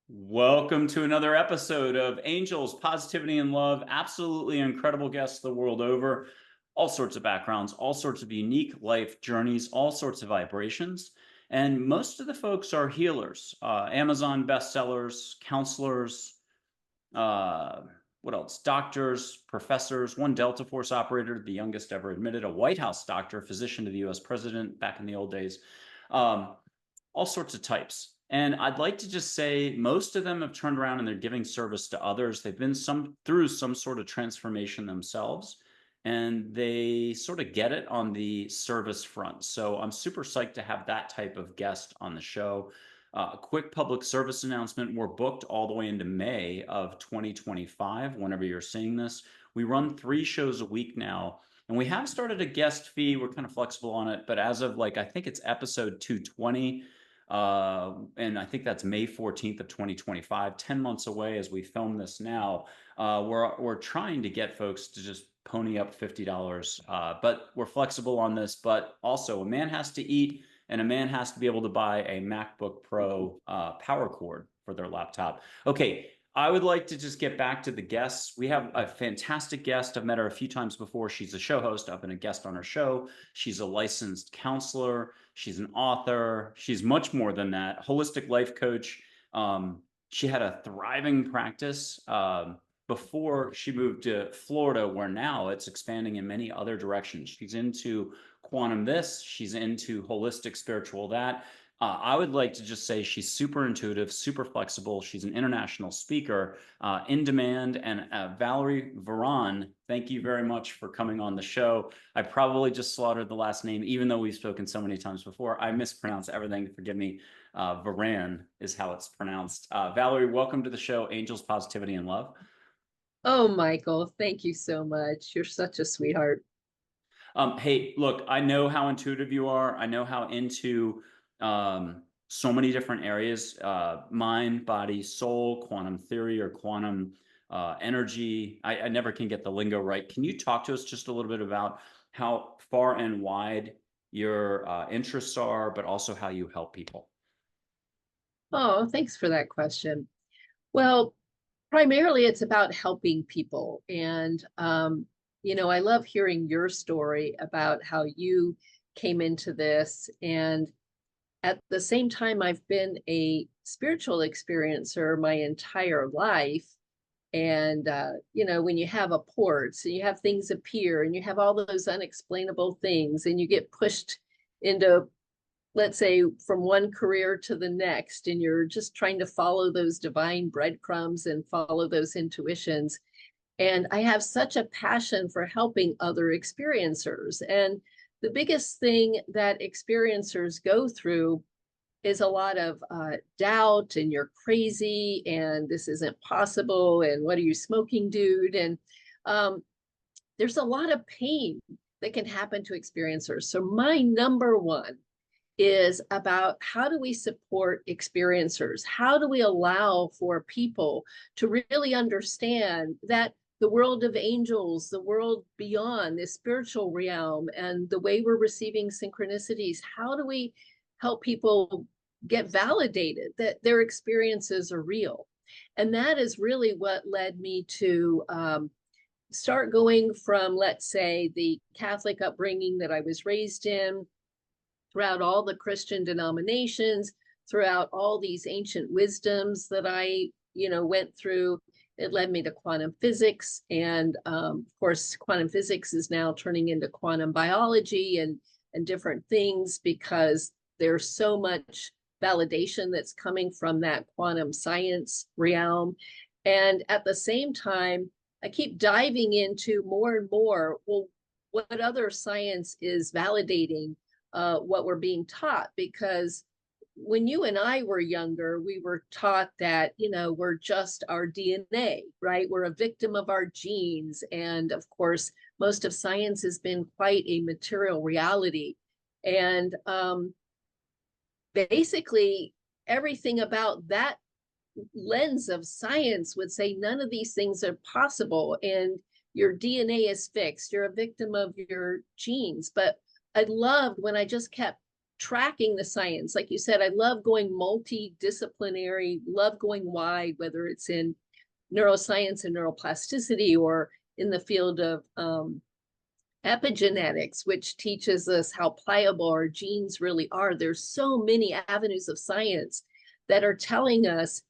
Welcome to another episode of Angels, Positivity, and Love. Absolutely incredible guests the world over, all sorts of backgrounds, all sorts of unique life journeys, all sorts of vibrations. And most of the folks are healers, Amazon bestsellers, counselors, uh, what else? Doctors, professors, one Delta Force operator, the youngest ever admitted, a White House doctor, physician to the US president back in the old days. Um, all sorts of types. And I'd like to just say most of them have turned around and they're giving service to others. They've been through some sort of transformation themselves, and they sort of get it on the service front. So I'm super psyched to have that type of guest on the show. A quick public service announcement. We're booked all the way into May of 2025, whenever you're seeing this. We run 3 shows a week now, and we have started a guest fee. We're kind of flexible on it, but as of I think it's episode 220, and I think that's May 14th of 2025, 10 months away as we film this now. We're trying to get folks to just pony up $50, but we're flexible on this. But also, a man has to eat, and a man has to be able to buy a MacBook Pro power cord for their laptop. Okay, I would like to just get back to the guests. We have a fantastic guest. I've met her a few times before. She's a show host. I've been a guest on her show. She's a licensed counselor. She's an author. She's much more than that. Holistic life coach. She had a thriving practice before she moved to Florida, where now it's expanding in many other directions. She's into quantum this. She's into holistic spiritual that. I would like to just say she's super intuitive, super flexible. She's an international speaker, in demand. And Valerie Varan, thank you very much for coming on the show. I probably just slaughtered the last name, even though we've spoken so many times before. I mispronounce everything. Forgive me. Varan is how it's pronounced. Valerie, welcome to the show, Angels, Positivity, and Love. Oh, Michael, thank you so much. You're such a sweetheart. Hey, look, I know how intuitive you are. I know how into so many different areas, mind, body, soul, quantum theory, or quantum energy. I never can get the lingo right. Can you talk to us just a little bit about how far and wide your interests are, but also how you help people? Oh, thanks for that question. Well, primarily it's about helping people. I love hearing your story about how you came into this. And at the same time, I've been a spiritual experiencer my entire life. When you have a port, so you have things appear and you have all those unexplainable things, and you get pushed into, let's say, from one career to the next, and you're just trying to follow those divine breadcrumbs and follow those intuitions. And I have such a passion for helping other experiencers. And the biggest thing that experiencers go through is a lot of doubt, and you're crazy, and this isn't possible, and what are you smoking, dude? And um, there's a lot of pain that can happen to experiencers. So my number one is about how do we support experiencers? How do we allow for people to really understand that the world of angels, the world beyond this spiritual realm, and the way we're receiving synchronicities, how do we help people get validated that their experiences are real? And that is really what led me to start going from, let's say, the Catholic upbringing that I was raised in, throughout all the Christian denominations, throughout all these ancient wisdoms that I, went through. It led me to quantum physics. And of course, quantum physics is now turning into quantum biology and different things, because there's so much validation that's coming from that quantum science realm. And at the same time, I keep diving into more and more, well, what other science is validating what we're being taught? Because when you and I were younger, we were taught that, we're just our DNA, right? We're a victim of our genes. And of course, most of science has been quite a material reality. And basically, everything about that lens of science would say none of these things are possible. And your DNA is fixed. You're a victim of your genes. But I loved when I just kept tracking the science. Like you said, I love going multidisciplinary, love going wide, whether it's in neuroscience and neuroplasticity or in the field of epigenetics, which teaches us how pliable our genes really are. There's so many avenues of science that are telling us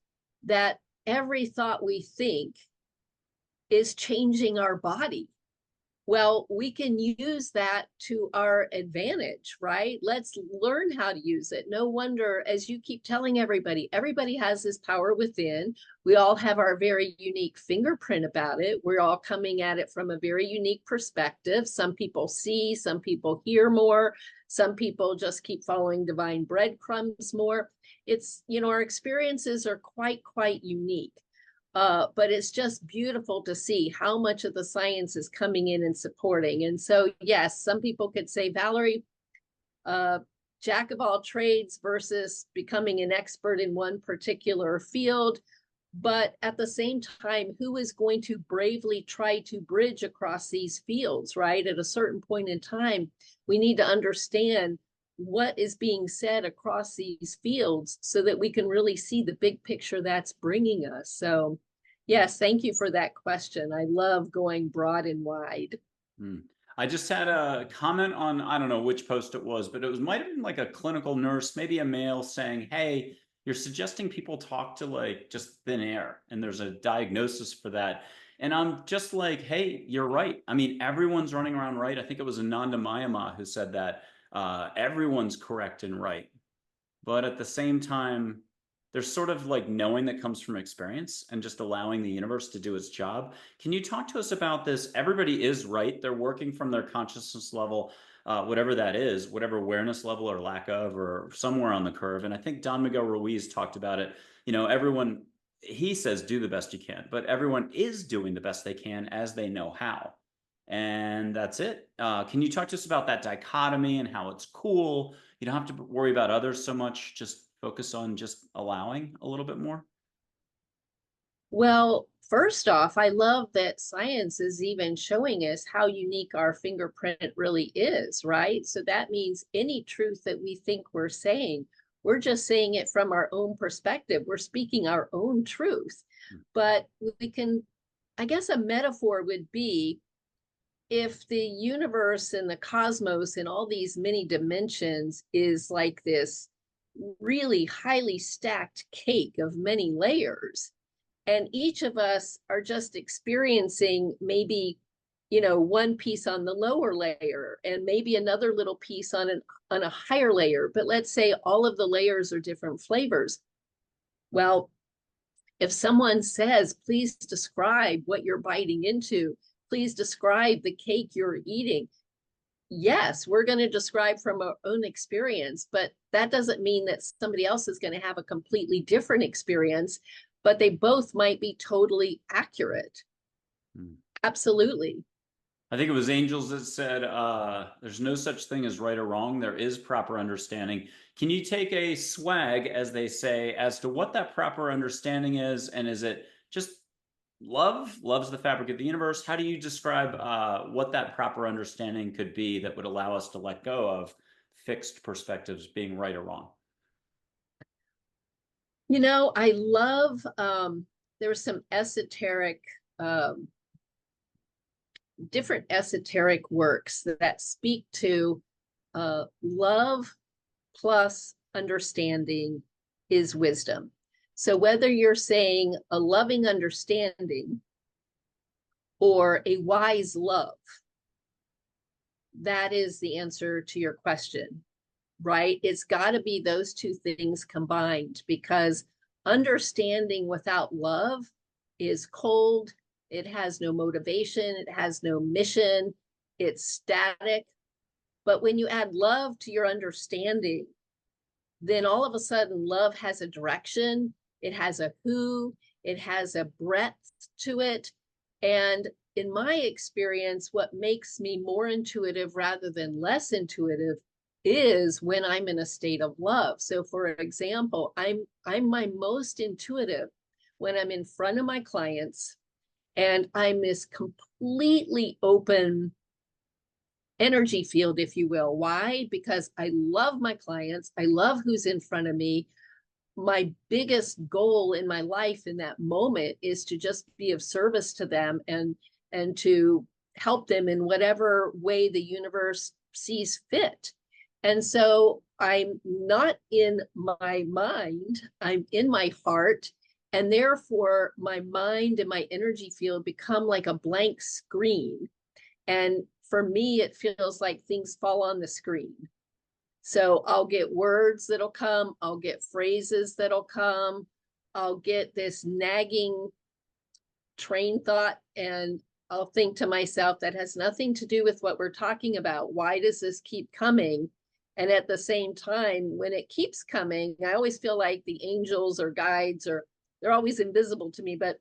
that every thought we think is changing our body. Well, we can use that to our advantage, right? Let's learn how to use it. No wonder, as you keep telling everybody, everybody has this power within. We all have our very unique fingerprint about it. We're all coming at it from a very unique perspective. Some people see, some people hear more. Some people just keep following divine breadcrumbs more. It's, our experiences are quite unique. But it's just beautiful to see how much of the science is coming in and supporting. And so, yes, some people could say, Valerie, jack of all trades versus becoming an expert in one particular field. But at the same time, who is going to bravely try to bridge across these fields, right? At a certain point in time, we need to understand what is being said across these fields so that we can really see the big picture that's bringing us. So yes, thank you for that question. I love going broad and wide. I just had a comment on, I don't know which post it was, but might have been like a clinical nurse, maybe a male, saying, hey, you're suggesting people talk to like just thin air, and there's a diagnosis for that. And I'm just like, hey, you're right. I mean, everyone's running around right. I think it was Ananda Mayama who said that everyone's correct and right. But at the same time, there's sort of like knowing that comes from experience and just allowing the universe to do its job. Can you talk to us about this? Everybody is right. They're working from their consciousness level, whatever that is, whatever awareness level or lack of, or somewhere on the curve. And I think Don Miguel Ruiz talked about it. Everyone, he says, do the best you can, but everyone is doing the best they can as they know how. And that's it. Can you talk to us about that dichotomy and how it's cool? You don't have to worry about others so much. Just focus on just allowing a little bit more. Well, first off, I love that science is even showing us how unique our fingerprint really is, right? So that means any truth that we think we're saying, we're just saying it from our own perspective. We're speaking our own truth. But we can, I guess a metaphor would be, if the universe and the cosmos and all these many dimensions is like this really highly stacked cake of many layers, and each of us are just experiencing maybe one piece on the lower layer and maybe another little piece on a higher layer, but let's say all of the layers are different flavors. Well, if someone says, please describe what you're biting into, please describe the cake you're eating, yes, we're going to describe from our own experience, but that doesn't mean that somebody else is going to have a completely different experience, but they both might be totally accurate. Absolutely. I think it was Angels that said, there's no such thing as right or wrong. There is proper understanding. Can you take a swag, as they say, as to what that proper understanding is? And is it just love's the fabric of the universe? How do you describe what that proper understanding could be that would allow us to let go of fixed perspectives being right or wrong? I love, there's some esoteric, different esoteric works that speak to love plus understanding is wisdom. So whether you're saying a loving understanding or a wise love, that is the answer to your question, right? It's got to be those two things combined, because understanding without love is cold. It has no motivation. It has no mission. It's static. But when you add love to your understanding, then all of a sudden love has a direction. It has a who, it has a breadth to it. And in my experience, what makes me more intuitive rather than less intuitive is when I'm in a state of love. So for example, I'm my most intuitive when I'm in front of my clients and I'm this completely open energy field, if you will. Why? Because I love my clients. I love who's in front of me. My biggest goal in my life in that moment is to just be of service to them and to help them in whatever way the universe sees fit. And so I'm not in my mind, I'm in my heart. And therefore, my mind and my energy field become like a blank screen. And for me, it feels like things fall on the screen. So I'll get words that'll come, I'll get phrases that'll come, I'll get this nagging train thought, and I'll think to myself, that has nothing to do with what we're talking about. Why does this keep coming? And at the same time, when it keeps coming, I always feel like the angels or guides, or they're always invisible to me, but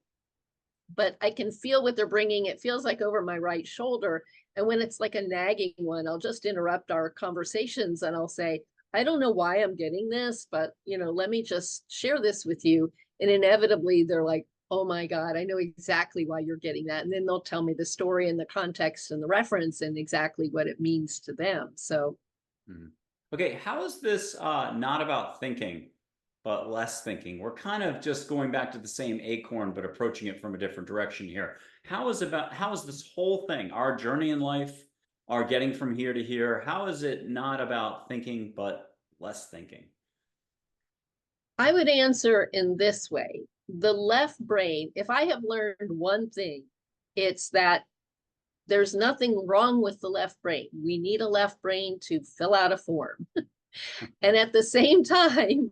I can feel what they're bringing. It feels like over my right shoulder. And when it's like a nagging one, I'll just interrupt our conversations and I'll say, I don't know why I'm getting this, but let me just share this with you. And inevitably they're like, oh my God, I know exactly why you're getting that. And then they'll tell me the story and the context and the reference and exactly what it means to them. So. Okay, how is this not about thinking, but less thinking? We're kind of just going back to the same acorn, but approaching it from a different direction here. How is this whole thing, our journey in life, our getting from here to here, how is it not about thinking, but less thinking? I would answer in this way. The left brain, if I have learned one thing, it's that there's nothing wrong with the left brain. We need a left brain to fill out a form. And at the same time,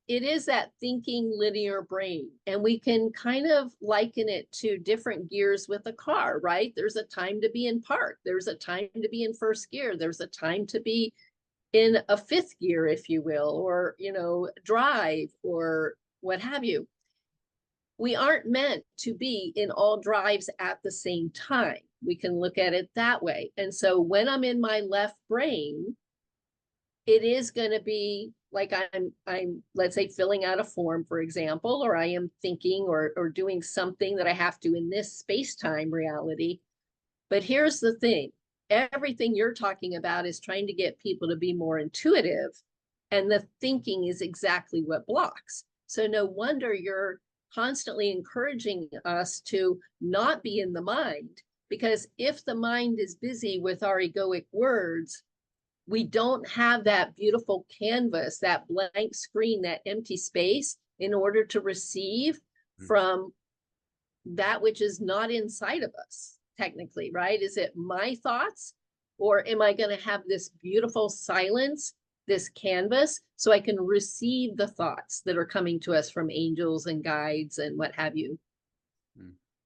it is that thinking linear brain. And we can kind of liken it to different gears with a car, right? There's a time to be in park. There's a time to be in first gear. There's a time to be in a fifth gear, if you will, or, drive or what have you. We aren't meant to be in all drives at the same time. We can look at it that way. And so when I'm in my left brain, it is going to be like I'm let's say filling out a form, for example, or I am thinking or doing something that I have to in this space-time reality. But here's the thing. Everything you're talking about is trying to get people to be more intuitive, and the thinking is exactly what blocks. So no wonder you're constantly encouraging us to not be in the mind, because if the mind is busy with our egoic words, we don't have that beautiful canvas, that blank screen, that empty space in order to receive from that which is not inside of us, technically, right? Is it my thoughts, or am I going to have this beautiful silence, this canvas, so I can receive the thoughts that are coming to us from angels and guides and what have you?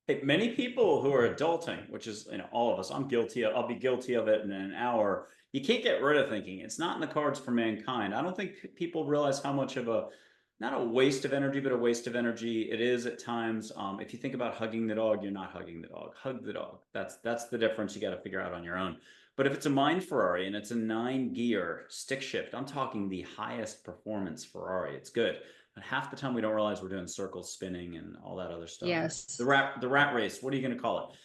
Hey, many people who are adulting, which is all of us, I'll be guilty of it in an hour. You can't get rid of thinking. It's not in the cards for mankind. I don't think people realize how much of not a waste of energy, but a waste of energy it is at times. If you think about hugging the dog, you're not hugging the dog. Hug the dog. That's the difference you got to figure out on your own. But if it's a mind Ferrari and it's a 9-gear stick shift, I'm talking the highest performance Ferrari. It's good. But half the time we don't realize we're doing circles spinning and all that other stuff. Yes. The rat race. What are you going to call it?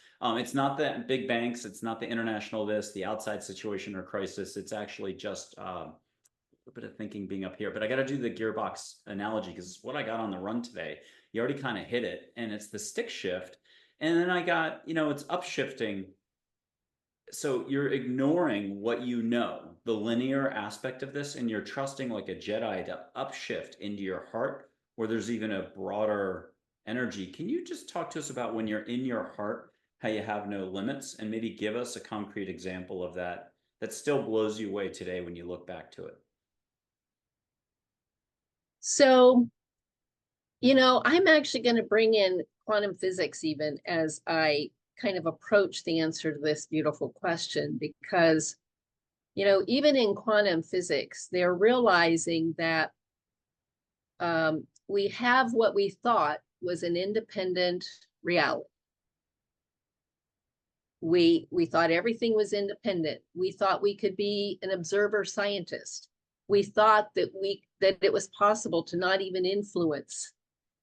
It's not the big banks. It's not the international the outside situation or crisis. It's actually just a bit of thinking being up here. But I got to do the gearbox analogy because it's what I got on the run today. You already kind of hit it, and it's the stick shift. And then I got, it's upshifting. So you're ignoring what the linear aspect of this, and you're trusting like a Jedi to upshift into your heart, where there's even a broader energy. Can you just talk to us about when you're in your heart, how you have no limits, and maybe give us a concrete example of that still blows you away today when you look back to it? So, I'm actually going to bring in quantum physics even as I kind of approach the answer to this beautiful question, because, even in quantum physics, they're realizing that we have what we thought was an independent reality. We thought everything was independent. We thought we could be an observer scientist. We thought that it was possible to not even influence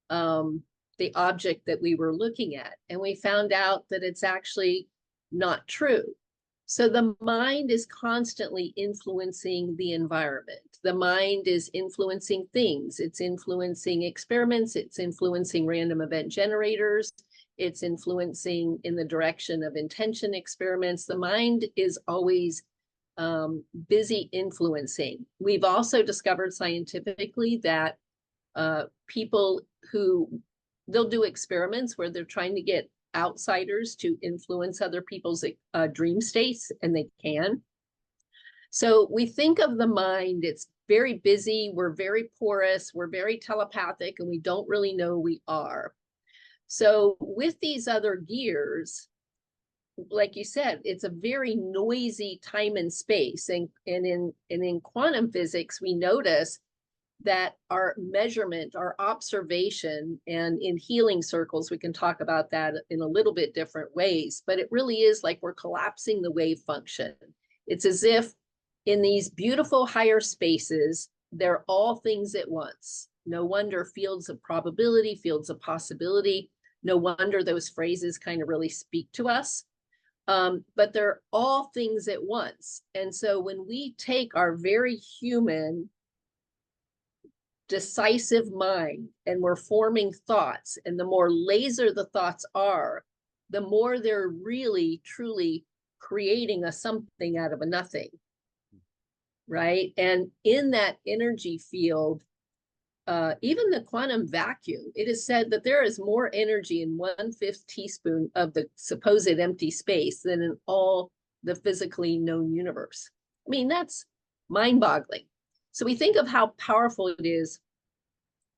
the object that we were looking at. And we found out that it's actually not true. So the mind is constantly influencing the environment. The mind is influencing things. It's influencing experiments. It's influencing random event generators. It's influencing in the direction of intention experiments. The mind is always busy influencing. We've also discovered scientifically that people who, they'll do experiments where they're trying to get outsiders to influence other people's dream states, and they can. So we think of the mind, it's very busy, we're very porous, we're very telepathic, and we don't really know we are. So with these other gears, like you said, it's a very noisy time and space. And in quantum physics, we notice that our measurement, our observation, and in healing circles, we can talk about that in a little bit different ways, but it really is like we're collapsing the wave function. It's as if in these beautiful higher spaces, they're all things at once. No wonder fields of probability, fields of possibility, no wonder those phrases kind of really speak to us. But they're all things at once. And so when we take our very human, decisive mind and we're forming thoughts, and the more laser the thoughts are, the more they're really truly creating a something out of a nothing, right? And in that energy field, even the quantum vacuum, it is said that there is more energy in 1/5 teaspoon of the supposed empty space than in all the physically known universe. I mean, that's mind-boggling. So we think of how powerful it is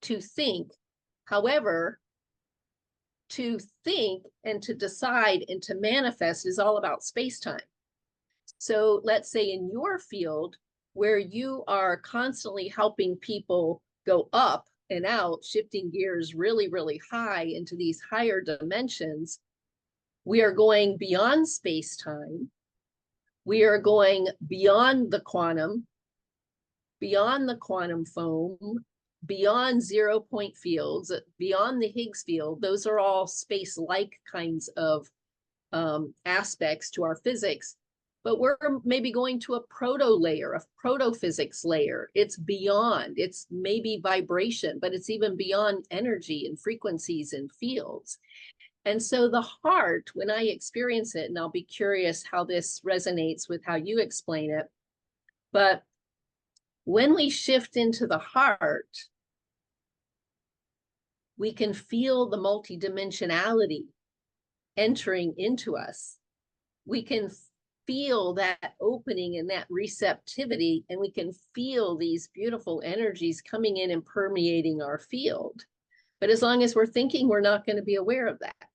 to think. However, to think and to decide and to manifest is all about space-time. So let's say in your field, where you are constantly helping people go up and out, shifting gears really, really high into these higher dimensions, we are going beyond space-time. We are going beyond the quantum foam, beyond 0-point fields, beyond the Higgs field. Those are all space-like kinds of aspects to our physics. But we're maybe going to a proto-layer, a proto-physics layer. It's beyond, it's maybe vibration, but it's even beyond energy and frequencies and fields. And so the heart, when I experience it, and I'll be curious how this resonates with how you explain it, but when we shift into the heart, we can feel the multidimensionality entering into us. We can feel that opening and that receptivity, and we can feel these beautiful energies coming in and permeating our field. But as long as we're thinking, we're not going to be aware of that.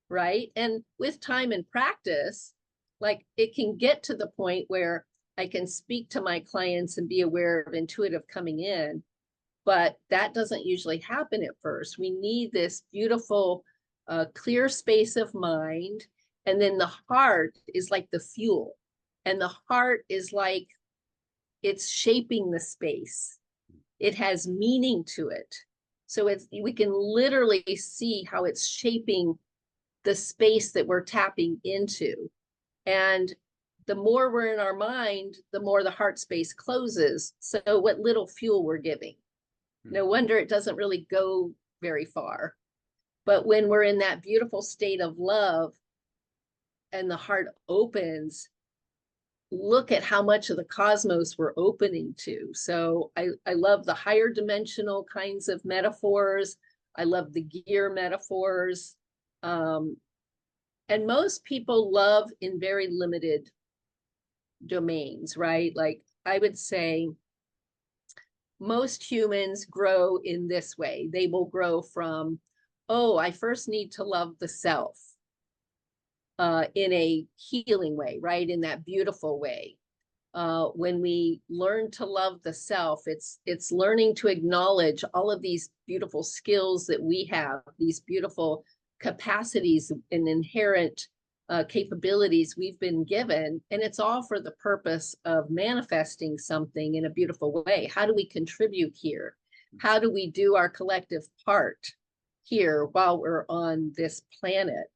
Right? And with time and practice, like it can get to the point where I can speak to my clients and be aware of intuitive coming in, but that doesn't usually happen at first. We need this beautiful, clear space of mind. And then the heart is like the fuel. And the heart is like, it's shaping the space. It has meaning to it. So we can literally see how it's shaping the space that we're tapping into. And the more we're in our mind, the more the heart space closes. So what little fuel we're giving. No wonder it doesn't really go very far. But when we're in that beautiful state of love and the heart opens, look at how much of the cosmos we're opening to. So I love the higher dimensional kinds of metaphors. I love the gear metaphors. And most people love in very limited domains, right? Like I would say most humans grow in this way. They will grow from, oh, I first need to love the self in a healing way, right? In that beautiful way. When we learn to love the self, it's learning to acknowledge all of these beautiful skills that we have, these beautiful capacities and inherent capabilities we've been given, and it's all for the purpose of manifesting something in a beautiful way. How do we contribute here? How do we do our collective part here while we're on this planet,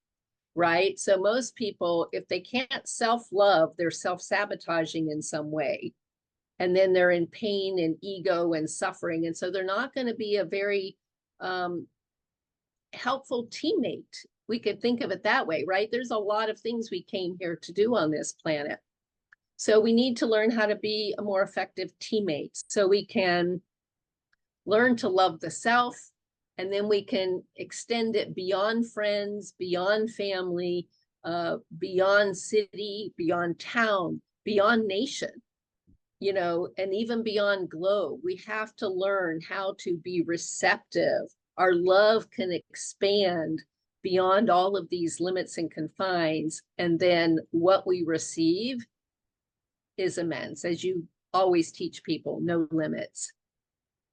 right? So most people, if they can't self-love, they're self-sabotaging in some way. And then they're in pain and ego and suffering. And so they're not going to be a very helpful teammate. We could think of it that way, right? There's a lot of things we came here to do on this planet. So we need to learn how to be a more effective teammate so we can learn to love the self, and then we can extend it beyond friends, beyond family, beyond city, beyond town, beyond nation, you know, and even beyond globe. We have to learn how to be receptive. Our love can expand beyond all of these limits and confines. And then what we receive is immense. As you always teach people, no limits.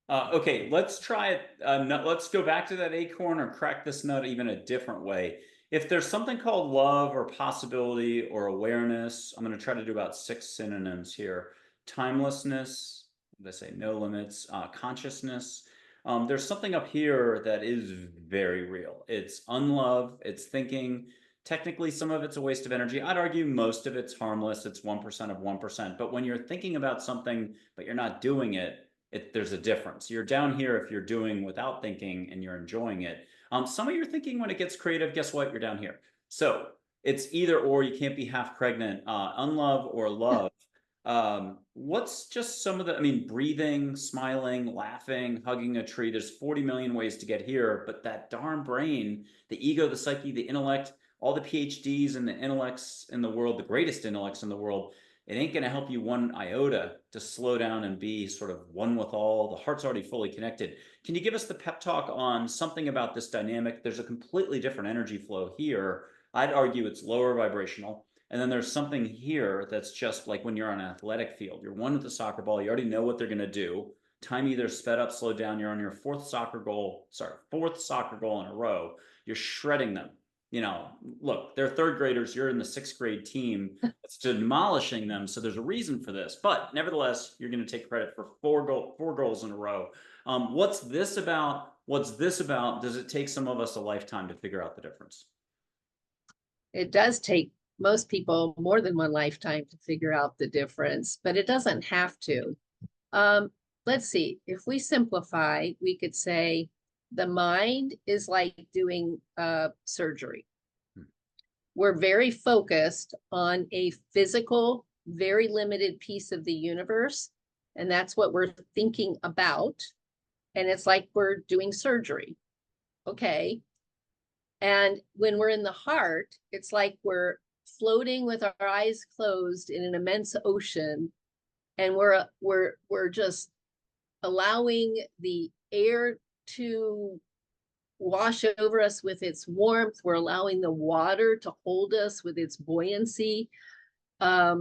Okay, let's try it. Let's go back to that acorn or crack this nut even a different way. If there's something called love or possibility or awareness, I'm going to try to do about 6 synonyms here. Timelessness, they say no limits, consciousness. There's something up here that is very real. It's unlove, it's thinking. Technically, some of it's a waste of energy. I'd argue most of it's harmless. It's 1% of 1%. But when you're thinking about something, but you're not doing it, there's a difference. You're down here if you're doing without thinking and you're enjoying it. Some of your thinking, when it gets creative, guess what? You're down here. So it's either or. You can't be half pregnant, unlove or love. What's just some of the, I mean, breathing, smiling, laughing, hugging a tree. There's 40 million ways to get here, but that darn brain, the ego, the psyche, the intellect, all the PhDs and the intellects in the world, the greatest intellects in the world, it ain't going to help you one iota to slow down and be sort of one with all. The heart's already fully connected. Can you give us the pep talk on something about this dynamic? There's a completely different energy flow here. I'd argue it's lower vibrational. And then there's something here that's just like when you're on an athletic field. You're one with the soccer ball. You already know what they're going to do. Time either sped up, slowed down. You're on your fourth soccer goal in a row. You're shredding them. You know, look, they're third graders. You're in the 6th grade team. It's demolishing them. So there's a reason for this. But nevertheless, you're going to take credit for four goals in a row. What's this about? What's this about? Does it take some of us a lifetime to figure out the difference? It does take most people more than one lifetime to figure out the difference, but it doesn't have to. Let's see, if we simplify, we could say the mind is like doing surgery. We're very focused on a physical, very limited piece of the universe, and that's what we're thinking about. And it's like we're doing surgery. Okay. And when we're in the heart, it's like we're floating with our eyes closed in an immense ocean, and we're just allowing the air to wash over us with its warmth. We're allowing the water to hold us with its buoyancy. But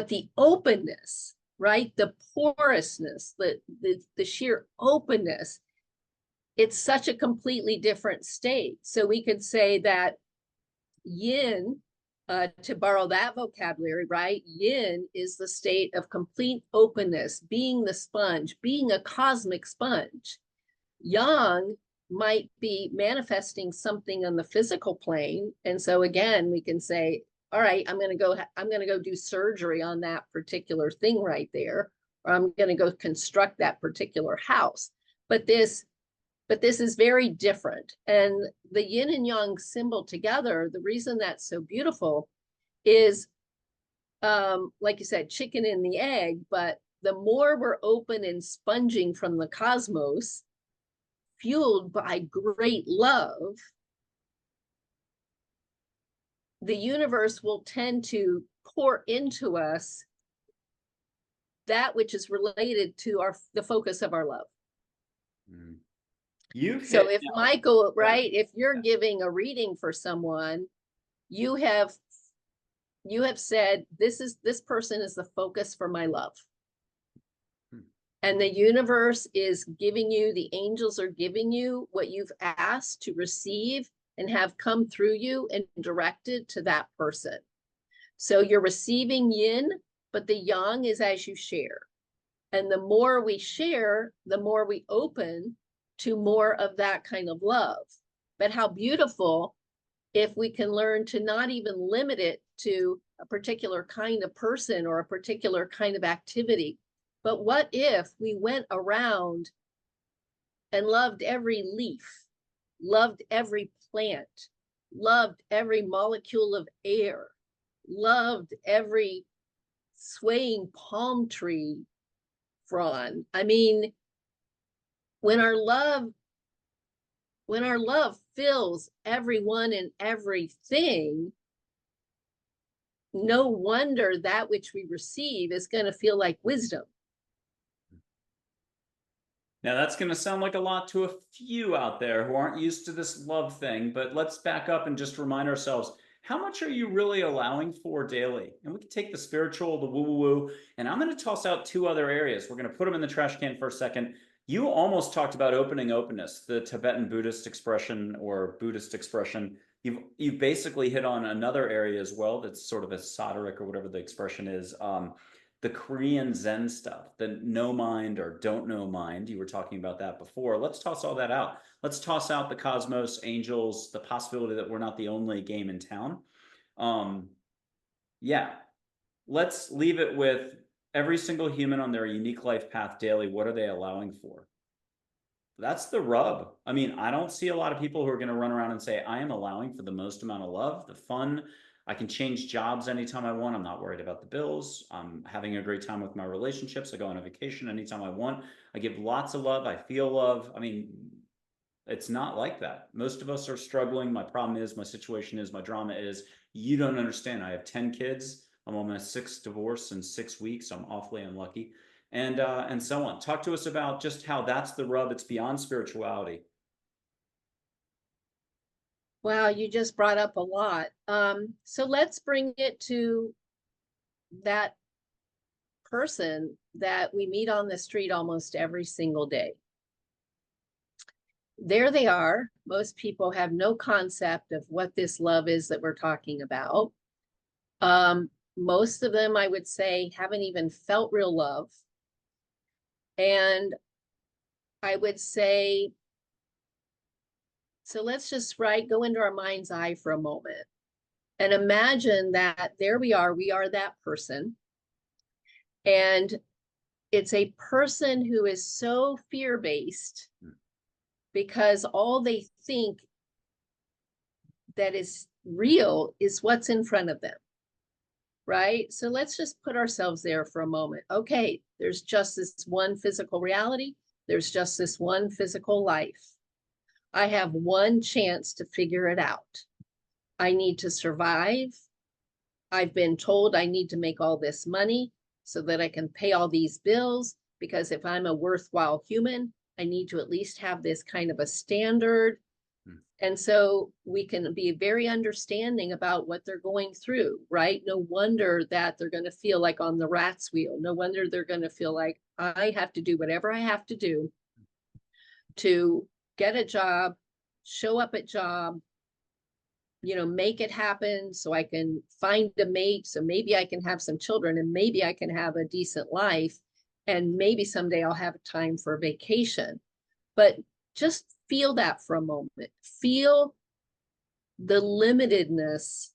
the openness, right? The porousness, the sheer openness, it's such a completely different state. So we could say that yin, to borrow that vocabulary, right? Yin is the state of complete openness, being the sponge, being a cosmic sponge. Yang might be manifesting something on the physical plane. And so again, we can say, all right, I'm going to go do surgery on that particular thing right there, or I'm going to go construct that particular house. But this is very different. And the yin and yang symbol together, the reason that's so beautiful is, like you said, chicken and the egg, but the more we're open and sponging from the cosmos, fueled by great love, the universe will tend to pour into us that which is related to the focus of our love. Mm. So if Michael, right, if you're giving a reading for someone, you have said, this person is the focus for my love. And the universe is giving you, the angels are giving you what you've asked to receive and have come through you and directed to that person. So you're receiving yin, but the yang is as you share. And the more we share, the more we open to more of that kind of love. But how beautiful if we can learn to not even limit it to a particular kind of person or a particular kind of activity, but what if we went around and loved every leaf, loved every plant, loved every molecule of air, loved every swaying palm tree frond. I mean, when our love fills everyone and everything, no wonder that which we receive is going to feel like wisdom. Now, that's going to sound like a lot to a few out there who aren't used to this love thing, but let's back up and just remind ourselves, how much are you really allowing for daily? And we can take the spiritual, the woo-woo-woo, and I'm going to toss out two other areas. We're going to put them in the trash can for a second. You almost talked about opening openness, the Tibetan Buddhist expression or Buddhist expression. You've basically hit on another area as well that's sort of esoteric or whatever the expression is. The Korean Zen stuff, the no mind or don't know mind. You were talking about that before. Let's toss all that out. Let's toss out the cosmos, angels, the possibility that we're not the only game in town. Yeah, let's leave it with every single human on their unique life path daily. What are they allowing for? That's the rub. I mean, I don't see a lot of people who are going to run around and say, I am allowing for the most amount of love, the fun. I can change jobs anytime I want. I'm not worried about the bills. I'm having a great time with my relationships. I go on a vacation anytime I want. I give lots of love. I feel love. I mean, it's not like that. Most of us are struggling. My problem is, my situation is, my drama is, you don't understand. I have 10 kids. I'm on my 6th divorce in 6 weeks. I'm awfully unlucky. And so on. Talk to us about just how that's the rub. It's beyond spirituality. Wow, you just brought up a lot. So let's bring it to that person that we meet on the street almost every single day. There they are. Most people have no concept of what this love is that we're talking about. Most of them, I would say, haven't even felt real love. And I would say, so let's just go into our mind's eye for a moment and imagine that there we are that person. And it's a person who is so fear-based because all they think that is real is what's in front of them, right? So let's just put ourselves there for a moment. Okay, there's just this one physical reality. There's just this one physical life. I have one chance to figure it out. I need to survive. I've been told I need to make all this money so that I can pay all these bills, because if I'm a worthwhile human, I need to at least have this kind of a standard. And so we can be very understanding about what they're going through, right? No wonder that they're going to feel like on the rat's wheel. No wonder they're going to feel like I have to do whatever I have to do to get a job, show up at job, make it happen so I can find a mate, so maybe I can have some children and maybe I can have a decent life and maybe someday I'll have time for a vacation. But just feel that for a moment. Feel the limitedness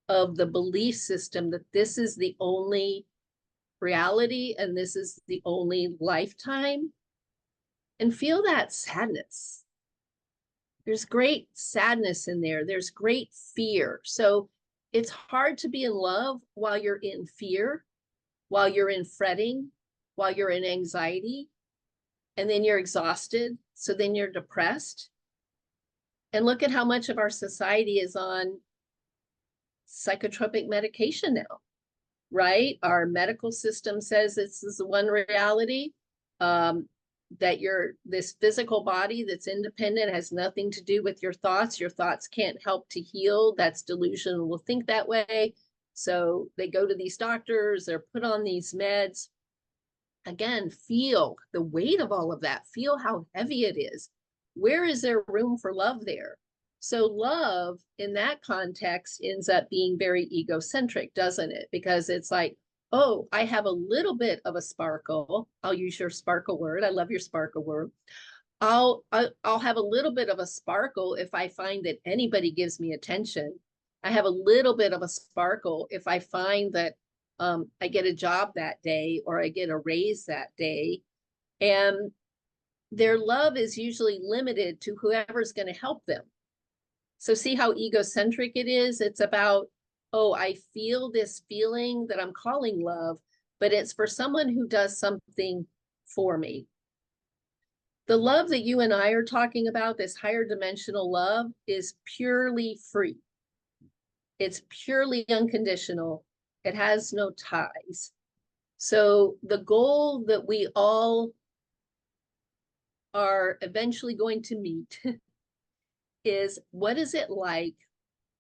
of the belief system that this is the only reality and this is the only lifetime. And feel that sadness. There's great sadness in there. There's great fear. So it's hard to be in love while you're in fear, while you're in fretting, while you're in anxiety, and then you're exhausted. So then you're depressed. And look at how much of our society is on psychotropic medication now, right? Our medical system says this is the one reality. That this physical body that's independent has nothing to do with your thoughts. Your thoughts can't help to heal. That's delusional. We'll think that way. So they go to these doctors, they're put on these meds. Again, feel the weight of all of that. Feel how heavy it is. Where is there room for love there? So love in that context ends up being very egocentric, doesn't it? Because it's like, oh, I have a little bit of a sparkle. I'll use your sparkle word. I love your sparkle word. I'll have a little bit of a sparkle if I find that anybody gives me attention. I have a little bit of a sparkle if I find that I get a job that day or I get a raise that day. And their love is usually limited to whoever's going to help them. So see how egocentric it is? It's about, oh, I feel this feeling that I'm calling love, but it's for someone who does something for me. The love that you and I are talking about, this higher dimensional love, is purely free. It's purely unconditional. It has no ties. So the goal that we all are eventually going to meet is, what is it like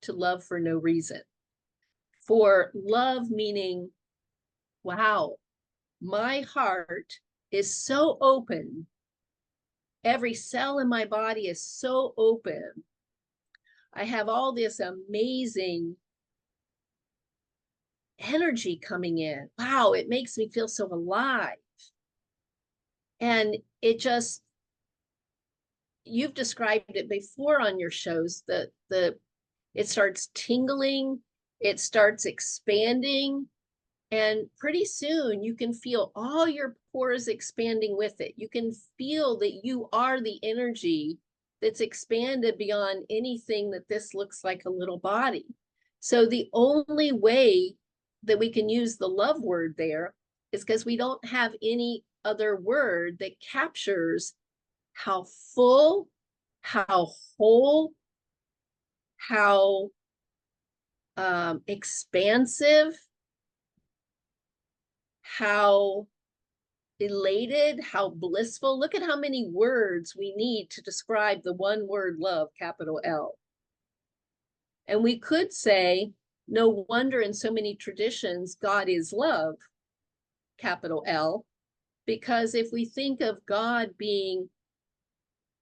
to love for no reason? For love meaning, wow, my heart is so open. Every cell in my body is so open. I have all this amazing energy coming in. Wow, it makes me feel so alive. And it just, you've described it before on your shows, it starts tingling, it starts expanding, and pretty soon you can feel all your pores expanding with it. You can feel that you are the energy that's expanded beyond anything that this looks like a little body. So the only way that we can use the love word there is because we don't have any other word that captures how full, how whole, how expansive, how elated, how blissful. Look at how many words we need to describe the one word love, capital L. And we could say, no wonder in so many traditions, God is love, capital L, because if we think of God being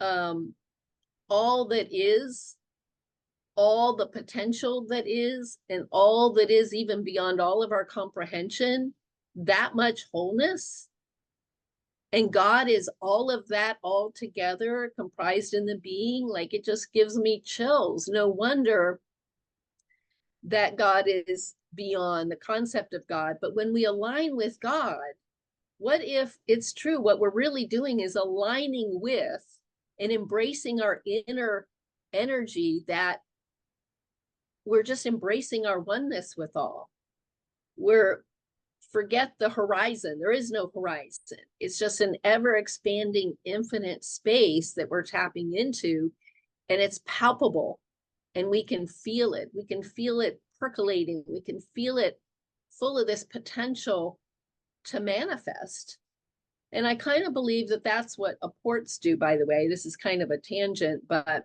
all that is, all the potential that is, and all that is even beyond all of our comprehension, that much wholeness, and God is all of that all together comprised in the being, like, it just gives me chills. No wonder that God is beyond the concept of God. But when we align with God, what if it's true? What we're really doing is aligning with and embracing our inner energy, that we're just embracing our oneness with all. Forget the horizon. There is no horizon. It's just an ever expanding infinite space that we're tapping into, and it's palpable, and we can feel it. We can feel it percolating. We can feel it full of this potential to manifest. And I kind of believe that that's what apports do, by the way. This is kind of a tangent, but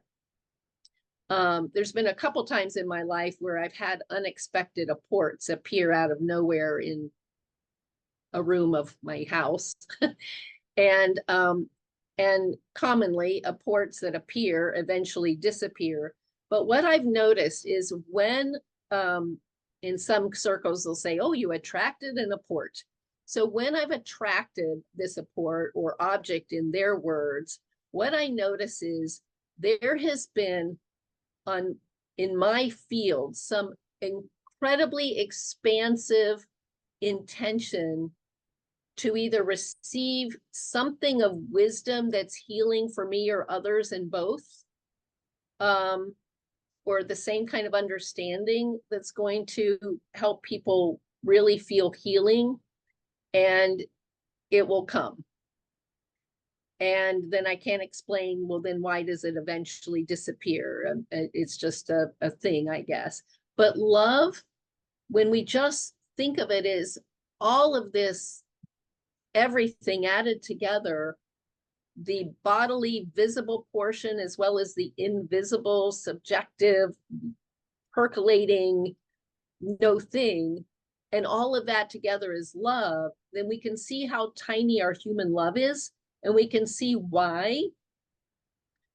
there's been a couple times in my life where I've had unexpected apports appear out of nowhere in a room of my house. and commonly apports that appear eventually disappear. But what I've noticed is when in some circles they'll say, oh, you attracted an apport. So when I've attracted this apport or object in their words, what I notice is there has been in my field some incredibly expansive intention to either receive something of wisdom that's healing for me or others in both, or the same kind of understanding that's going to help people really feel healing, and it will come. And then I can't explain, well, then why does it eventually disappear? It's just a thing, I guess. But love, when we just think of it as all of this, everything added together, the bodily visible portion as well as the invisible, subjective, percolating, no thing, and all of that together is love, then we can see how tiny our human love is, and we can see why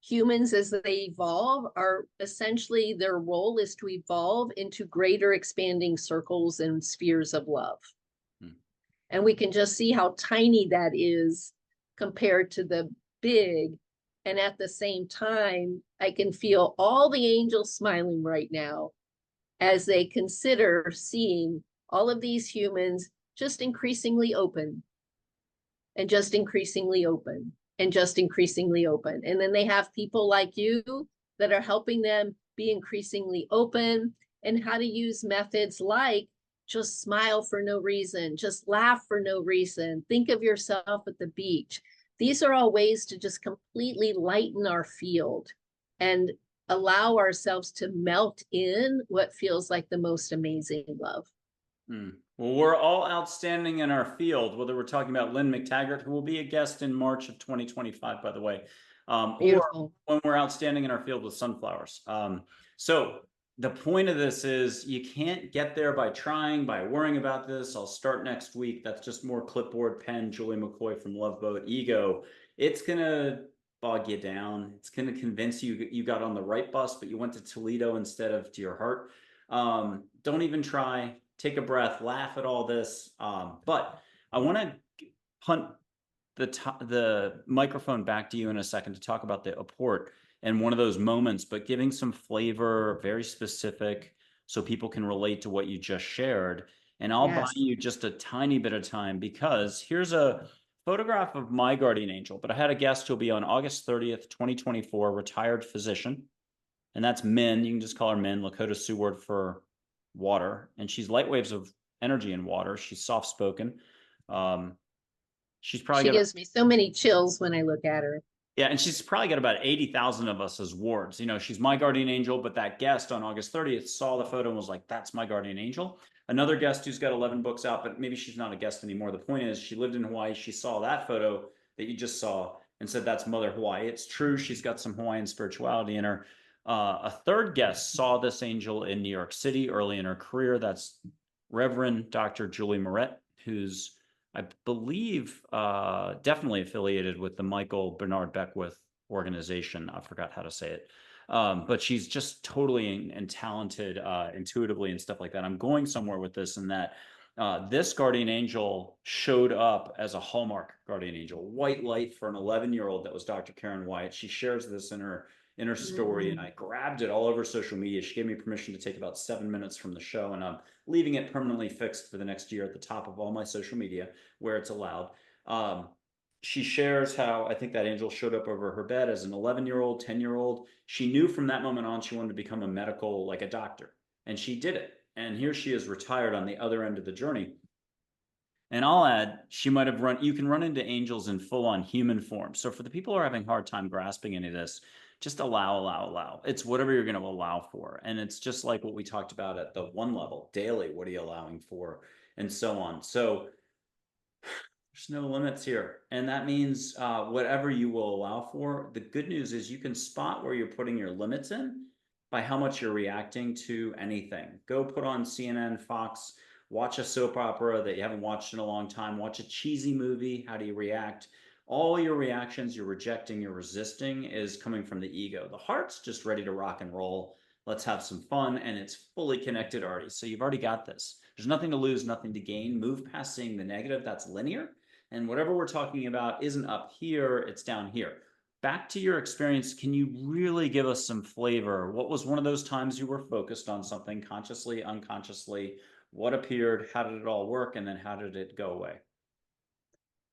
humans, as they evolve, are essentially, their role is to evolve into greater expanding circles and spheres of love. And we can just see how tiny that is compared to the big And at the same time, I can feel all the angels smiling right now as they consider seeing all of these humans just increasingly open and just increasingly open and just increasingly open. And then they have people like you that are helping them be increasingly open, and how to use methods like just smile for no reason, just laugh for no reason, think of yourself at the beach. These are all ways to just completely lighten our field and allow ourselves to melt in what feels like the most amazing love. Well, we're all outstanding in our field, whether we're talking about Lynn McTaggart, who will be a guest in March of 2025, by the way, or Beautiful. when we're outstanding in our field with sunflowers. So the point of this is you can't get there by trying, by worrying about this. I'll start next week. That's just more clipboard pen, Julie McCoy from Love Boat Ego. It's going to bog you down. It's going to convince you you got on the right bus, but you went to Toledo instead of to your heart. Don't even try. Take a breath, laugh at all this. But I want to punt the microphone back to you in a second to talk about the apport and one of those moments, but giving some flavor, very specific, so people can relate to what you just shared. And I'll buy you just a tiny bit of time, because here's a photograph of my guardian angel, but I had a guest who'll be on August 30th, 2024, retired physician. And that's Min. You can just call her Min, Lakota Sioux word for water. And she's light waves of energy in water. She's soft spoken. She's probably She gives me so many chills when I look at her. Yeah, and she's probably got about 80,000 of us as wards. You know, she's my guardian angel, but that guest on August 30th saw the photo and was like, that's my guardian angel. Another guest who's got 11 books out, but maybe she's not a guest anymore. The point is, she lived in Hawaii. She saw that photo that you just saw and said, that's Mother Hawaii. It's true. She's got some Hawaiian spirituality in her. A third guest saw this angel in New York City early in her career. That's Reverend Dr. Julie Moret, who's, I believe, definitely affiliated with the Michael Bernard Beckwith organization. I forgot how to say it. But she's just totally and talented intuitively and stuff like that. I'm going somewhere with this, in that this guardian angel showed up as a Hallmark guardian angel, white light for an 11-year-old. That was Dr. Karen Wyatt. She shares this in her story, and I grabbed it all over social media. She gave me permission to take about 7 minutes from the show, and I'm leaving it permanently fixed for the next year at the top of all my social media where it's allowed. She shares how I think that angel showed up over her bed as an 11-year-old, 10-year-old. She knew from that moment on she wanted to become a medical, like a doctor, and she did it. And here she is, retired on the other end of the journey. And I'll add, she might have you can run into angels in full-on human form. So for the people who are having a hard time grasping any of this, just allow. It's whatever you're going to allow for. And it's just like what we talked about at the one level, daily. What are you allowing for? And so on. So there's no limits here. And that means whatever you will allow for. The good news is you can spot where you're putting your limits in by how much you're reacting to anything. Go put on CNN, Fox, watch a soap opera that you haven't watched in a long time, watch a cheesy movie. How do you react? All your reactions, you're rejecting, you're resisting, is coming from the ego. The heart's just ready to rock and roll. Let's have some fun, and it's fully connected already. So you've already got this. There's nothing to lose, nothing to gain. Move past seeing the negative. That's linear. And whatever we're talking about isn't up here, it's down here. Back to your experience, can you really give us some flavor? What was one of those times you were focused on something consciously, unconsciously? What appeared? How did it all work? And then how did it go away?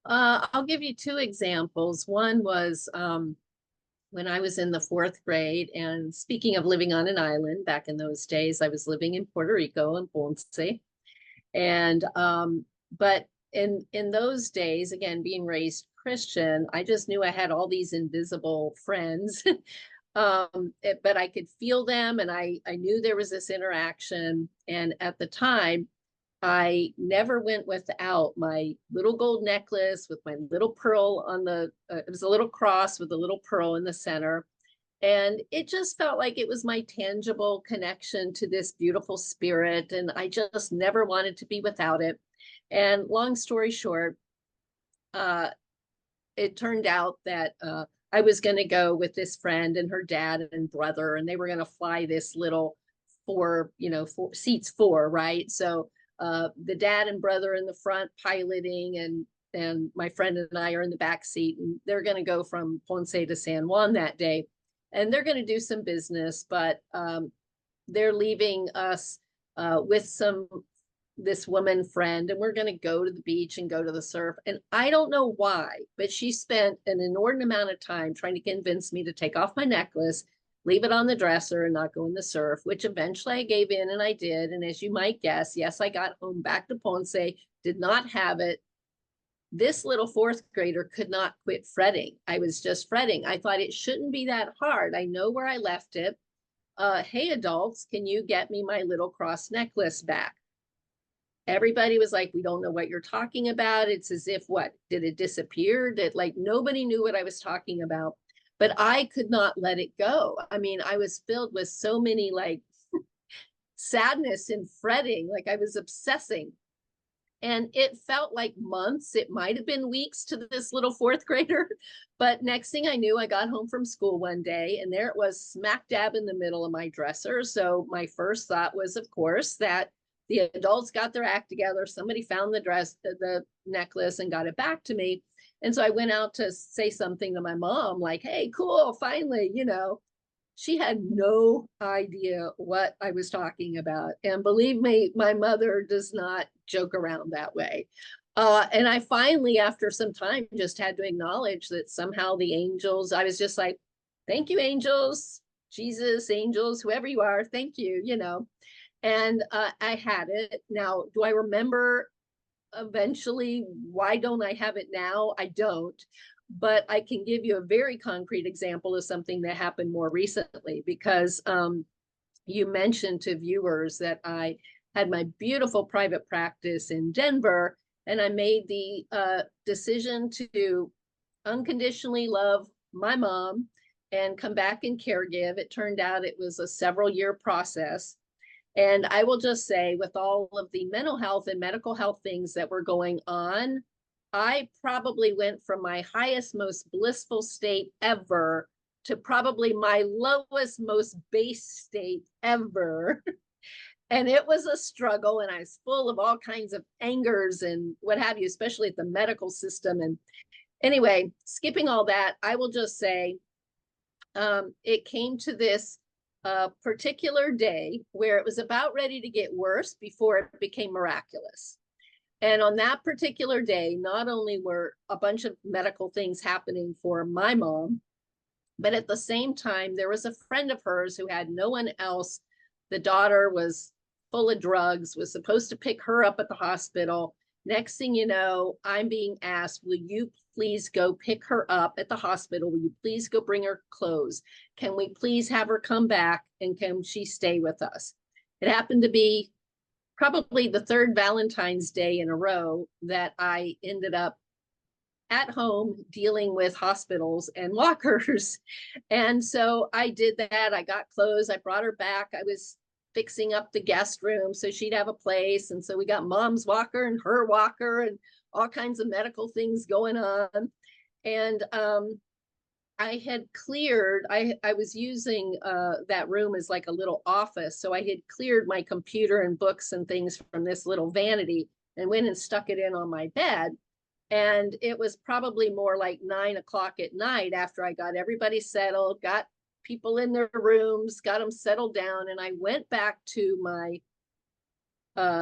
I'll give you two examples. One was when I was in the fourth grade, and speaking of living on an island, back in those days, I was living in Puerto Rico in Ponce. And but in those days, again, being raised Christian, I just knew I had all these invisible friends. But I could feel them, and I knew there was this interaction. And at the time, I never went without my little gold necklace with my little pearl on the, it was a little cross with a little pearl in the center. And it just felt like it was my tangible connection to this beautiful spirit. And I just never wanted to be without it. And long story short, it turned out that I was going to go with this friend and her dad and brother, and they were going to fly this little seats four, right? So the dad and brother in the front piloting, and and my friend and I are in the back seat, and they're going to go from Ponce to San Juan that day, and they're going to do some business, but they're leaving us with this woman friend, and we're going to go to the beach and go to the surf. And I don't know why, but she spent an inordinate amount of time trying to convince me to take off my necklace, leave it on the dresser, and not go in the surf, which eventually I gave in, and I did. And as you might guess, yes, I got home back to Ponce, did not have it. This little fourth grader could not quit fretting. I was just fretting. I thought it shouldn't be that hard. I know where I left it. Hey, adults, can you get me my little cross necklace back? Everybody was like, we don't know what you're talking about. It's as if, what, did it disappear? Like, nobody knew what I was talking about, but I could not let it go. I mean, I was filled with so many like sadness and fretting, like I was obsessing. And it felt like months. It might have been weeks to this little fourth grader. But next thing I knew, I got home from school one day, and there it was, smack dab in the middle of my dresser. So my first thought was, of course, that the adults got their act together. Somebody found the necklace and got it back to me. And so I went out to say something to my mom, like, hey, cool, finally, She had no idea what I was talking about. And believe me, my mother does not joke around that way. And I finally, after some time, just had to acknowledge that somehow the angels, I was just like, thank you, angels, Jesus, angels, whoever you are, thank you, And I had it. Now, do I remember eventually why don't I have it now? I don't. But I can give you a very concrete example of something that happened more recently, because you mentioned to viewers that I had my beautiful private practice in Denver, and I made the decision to unconditionally love my mom and come back and caregive. It turned out it was a several-year process. And I will just say, with all of the mental health and medical health things that were going on, I probably went from my highest, most blissful state ever to probably my lowest, most base state ever. And it was a struggle, and I was full of all kinds of angers and what have you, especially at the medical system. And anyway, skipping all that, I will just say it came to this particular day where it was about ready to get worse before it became miraculous. And on that particular day, not only were a bunch of medical things happening for my mom, but at the same time, there was a friend of hers who had no one else. The daughter was full of drugs, was supposed to pick her up at the hospital. Next thing you know, I'm being asked, will you please go pick her up at the hospital? Will you please go bring her clothes? Can we please have her come back, and can she stay with us? It happened to be probably the third Valentine's Day in a row that I ended up at home dealing with hospitals and walkers. And so I did that. I got clothes. I brought her back. I was fixing up the guest room so she'd have a place. And so we got mom's walker and her walker and all kinds of medical things going on. And I had cleared, I was using that room as like a little office. So I had cleared my computer and books and things from this little vanity and went and stuck it in on my bed. And it was probably more like 9 o'clock at night after I got everybody settled, got people in their rooms, got them settled down. And I went back to my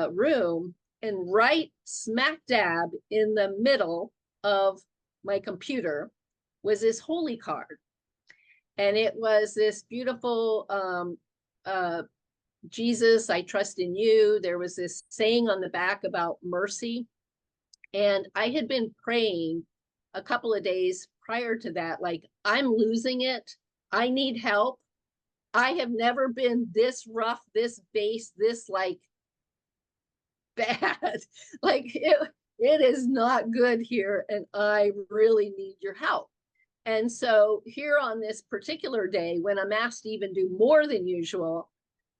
room, and right smack dab in the middle of my computer was this holy card. And it was this beautiful Jesus, I trust in you. There was this saying on the back about mercy. And I had been praying a couple of days prior to that, like, I'm losing it. I need help. I have never been this rough, this base, this like bad. Like it is not good here. And I really need your help. And so here on this particular day, when I'm asked to even do more than usual,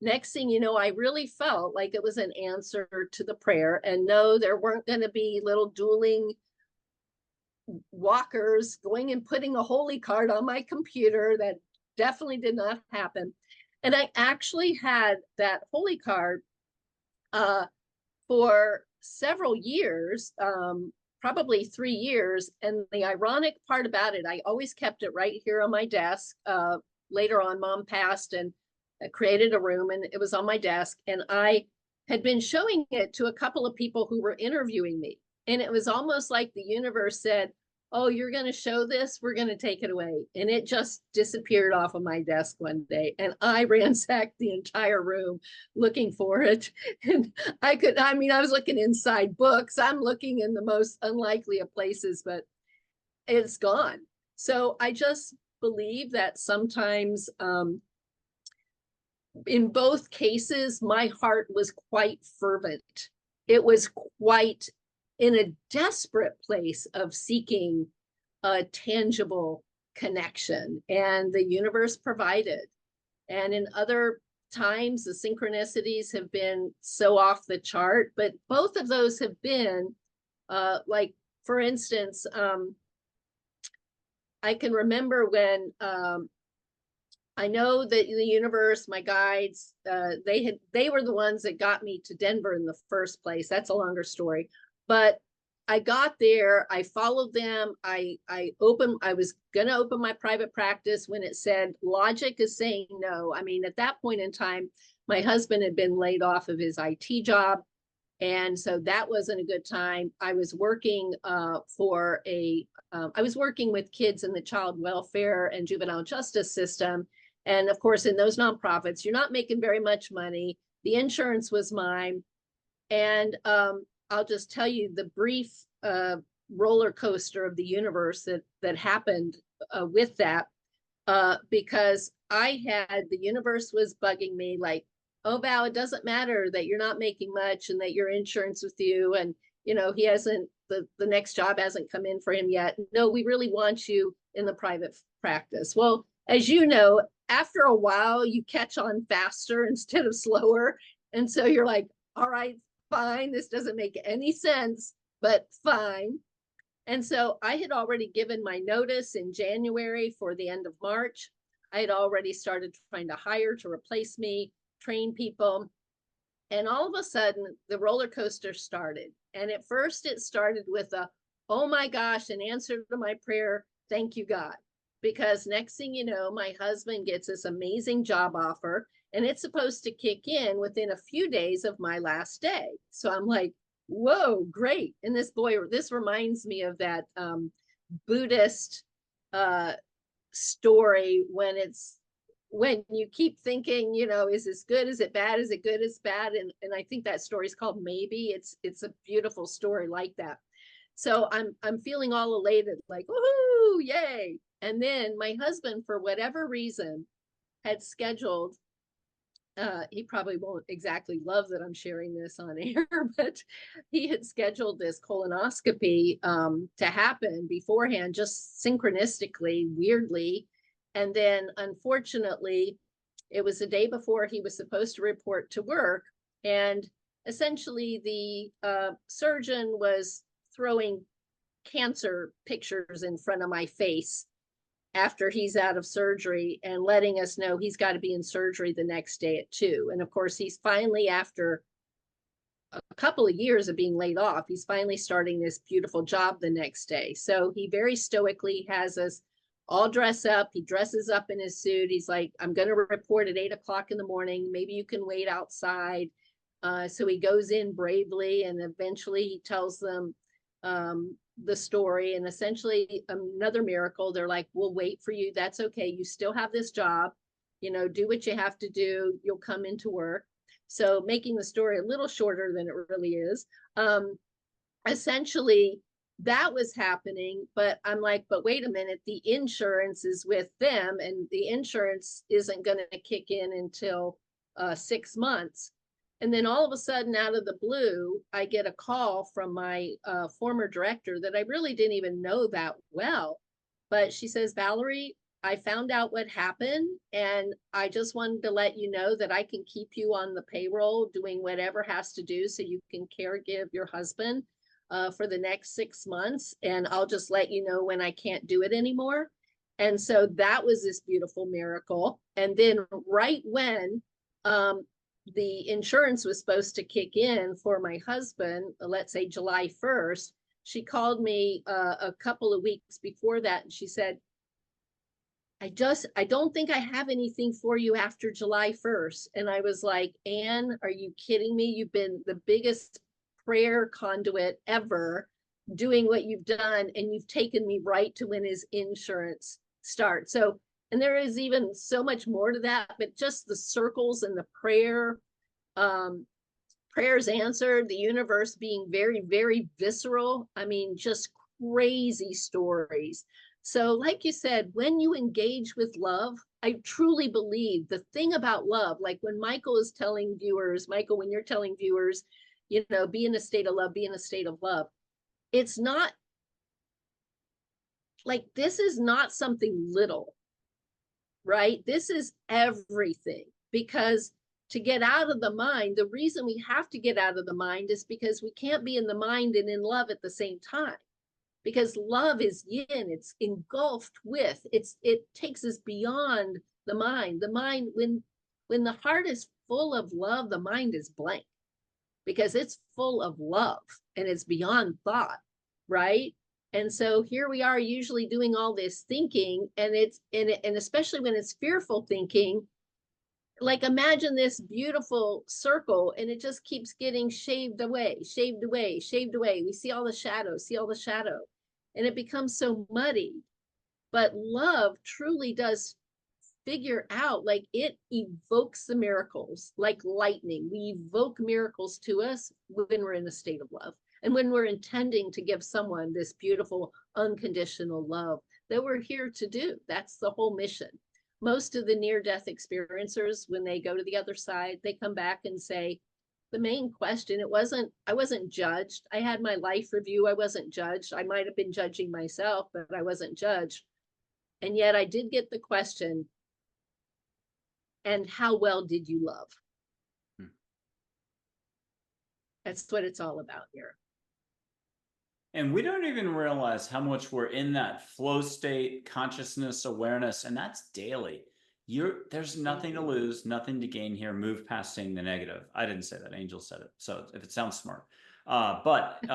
next thing you know, I really felt like it was an answer to the prayer. And no, there weren't going to be little dueling walkers going and putting a holy card on my computer. That definitely did not happen. And I actually had that holy card for several years. probably 3 years. And the ironic part about it, I always kept it right here on my desk. Later on, mom passed and I created a room and it was on my desk. And I had been showing it to a couple of people who were interviewing me. And it was almost like the universe said, oh, you're going to show this, we're going to take it away. And it just disappeared off of my desk one day. And I ransacked the entire room looking for it. And I was looking inside books. I'm looking in the most unlikely of places, but it's gone. So I just believe that sometimes, in both cases, my heart was quite fervent. It was quite in a desperate place of seeking a tangible connection, and the universe provided. And in other times, the synchronicities have been so off the chart, but both of those have been, like, for instance, I can remember when I know that the universe, my guides, they were the ones that got me to Denver in the first place. That's a longer story. But I got there, I followed them. I was gonna open my private practice when it said logic is saying no. I mean, at that point in time, my husband had been laid off of his IT job. And so that wasn't a good time. I was working I was working with kids in the child welfare and juvenile justice system. And of course, in those nonprofits, you're not making very much money. The insurance was mine. And I'll just tell you the brief roller coaster of the universe that happened with that, because the universe was bugging me like, oh, Val, it doesn't matter that you're not making much and that your insurance with you. And, he hasn't, the next job hasn't come in for him yet. No, we really want you in the private practice. Well, as you know, after a while, you catch on faster instead of slower. And so you're like, all right, fine, this doesn't make any sense, but fine. And so I had already given my notice in January for the end of March. I had already started trying to hire to replace me, train people. And all of a sudden, the roller coaster started. And at first it started with oh my gosh, an answer to my prayer, thank you, God. Because next thing you know, my husband gets this amazing job offer, and it's supposed to kick in within a few days of my last day. So I'm like, whoa, great. And this reminds me of that Buddhist story when you keep thinking, is this good? Is it bad? Is it good? Is bad? And I think that story is called Maybe. It's a beautiful story like that. So I'm feeling all elated, like, woohoo, yay. And then my husband, for whatever reason, had scheduled, he probably won't exactly love that I'm sharing this on air, but he had scheduled this colonoscopy to happen beforehand, just synchronistically, weirdly. And then unfortunately, it was the day before he was supposed to report to work. And essentially the surgeon was throwing cancer pictures in front of my face after he's out of surgery and letting us know he's got to be in surgery the next day at 2. And of course, he's finally, after a couple of years of being laid off, he's finally starting this beautiful job the next day. So he very stoically has us all dress up. He dresses up in his suit. He's like, I'm going to report at 8 o'clock in the morning. Maybe you can wait outside. So he goes in bravely, and eventually he tells them the story, and essentially another miracle. They're like, we'll wait for you. That's okay. You still have this job, do what you have to do. You'll come into work. So making the story a little shorter than it really is, essentially that was happening. But I'm like, but wait a minute, the insurance is with them, and the insurance isn't going to kick in until 6 months. And then all of a sudden, out of the blue, I get a call from my former director that I really didn't even know that well. But she says, Valerie, I found out what happened, and I just wanted to let you know that I can keep you on the payroll doing whatever has to do so you can give your husband for the next 6 months. And I'll just let you know when I can't do it anymore. And so that was this beautiful miracle. And then right when the insurance was supposed to kick in for my husband, let's say July 1st, she called me a couple of weeks before that, and she said, I don't think I have anything for you after July 1st. And I was like, Anne, are you kidding me? You've been the biggest prayer conduit ever doing what you've done. And you've taken me right to when his insurance starts. So, and there is even so much more to that, but just the circles and the prayer, prayers answered, the universe being very, very visceral. I mean, just crazy stories. So, like you said, when you engage with love, I truly believe the thing about love, like when Michael is telling viewers, Michael, when you're telling viewers, you know, be in a state of love, be in a state of love, it's not like this is not something little, right? This is everything, because to get out of the mind, the reason we have to get out of the mind is because we can't be in the mind and in love at the same time. Because love is yin, it's engulfed with, it takes us beyond the mind. The mind, when the heart is full of love, the mind is blank because it's full of love and it's beyond thought, right? And so here we are usually doing all this thinking, and and especially when it's fearful thinking, like imagine this beautiful circle and it just keeps getting shaved away, shaved away, shaved away. We see all the shadows, see all the shadow, and it becomes so muddy. But love truly does figure out, like it evokes the miracles like lightning. We evoke miracles to us when we're in a state of love and when we're intending to give someone this beautiful unconditional love that we're here to do. That's the whole mission. Most of the near-death experiencers, when they go to the other side, they come back and say, the main question, I wasn't judged. I had my life review. I wasn't judged. I might have been judging myself, but I wasn't judged. And yet I did get the question, and how well did you love? That's what it's all about here. And we don't even realize how much we're in that flow state, consciousness, awareness, and that's daily. There's nothing to lose, nothing to gain here. Move past saying the negative. I didn't say that. Angel said it. So if it sounds smart, but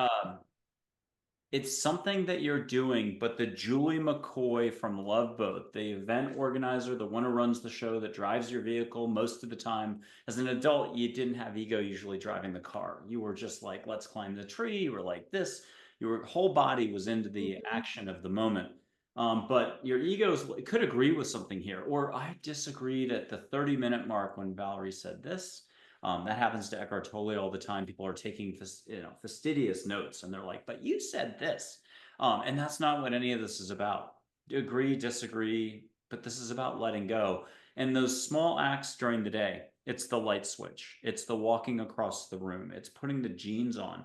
it's something that you're doing. But the Julie McCoy from Love Boat, the event organizer, the one who runs the show, that drives your vehicle most of the time. As an adult, you didn't have ego usually driving the car. You were just like, let's climb the tree. You were like this. Your whole body was into the action of the moment. But your egos could agree with something here, or I disagreed at the 30-minute mark when Valerie said this. That happens to Eckhart Tolle all the time. People are taking fastidious notes, and they're like, "But you said this," and that's not what any of this is about. Agree, disagree, but this is about letting go. And those small acts during the day. It's the light switch. It's the walking across the room. It's putting the jeans on.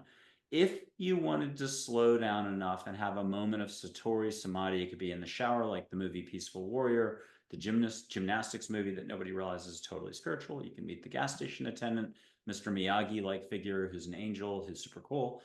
If you wanted to slow down enough and have a moment of Satori Samadhi, it could be in the shower, like the movie Peaceful Warrior, the gymnastics movie that nobody realizes is totally spiritual. You can meet the gas station attendant, Mr. Miyagi-like figure who's an angel, who's super cool.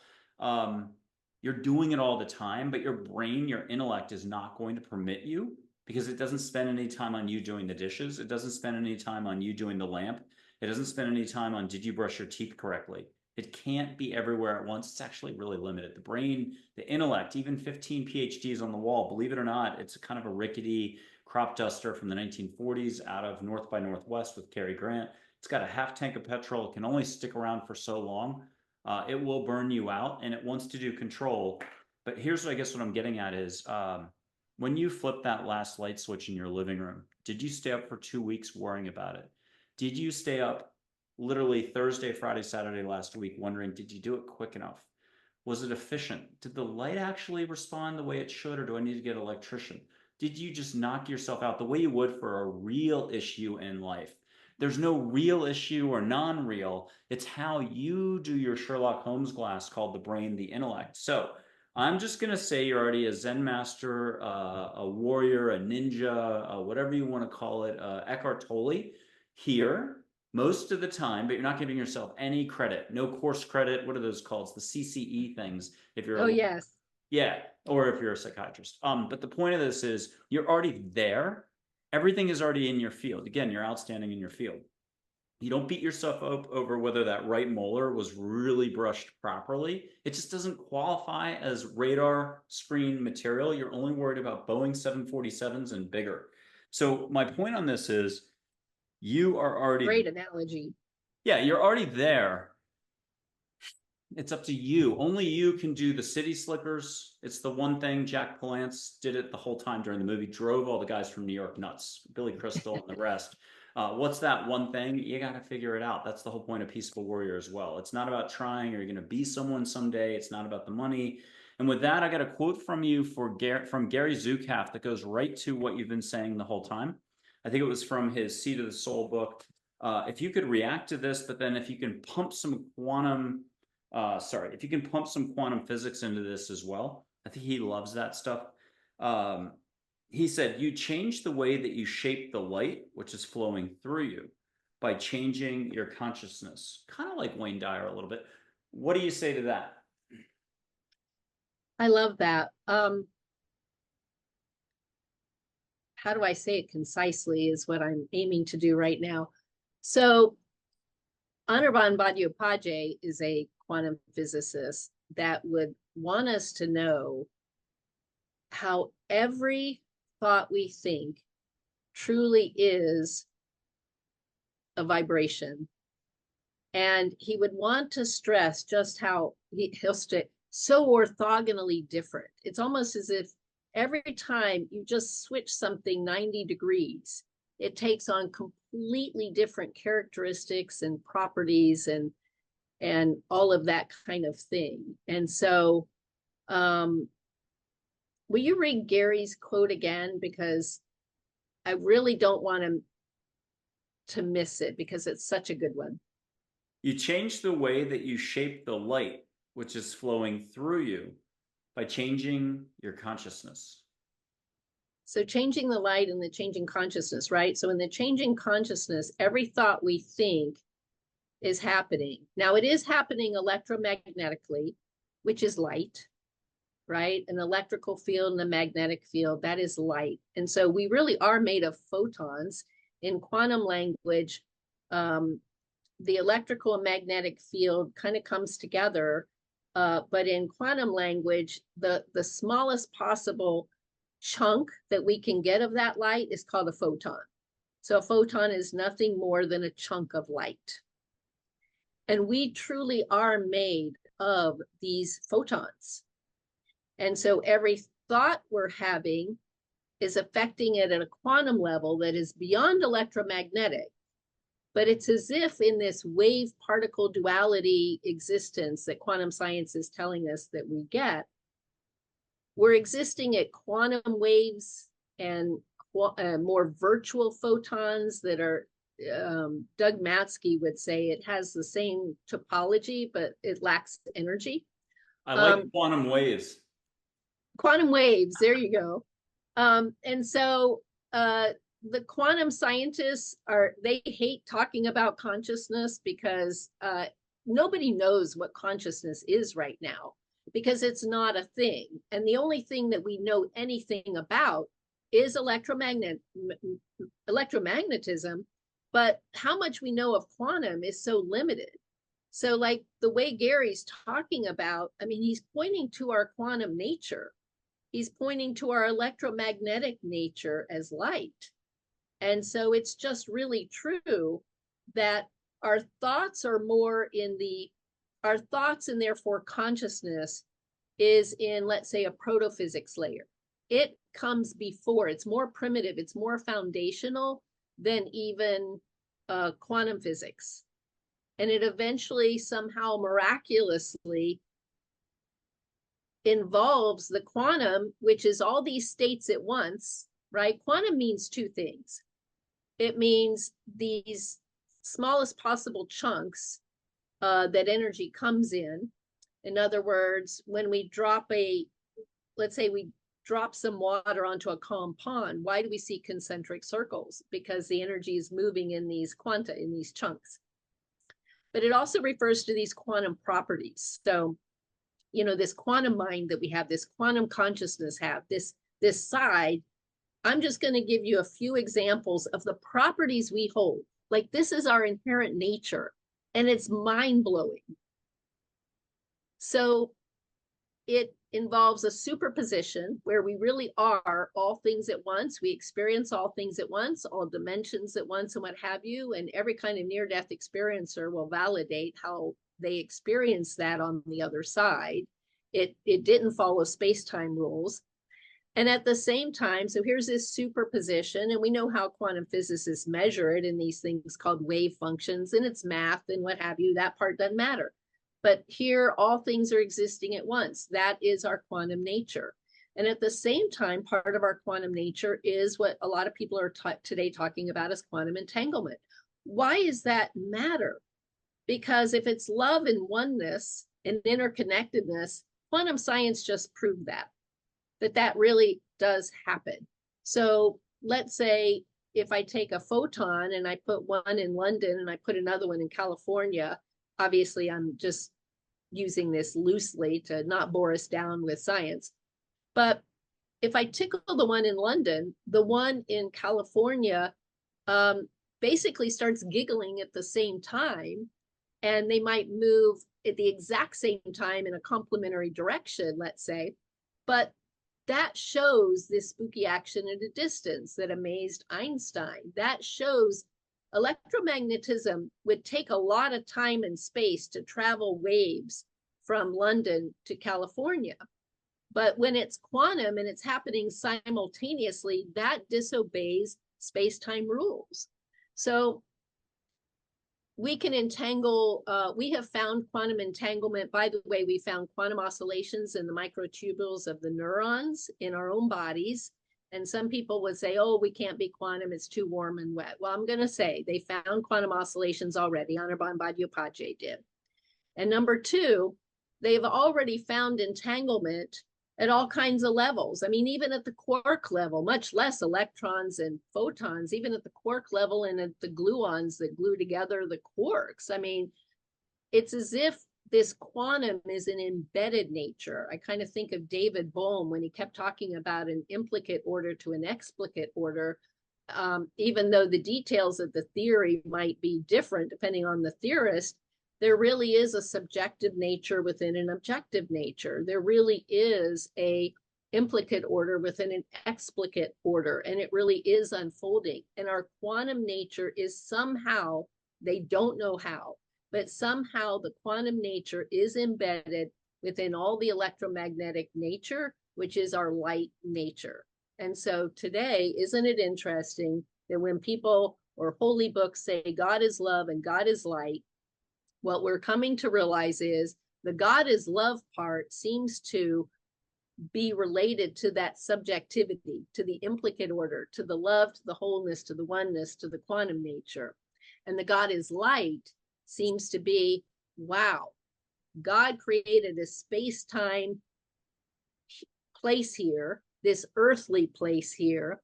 You're doing it all the time, but your brain, your intellect is not going to permit you, because it doesn't spend any time on you doing the dishes. It doesn't spend any time on you doing the lamp. It doesn't spend any time on, did you brush your teeth correctly? It can't be everywhere at once. It's actually really limited. The brain, the intellect, even 15 PhDs on the wall, believe it or not, it's a kind of a rickety crop duster from the 1940s out of North by Northwest with Cary Grant. It's got a half tank of petrol. It can only stick around for so long. It will burn you out, and it wants to do control. But here's what I guess what I'm getting at is, when you flip that last light switch in your living room, did you stay up for 2 weeks worrying about it? Did you stay up literally Thursday, Friday, Saturday last week wondering, did you do it quick enough? Was it efficient? Did the light actually respond the way it should, or do I need to get an electrician? Did you just knock yourself out the way you would for a real issue in life? There's no real issue or non-real. It's how you do your Sherlock Holmes glass called the brain, the intellect. So I'm just going to say you're already a Zen master, a warrior, a ninja, whatever you want to call it, Eckhart Tolle here most of the time, but you're not giving yourself any credit. No course credit. What are those called? The CCE things. If you're yes. Yeah, or if you're a psychiatrist. But the point of this is you're already there. Everything is already in your field. Again, you're outstanding in your field. You don't beat yourself up over whether that right molar was really brushed properly. It just doesn't qualify as radar screen material. You're only worried about Boeing 747s and bigger. So my point on this is you are already, Great analogy. yeah, you're already there. It's up to you. Only you can do the city slickers. It's the one thing Jack Palance did it the whole time during the movie, drove all the guys from New York nuts, Billy Crystal and the rest. What's that one thing? You got to figure it out. That's the whole point of Peaceful Warrior as well. It's not about trying or you're going to be someone someday. It's not about the money. And with that, I got a quote from you from Gary Zukav that goes right to what you've been saying the whole time. I think it was from his Seed of the Soul book. If you could react to this, but then if you can pump some if you can pump some quantum physics into this as well. I think he loves that stuff. He said, you change the way that you shape the light, which is flowing through you, by changing your consciousness. Kind of like Wayne Dyer a little bit. What do you say to that? I love that. How do I say it concisely is what I'm aiming to do right now. So Anirban Bhattacharya is a quantum physicist that would want us to know how every thought we think truly is a vibration. And he would want to stress just how he'll say so orthogonally different. It's almost as if every time you just switch something 90 degrees, it takes on completely different characteristics and properties and all of that kind of thing. And so will you read Gary's quote again? Because I really don't want him to miss it because it's such a good one. You change the way that you shape the light, which is flowing through you, by changing your consciousness. So changing the light and the changing consciousness, right? So in the changing consciousness, every thought we think is happening. Now it is happening electromagnetically, which is light, right? An electrical field and a magnetic field, that is light. And so we really are made of photons. In quantum language, the electrical and magnetic field kind of comes together. But in quantum language, the smallest possible chunk that we can get of that light is called a photon. So a photon is nothing more than a chunk of light. And we truly are made of these photons. And so every thought we're having is affecting it at a quantum level that is beyond electromagnetic. But it's as if in this wave particle duality existence that quantum science is telling us that we get, we're existing at quantum waves and more virtual photons that are, Doug Matsky would say it has the same topology, but it lacks energy. I like quantum waves. Quantum waves, there you go. And so the quantum scientists they hate talking about consciousness because nobody knows what consciousness is right now because it's not a thing. And the only thing that we know anything about is electromagnetism, but how much we know of quantum is so limited. So like the way Gary's talking about, I mean, he's pointing to our quantum nature. He's pointing to our electromagnetic nature as light. And so it's just really true that our thoughts are more our thoughts and therefore consciousness is in, let's say, a protophysics layer. It comes before, it's more primitive, it's more foundational than even quantum physics. And it eventually somehow miraculously involves the quantum, which is all these states at once, right? Quantum means two things. It means these smallest possible chunks that energy comes in. In other words, when we drop let's say we drop some water onto a calm pond, why do we see concentric circles? Because the energy is moving in these quanta, in these chunks. But it also refers to these quantum properties. So, this quantum mind that we have, this quantum consciousness have, this side, I'm just going to give you a few examples of the properties we hold. Like this is our inherent nature, and it's mind-blowing. So it involves a superposition where we really are all things at once. We experience all things at once, all dimensions at once, and what have you. And every kind of near-death experiencer will validate how they experience that on the other side. It didn't follow space-time rules. And at the same time, so here's this superposition, and we know how quantum physicists measure it in these things called wave functions, and it's math and what have you. That part doesn't matter. But here, all things are existing at once. That is our quantum nature. And at the same time, part of our quantum nature is what a lot of people are today talking about as quantum entanglement. Why does that matter? Because if it's love and oneness and interconnectedness, quantum science just proved that really does happen. So let's say if I take a photon and I put one in London and I put another one in California, obviously I'm just using this loosely to not bore us down with science. But if I tickle the one in London, the one in California basically starts giggling at the same time, and they might move at the exact same time in a complementary direction, let's say. But that shows this spooky action at a distance that amazed Einstein. That shows electromagnetism would take a lot of time and space to travel waves from London to California. But when it's quantum and it's happening simultaneously, that disobeys space-time rules. So we can entangle, we have found quantum entanglement. By the way, we found quantum oscillations in the microtubules of the neurons in our own bodies. And some people would say, oh, we can't be quantum, it's too warm and wet. Well, I'm going to say they found quantum oscillations already. Anirban Bhattacharya did. And number two, they've already found entanglement at all kinds of levels. I mean, even at the quark level, much less electrons and photons, even at the quark level and at the gluons that glue together the quarks. I mean, it's as if this quantum is an embedded nature. I kind of think of David Bohm when he kept talking about an implicate order to an explicate order, even though the details of the theory might be different depending on the theorist. There really is a subjective nature within an objective nature. There really is a implicate order within an explicate order, and it really is unfolding. And our quantum nature is somehow, they don't know how, but somehow the quantum nature is embedded within all the electromagnetic nature, which is our light nature. And so today, isn't it interesting that when people or holy books say God is love and God is light, what we're coming to realize is the God is love part seems to be related to that subjectivity, to the implicate order, to the love, to the wholeness, to the oneness, to the quantum nature. And the God is light seems to be, wow, God created a space-time place here, this earthly place here,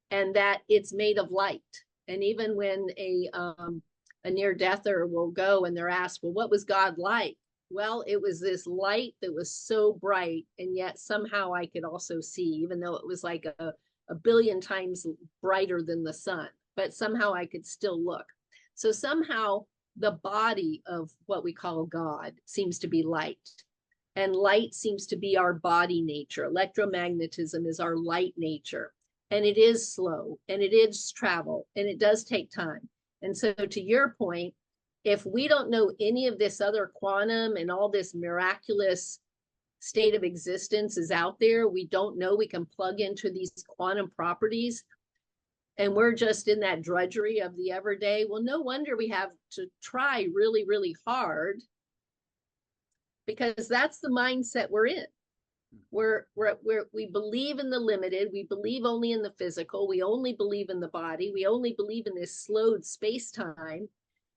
and that it's made of light. And even when a near-deather will go and they're asked, well, what was God like? Well, it was this light that was so bright, and yet somehow I could also see, even though it was like a billion times brighter than the sun, but somehow I could still look. So somehow the body of what we call God seems to be light, and light seems to be our body nature. Electromagnetism is our light nature, and it is slow, and it is travel, and it does take time. And so to your point, if we don't know any of this other quantum and all this miraculous state of existence is out there, we don't know we can plug into these quantum properties, and we're just in that drudgery of the everyday, well, no wonder we have to try really, really hard, because that's the mindset we're in. We believe in the limited, we believe only in the physical, we only believe in the body, we only believe in this slowed space-time.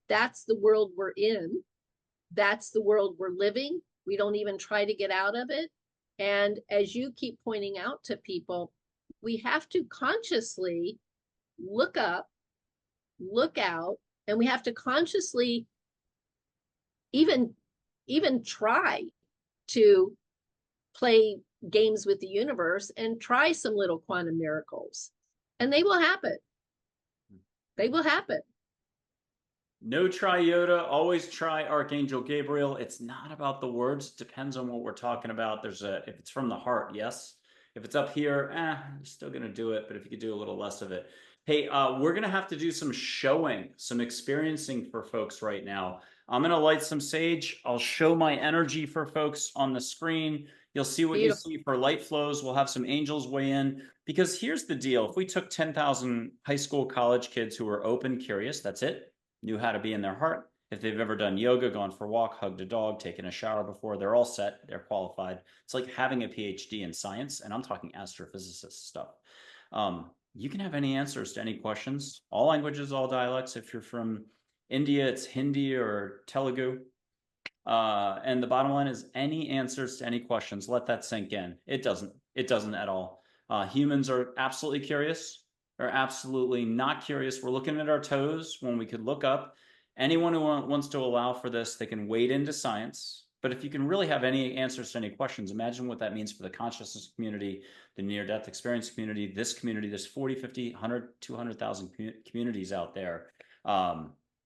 That's the world we're in. That's the world we're living. We don't even try to get out of it. And as you keep pointing out to people, we have to consciously look up, look out, and we have to consciously even try to play games with the universe and try some little quantum miracles, and they will happen. They will happen. No try Yoda, always try Archangel Gabriel. It's not about the words. It depends on what we're talking about. If it's from the heart, yes. If it's up here, you're still gonna do it, but if you could do a little less of it. Hey, we're gonna have to do some showing, some experiencing for folks right now. I'm gonna light some sage. I'll show my energy for folks on the screen. You'll see what you Beautiful. see for light flows. We'll have some angels weigh in because here's the deal. If we took 10,000 high school, college kids who were open, curious, that's it, knew how to be in their heart. If they've ever done yoga, gone for a walk, hugged a dog, taken a shower before, they're all set, they're qualified. It's like having a PhD in science, and I'm talking astrophysicist stuff. You can have any answers to any questions, all languages, all dialects. If you're from India, it's Hindi or Telugu. And the bottom line is any answers to any questions, let that sink in. It doesn't at all. Humans are absolutely curious, are absolutely not curious. We're looking at our toes when we could look up. Anyone who wants to allow for this, they can wade into science. But if you can really have any answers to any questions, imagine what that means for the consciousness community, the near-death experience community, this community. There's 40, 50, 100, 200,000 communities out there.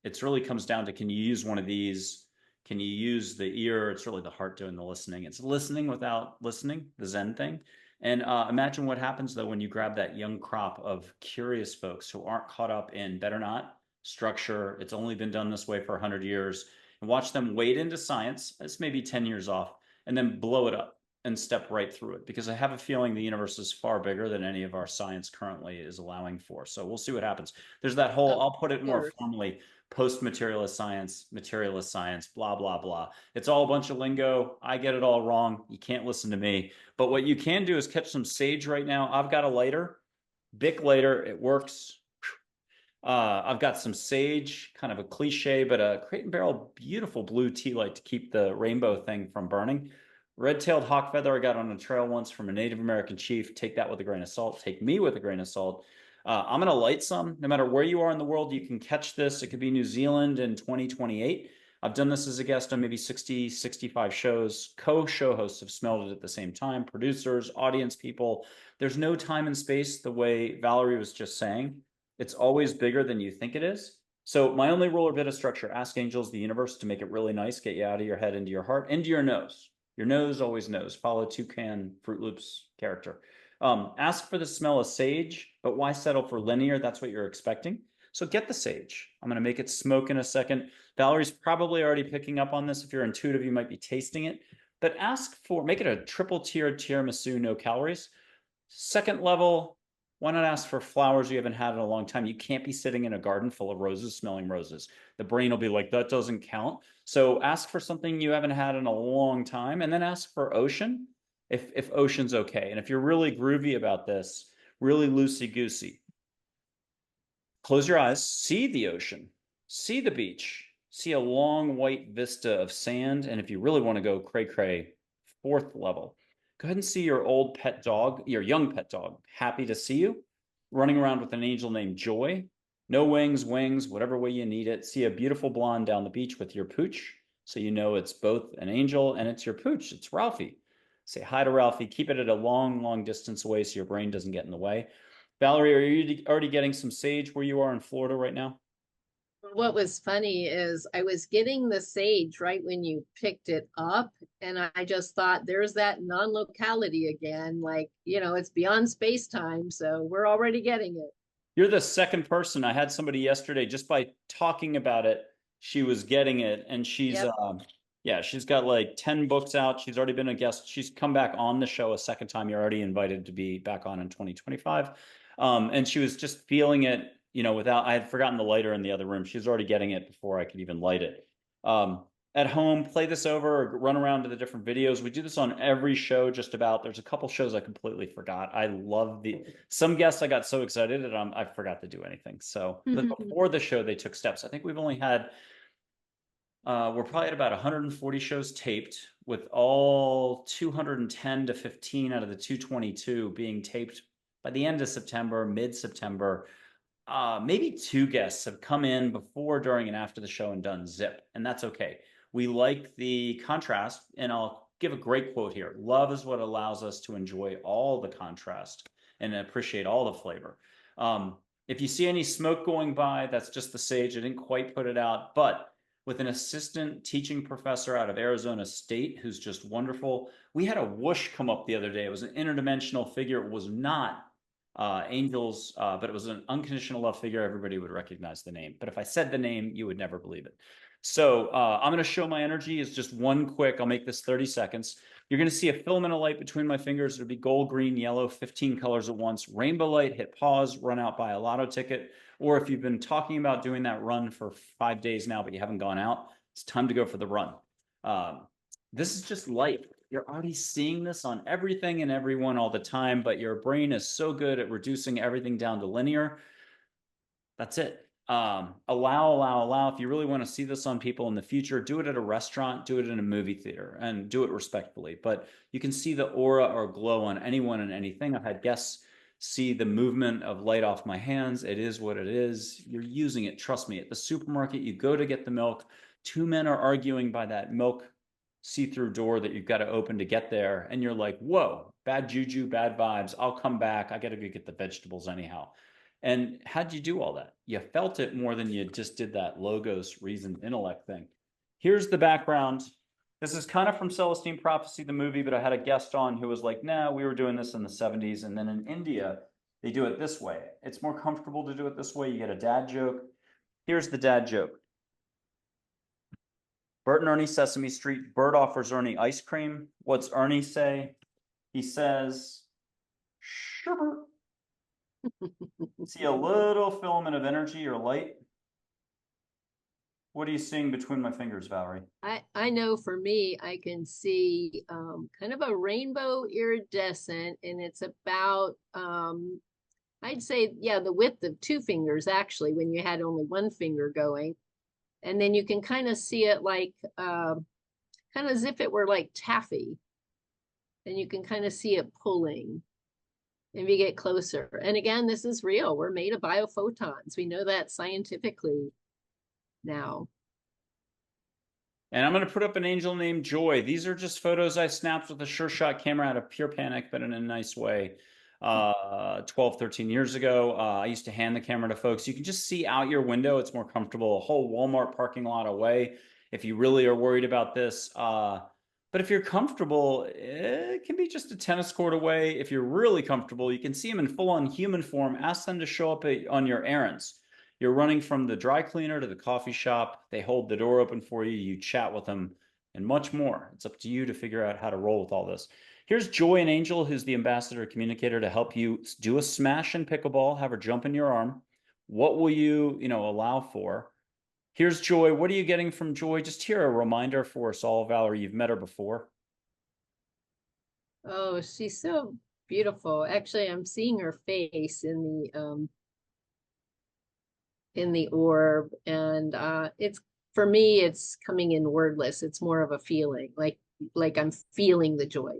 It really comes down to, can you use one of these? Can you use the ear? It's really the heart doing the listening. It's listening without listening, the Zen thing. And imagine what happens, though, when you grab that young crop of curious folks who aren't caught up in better not structure. It's only been done this way for 100 years. And watch them wade into science. It's maybe 10 years off, and then blow it up and step right through it. Because I have a feeling the universe is far bigger than any of our science currently is allowing for. So we'll see what happens. There's that whole, Of I'll put it more course. formally, post-materialist science, blah, blah, blah. It's all a bunch of lingo. I get it all wrong. You can't listen to me. But what you can do is catch some sage right now. I've got a lighter, Bic lighter. It works. I've got some sage, kind of a cliche, but a Crate and Barrel beautiful blue tea light to keep the rainbow thing from burning. Red-tailed hawk feather I got on a trail once from a Native American chief. Take that with a grain of salt. Take me with a grain of salt. I'm going to light some. No matter where you are in the world, you can catch this. It could be New Zealand in 2028. I've done this as a guest on maybe 60, 65 shows. Co-show hosts have smelled it at the same time. Producers, audience people. There's no time and space, the way Valerie was just saying. It's always bigger than you think it is. So my only rule or bit of structure, ask angels, the universe, to make it really nice, get you out of your head, into your heart, into your nose. Your nose always knows. Follow Toucan Fruit Loops character. Ask for the smell of sage, but why settle for linear? That's what you're expecting. So get the sage. I'm going to make it smoke in a second. Valerie's probably already picking up on this. If you're intuitive, you might be tasting it. But make it a triple tiered tiramisu, no calories. Second level, why not ask for flowers you haven't had in a long time? You can't be sitting in a garden full of roses, smelling roses. The brain will be like, that doesn't count. So ask for something you haven't had in a long time, and then ask for ocean if ocean's okay. And if you're really groovy about this, really loosey-goosey, close your eyes, see the ocean, see the beach, see a long white vista of sand. And if you really want to go cray-cray, fourth level, go ahead and see your old pet dog, your young pet dog, happy to see you, running around with an angel named Joy. No wings, whatever way you need it. See a beautiful blonde down the beach with your pooch. So you know it's both an angel and it's your pooch. It's Ralphie. Say hi to Ralphie. Keep it at a long, long distance away so your brain doesn't get in the way. Valerie, are you already getting some sage where you are in Florida right now? What was funny is I was getting the sage right when you picked it up, and I just thought, there's that non-locality again. Like, it's beyond space time, so we're already getting it. You're the second person. I had somebody yesterday, just by talking about it, she was getting it. And Yep. yeah, she's got like 10 books out. She's already been a guest. She's come back on the show a second time. You're already invited to be back on in 2025. And she was just feeling it, I had forgotten the lighter in the other room. She was already getting it before I could even light it. At home, play this over or run around to the different videos. We do this on every show, just about. There's a couple shows I completely forgot. I love some guests I got so excited that I forgot to do anything. So before the show, they took steps. I think we've only had, we're probably at about 140 shows taped, with all 210 to 15 out of the 222 being taped by the end of September, mid-September. Maybe two guests have come in before, during, and after the show and done zip, and that's okay. We like the contrast, and I'll give a great quote here. Love is what allows us to enjoy all the contrast and appreciate all the flavor. If you see any smoke going by, that's just the sage. I didn't quite put it out, but with an assistant teaching professor out of Arizona State who's just wonderful. We had a whoosh come up the other day. It was an interdimensional figure. It was not angels, but it was an unconditional love figure. Everybody would recognize the name. But if I said the name, you would never believe it. So I'm going to show my energy is just one quick. I'll make this 30 seconds. You're going to see a filament of light between my fingers. It'll be gold, green, yellow, 15 colors at once. Rainbow light, hit pause, run out, buy a lotto ticket. Or if you've been talking about doing that run for 5 days now, but you haven't gone out, it's time to go for the run. This is just light. You're already seeing this on everything and everyone all the time, but your brain is so good at reducing everything down to linear. That's it. Allow. If you really want to see this on people in the future, do it at a restaurant, do it in a movie theater, and do it respectfully. But you can see the aura or glow on anyone and anything. I've had guests see the movement of light off my hands. It is what it is. You're using it. Trust me. At the supermarket, you go to get the milk. Two men are arguing by that milk see-through door that you've got to open to get there. And you're like, whoa, bad juju, bad vibes. I'll come back. I got to go get the vegetables anyhow. And how'd you do all that? You felt it more than you just did that logos, reason, intellect thing. Here's the background. This is kind of from Celestine Prophecy, the movie, but I had a guest on who was like, nah, we were doing this in the 70s. And then in India, they do it this way. It's more comfortable to do it this way. You get a dad joke. Here's the dad joke. Bert and Ernie, Sesame Street. Bert offers Ernie ice cream. What's Ernie say? He says, Sherbert. See a little filament of energy or light? What are you seeing between my fingers, Valerie? I know for me, I can see kind of a rainbow iridescent, and it's about I'd say, yeah, the width of 2 fingers actually, when you had only 1 finger going. And then you can kind of see it like kind of as if it were like taffy. And you can kind of see it pulling if you get closer. And again, this is real. We're made of biophotons. We know that scientifically now. And I'm going to put up an angel named Joy. These are just photos I snapped with a Sure Shot camera out of pure panic, but in a nice way. 12, 13 years ago, I used to hand the camera to folks. You can just see out your window. It's more comfortable. A whole Walmart parking lot away if you really are worried about this. But if you're comfortable, it can be just a tennis court away. If you're really comfortable, you can see them in full-on human form. Ask them to show up on your errands. You're running from the dry cleaner to the coffee shop. They hold the door open for you. You chat with them and much more. It's up to you to figure out how to roll with all this. Here's Joy and Angel, who's the ambassador communicator, to help you do a smash in pickleball, have her jump in your arm. What will you allow for? Here's Joy. What are you getting from Joy? Just here a reminder for us all, Valerie, you've met her before. Oh, she's so beautiful. Actually, I'm seeing her face in the orb, and it's, for me, it's coming in wordless. It's more of a feeling, like I'm feeling the joy.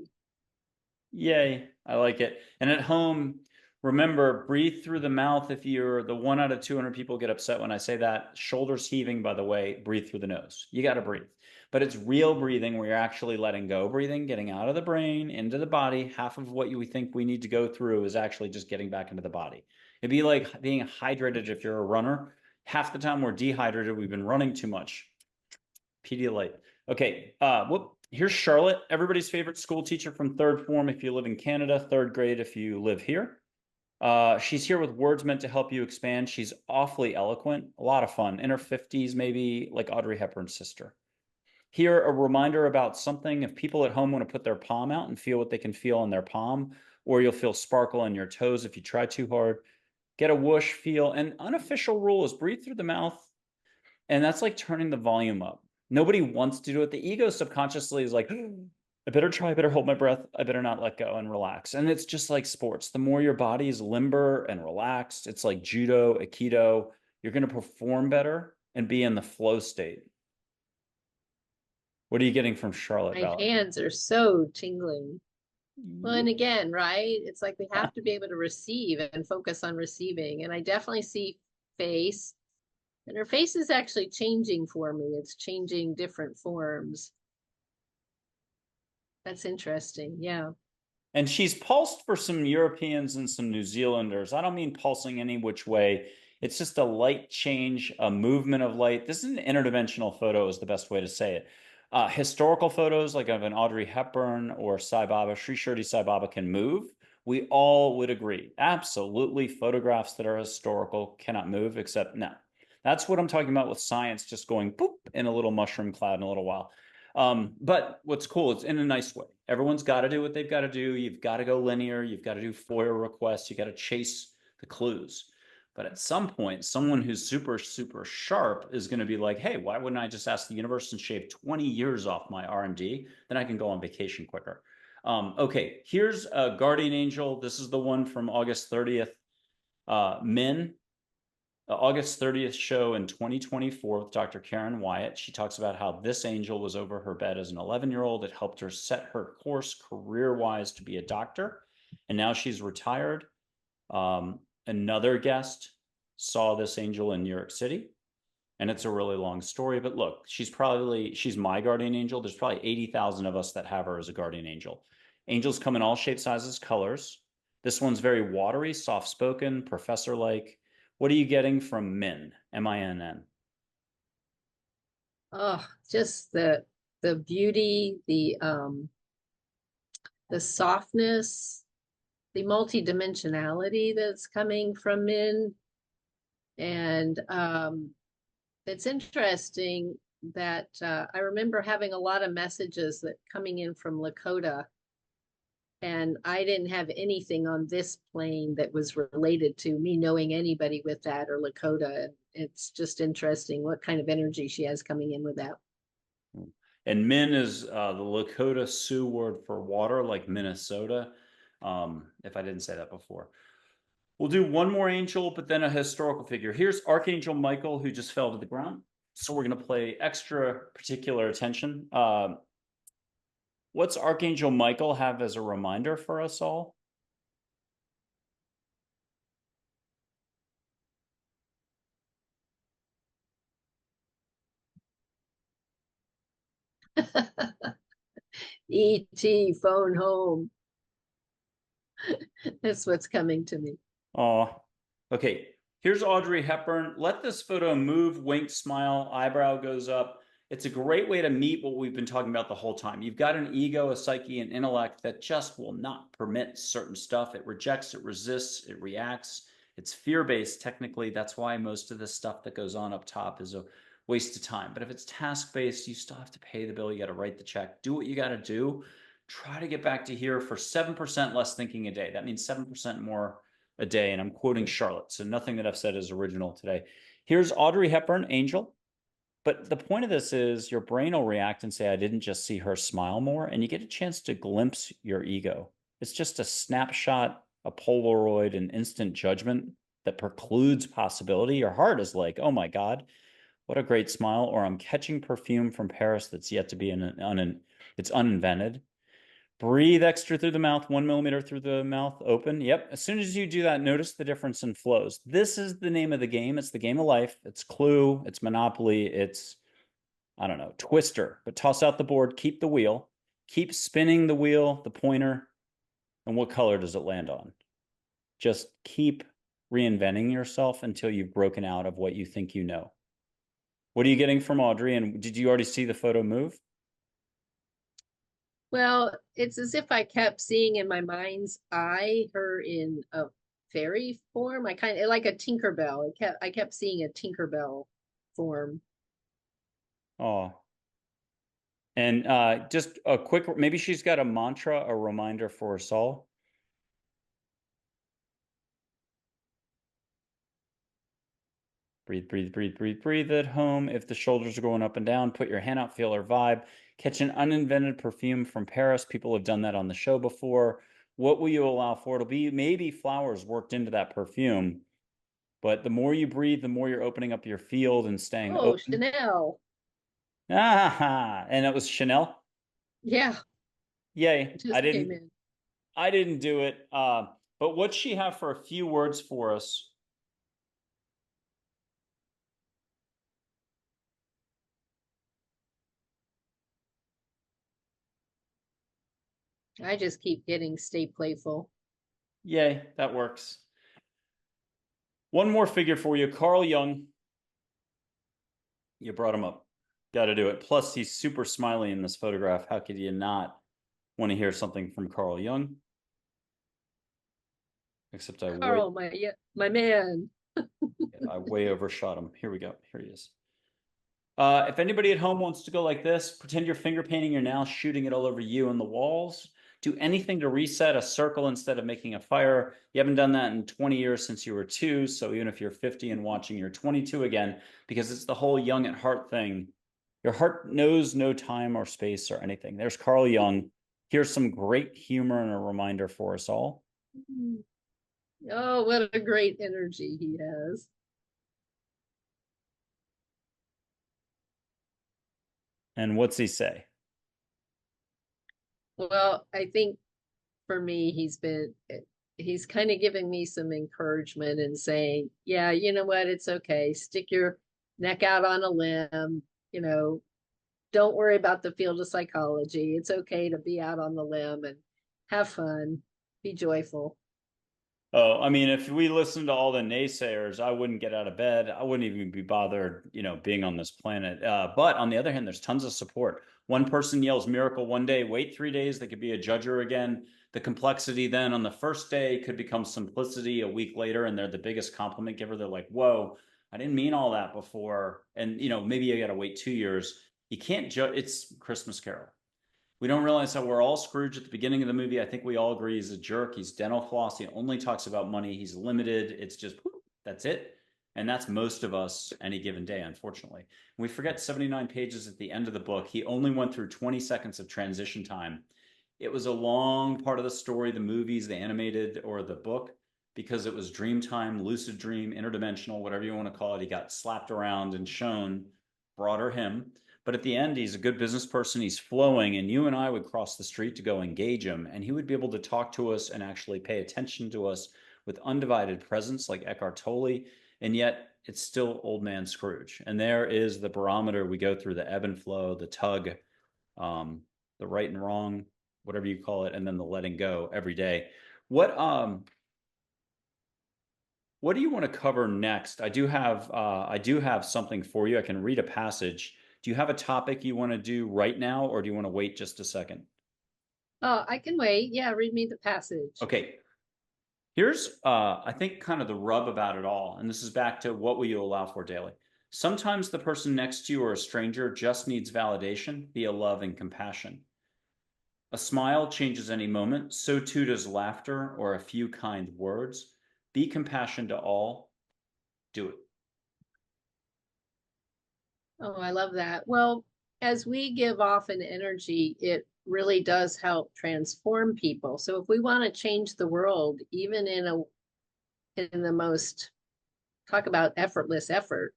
Yay, I like it. And at home, remember, breathe through the mouth. If you're the 1 out of 200 people get upset when I say that, shoulders heaving, by the way, breathe through the nose. You got to breathe. But it's real breathing where you're actually letting go breathing, getting out of the brain, into the body. Half of what you think we need to go through is actually just getting back into the body. It'd be like being hydrated if you're a runner. Half the time we're dehydrated, we've been running too much. Pedialyte. Okay, here's Charlotte, everybody's favorite school teacher from 3rd form if you live in Canada, 3rd grade if you live here. She's here with words meant to help you expand. She's awfully eloquent, a lot of fun. In her 50s, maybe like Audrey Hepburn's sister. Here, a reminder about something. If people at home want to put their palm out and feel what they can feel on their palm, or you'll feel sparkle on your toes if you try too hard, get a whoosh, feel. An unofficial rule is breathe through the mouth, and that's like turning the volume up. Nobody wants to do it. The ego subconsciously is like, I better try, I better hold my breath, I better not let go and relax. And it's just like sports. The more your body is limber and relaxed, it's like judo, aikido, you're going to perform better and be in the flow state. What are you getting from Charlotte? My hands are so tingling. Well, and again, right? It's like we have to be able to receive and focus on receiving. And I definitely see face. And her face is actually changing for me. It's changing different forms. That's interesting. Yeah. And she's pulsed for some Europeans and some New Zealanders. I don't mean pulsing any which way. It's just a light change, a movement of light. This is an interdimensional photo, is the best way to say it. Historical photos like of an Audrey Hepburn or Sai Baba, Sri Shirdi Sai Baba can move. We all would agree. Absolutely, photographs that are historical cannot move, except no. That's what I'm talking about with science just going boop in a little mushroom cloud in a little while. But what's cool, it's in a nice way. Everyone's got to do what they've got to do. You've got to go linear. You've got to do FOIA requests. You got to chase the clues. But at some point, someone who's super, super sharp is going to be like, hey, why wouldn't I just ask the universe and shave 20 years off my R&D? Then I can go on vacation quicker. Okay, here's a guardian angel. This is the one from August 30th. Min, the August 30th show in 2024 with Dr. Karen Wyatt. She talks about how this angel was over her bed as an 11-year-old. It helped her set her course career-wise to be a doctor. And now she's retired. Another guest saw this angel in New York City. And it's a really long story. But look, she's my guardian angel. There's probably 80,000 of us that have her as a guardian angel. Angels come in all shapes, sizes, colors. This one's very watery, soft-spoken, professor-like. What are you getting from Min? M-I-N-N. Oh, just the beauty, the softness, the multidimensionality that's coming from Min. And it's interesting that I remember having a lot of messages that coming in from Lakota, and I didn't have anything on this plane that was related to me knowing anybody with that or Lakota. It's just interesting what kind of energy she has coming in with that. And Min is the Lakota Sioux word for water, like Minnesota, if I didn't say that before. We'll do one more angel, but then a historical figure. Here's Archangel Michael, who just fell to the ground. So we're going to play extra particular attention. What's Archangel Michael have as a reminder for us all? ET, phone home. That's what's coming to me. Oh, okay. Here's Audrey Hepburn. Let this photo move, wink, smile, eyebrow goes up. It's a great way to meet what we've been talking about the whole time. You've got an ego, a psyche, an intellect that just will not permit certain stuff. It rejects, it resists, it reacts. It's fear-based, technically. That's why most of the stuff that goes on up top is a waste of time. But if it's task-based, you still have to pay the bill. You got to write the check. Do what you got to do. Try to get back to here for 7% less thinking a day. That means 7% more a day. And I'm quoting Charlotte. So nothing that I've said is original today. Here's Audrey Hepburn, angel. But the point of this is your brain will react and say, I didn't just see her smile more. And you get a chance to glimpse your ego. It's just a snapshot, a Polaroid, an instant judgment that precludes possibility. Your heart is like, oh my God, what a great smile. Or I'm catching perfume from Paris that's yet to be it's uninvented. Breathe extra through the mouth, 1 millimeter through the mouth, open. Yep. As soon as you do that, notice the difference in flows. This is the name of the game. It's the game of life. It's Clue. It's Monopoly. It's, I don't know, Twister. But toss out the board, keep the wheel, keep spinning the wheel, the pointer. And what color does it land on? Just keep reinventing yourself until you've broken out of what you think you know. What are you getting from Audrey? And did you already see the photo move? Well, it's as if I kept seeing in my mind's eye her in a fairy form. I kind of like a Tinkerbell. I kept seeing a Tinkerbell form. Oh, and just a quick, maybe she's got a mantra, a reminder for us all. Breathe, breathe, breathe, breathe, breathe at home. If the shoulders are going up and down, put your hand out, feel her vibe. Catch an uninvented perfume from Paris. People have done that on the show before. What will you allow for? It'll be maybe flowers worked into that perfume. But the more you breathe, the more you're opening up your field and staying Oh, open. Chanel. Ah, and it was Chanel. Yeah, Yay. just came in. I didn't do it. But what's she have for a few words for us? I just keep getting stay playful. Yay, that works. One more figure for you, Carl Jung. You brought him up. Got to do it. Plus, he's super smiley in this photograph. How could you not want to hear something from Carl Jung? Except Carl, my man. I way overshot him. Here we go. Here he is. If anybody at home wants to go like this, pretend you're finger painting your nail, shooting it all over you and the walls. Do anything to reset a circle instead of making a fire. You haven't done that in 20 years since you were 2. So even if you're 50 and watching, you're 22 again, because it's the whole young at heart thing. Your heart knows no time or space or anything. There's Carl Jung. Here's some great humor and a reminder for us all. Oh, what a great energy he has. And what's he say? Well, I think for me, he's kind of giving me some encouragement and saying, yeah, you know what, it's okay. Stick your neck out on a limb, you know, don't worry about the field of psychology. It's okay to be out on the limb and have fun, be joyful. Oh, I mean, if we listened to all the naysayers, I wouldn't get out of bed. I wouldn't even be bothered, being on this planet. But on the other hand, there's tons of support. One person yells miracle one day, wait 3 days, they could be a judger again. The complexity then on the first day could become simplicity a week later, and they're the biggest compliment giver. They're like, whoa, I didn't mean all that before. And, maybe you got to wait 2 years. You can't judge. It's Christmas Carol. We don't realize how we're all Scrooge at the beginning of the movie. I think we all agree he's a jerk. He's dental floss. He only talks about money. He's limited. It's just, that's it. And that's most of us any given day, unfortunately. We forget 79 pages at the end of the book. He only went through 20 seconds of transition time. It was a long part of the story, the movies, the animated, or the book, because it was dream time, lucid dream, interdimensional, whatever you want to call it. He got slapped around and shown, broader him. But at the end, he's a good business person. He's flowing, and you and I would cross the street to go engage him, and he would be able to talk to us and actually pay attention to us with undivided presence, like Eckhart Tolle. And yet, it's still old man Scrooge. And there is the barometer we go through: the ebb and flow, the tug, the right and wrong, whatever you call it, and then the letting go every day. What do you want to cover next? I do have something for you. I can read a passage. Do you have a topic you want to do right now, or do you want to wait just a second? Oh, I can wait. Yeah, read me the passage. Okay. Here's, I think, kind of the rub about it all. And this is back to what will you allow for daily? Sometimes the person next to you or a stranger just needs validation via love and compassion. A smile changes any moment. So too does laughter or a few kind words. Be compassion to all. Do it. Oh, I love that. Well, as we give off an energy, it really does help transform people. So if we want to change the world, even in the most, talk about effortless effort,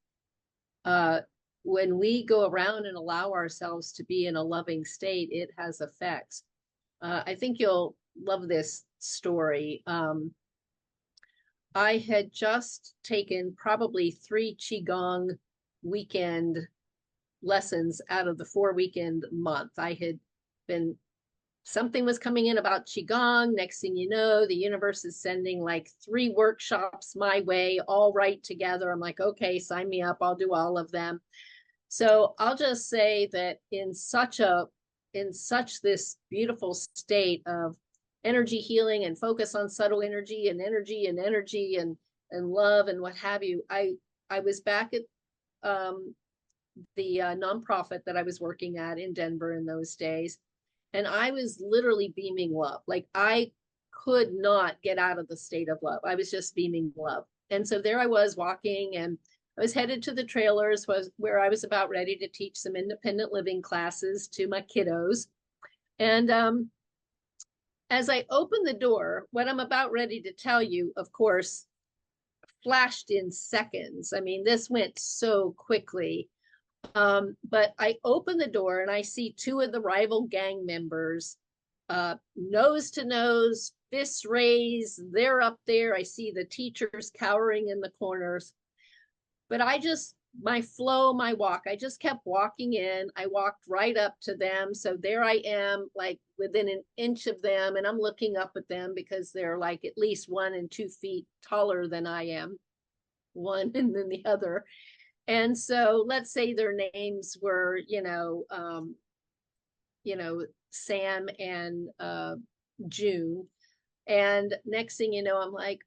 uh, when we go around and allow ourselves to be in a loving state, it has effects. I think you'll love this story. I had just taken probably 3 Qigong weekend lessons out of the 4 weekend month. I had been, something was coming in about Qigong. Next thing you know, the universe is sending like 3 workshops my way, all right together. I'm like, okay, sign me up. I'll do all of them. So I'll just say that in such this beautiful state of energy healing and focus on subtle energy and and love and what have you, I was back at the nonprofit that I was working at in Denver in those days, and I was literally beaming love. Like I could not get out of the state of love. I was just beaming love. And so there I was walking, and I was headed to the trailers, was where I was about ready to teach some independent living classes to my kiddos. And as I opened the door, what I'm about ready to tell you, of course, flashed in seconds. I mean, this went so quickly. But I open the door and I see 2 of the rival gang members, nose to nose, fists raised. They're up there. I see the teachers cowering in the corners. But I just my flow, my walk. I just kept walking in. I walked right up to them. So there I am, like within an inch of them, and I'm looking up at them because they're like at least 1 and 2 feet taller than I am, one and then the other. And so let's say their names were, Sam and June. And next thing you know, I'm like,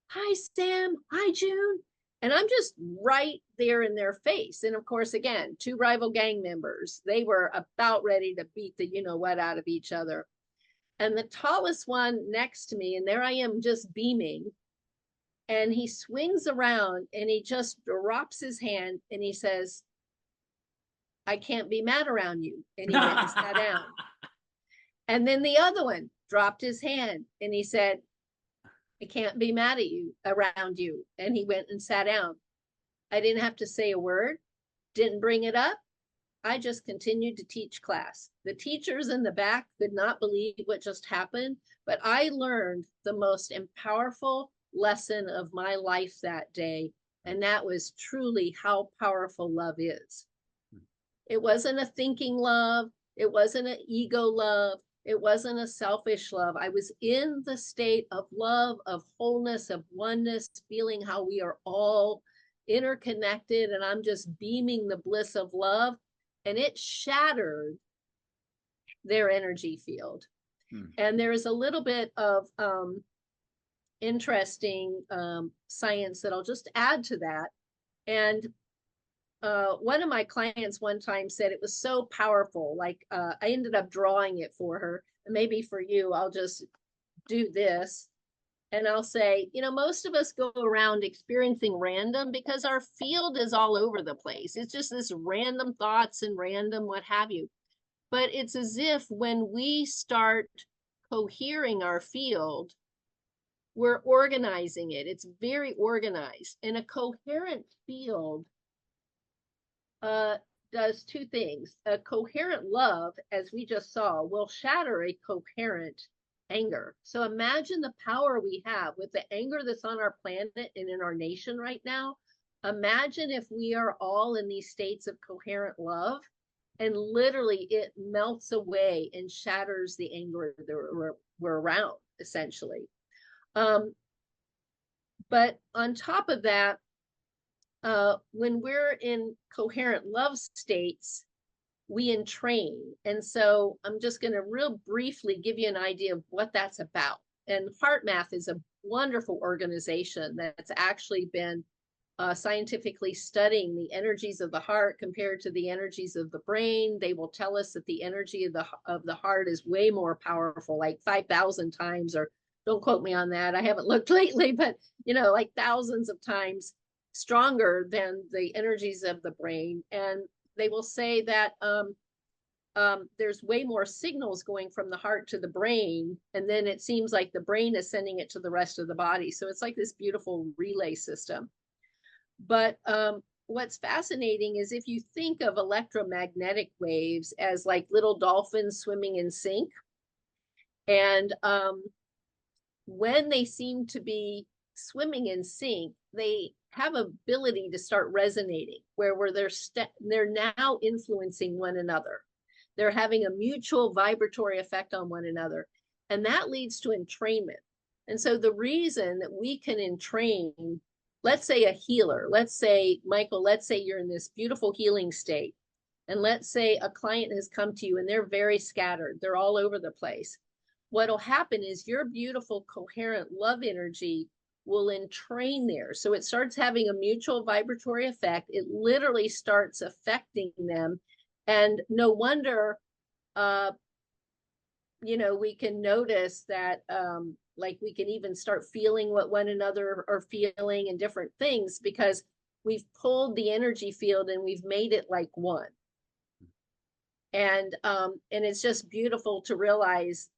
hi, Sam. Hi, June. And I'm just right there in their face. And of course, again, 2 rival gang members, they were about ready to beat the you know what out of each other. And the tallest one next to me, and there I am just beaming. And he swings around and he just drops his hand and he says, I can't be mad around you. And he went and sat down. And then the other one dropped his hand and he said, I can't be mad at you around you. And he went and sat down. I didn't have to say a word, didn't bring it up. I just continued to teach class. The teachers in the back could not believe what just happened, but I learned the most powerful lesson of my life that day. And that was truly how powerful love is. It wasn't a thinking love. It wasn't an ego love. It wasn't a selfish love. I was in the state of love, of wholeness, of oneness, feeling how we are all interconnected. And I'm just beaming the bliss of love. And it shattered their energy field. And there is a little bit of interesting science that I'll just add to that. And one of my clients one time said it was so powerful. Like I ended up drawing it for her. And maybe for you, I'll just do this. And I'll say, most of us go around experiencing random because our field is all over the place. It's just this random thoughts and random what have you. But it's as if when we start cohering our field, we're organizing it. It's very organized. And a coherent field does 2 things. A coherent love, as we just saw, will shatter a coherent anger. So imagine the power we have with the anger that's on our planet and in our nation right now. Imagine if we are all in these states of coherent love, and literally it melts away and shatters the anger that we're around, essentially. But on top of that, when we're in coherent love states, we entrain. And so I'm just going to real briefly give you an idea of what that's about. And HeartMath is a wonderful organization that's actually been scientifically studying the energies of the heart compared to the energies of the brain. They will tell us that the energy of the heart is way more powerful, like 5,000 times, or don't quote me on that. I haven't looked lately, but like thousands of times stronger than the energies of the brain. And they will say that there's way more signals going from the heart to the brain, and then it seems like the brain is sending it to the rest of the body. So it's like this beautiful relay system. But what's fascinating is if you think of electromagnetic waves as like little dolphins swimming in sync, and when they seem to be swimming in sync, they have ability to start resonating where they're now influencing one another. They're having a mutual vibratory effect on one another. And that leads to entrainment. And so the reason that we can entrain, let's say a healer, let's say, Michael, let's say you're in this beautiful healing state. And let's say a client has come to you and they're very scattered. They're all over the place. What'll happen is your beautiful, coherent love energy will entrain there. So it starts having a mutual vibratory effect. It literally starts affecting them. And no wonder, we can notice that, like we can even start feeling what one another are feeling and different things because we've pulled the energy field and we've made it like one. And it's just beautiful to realize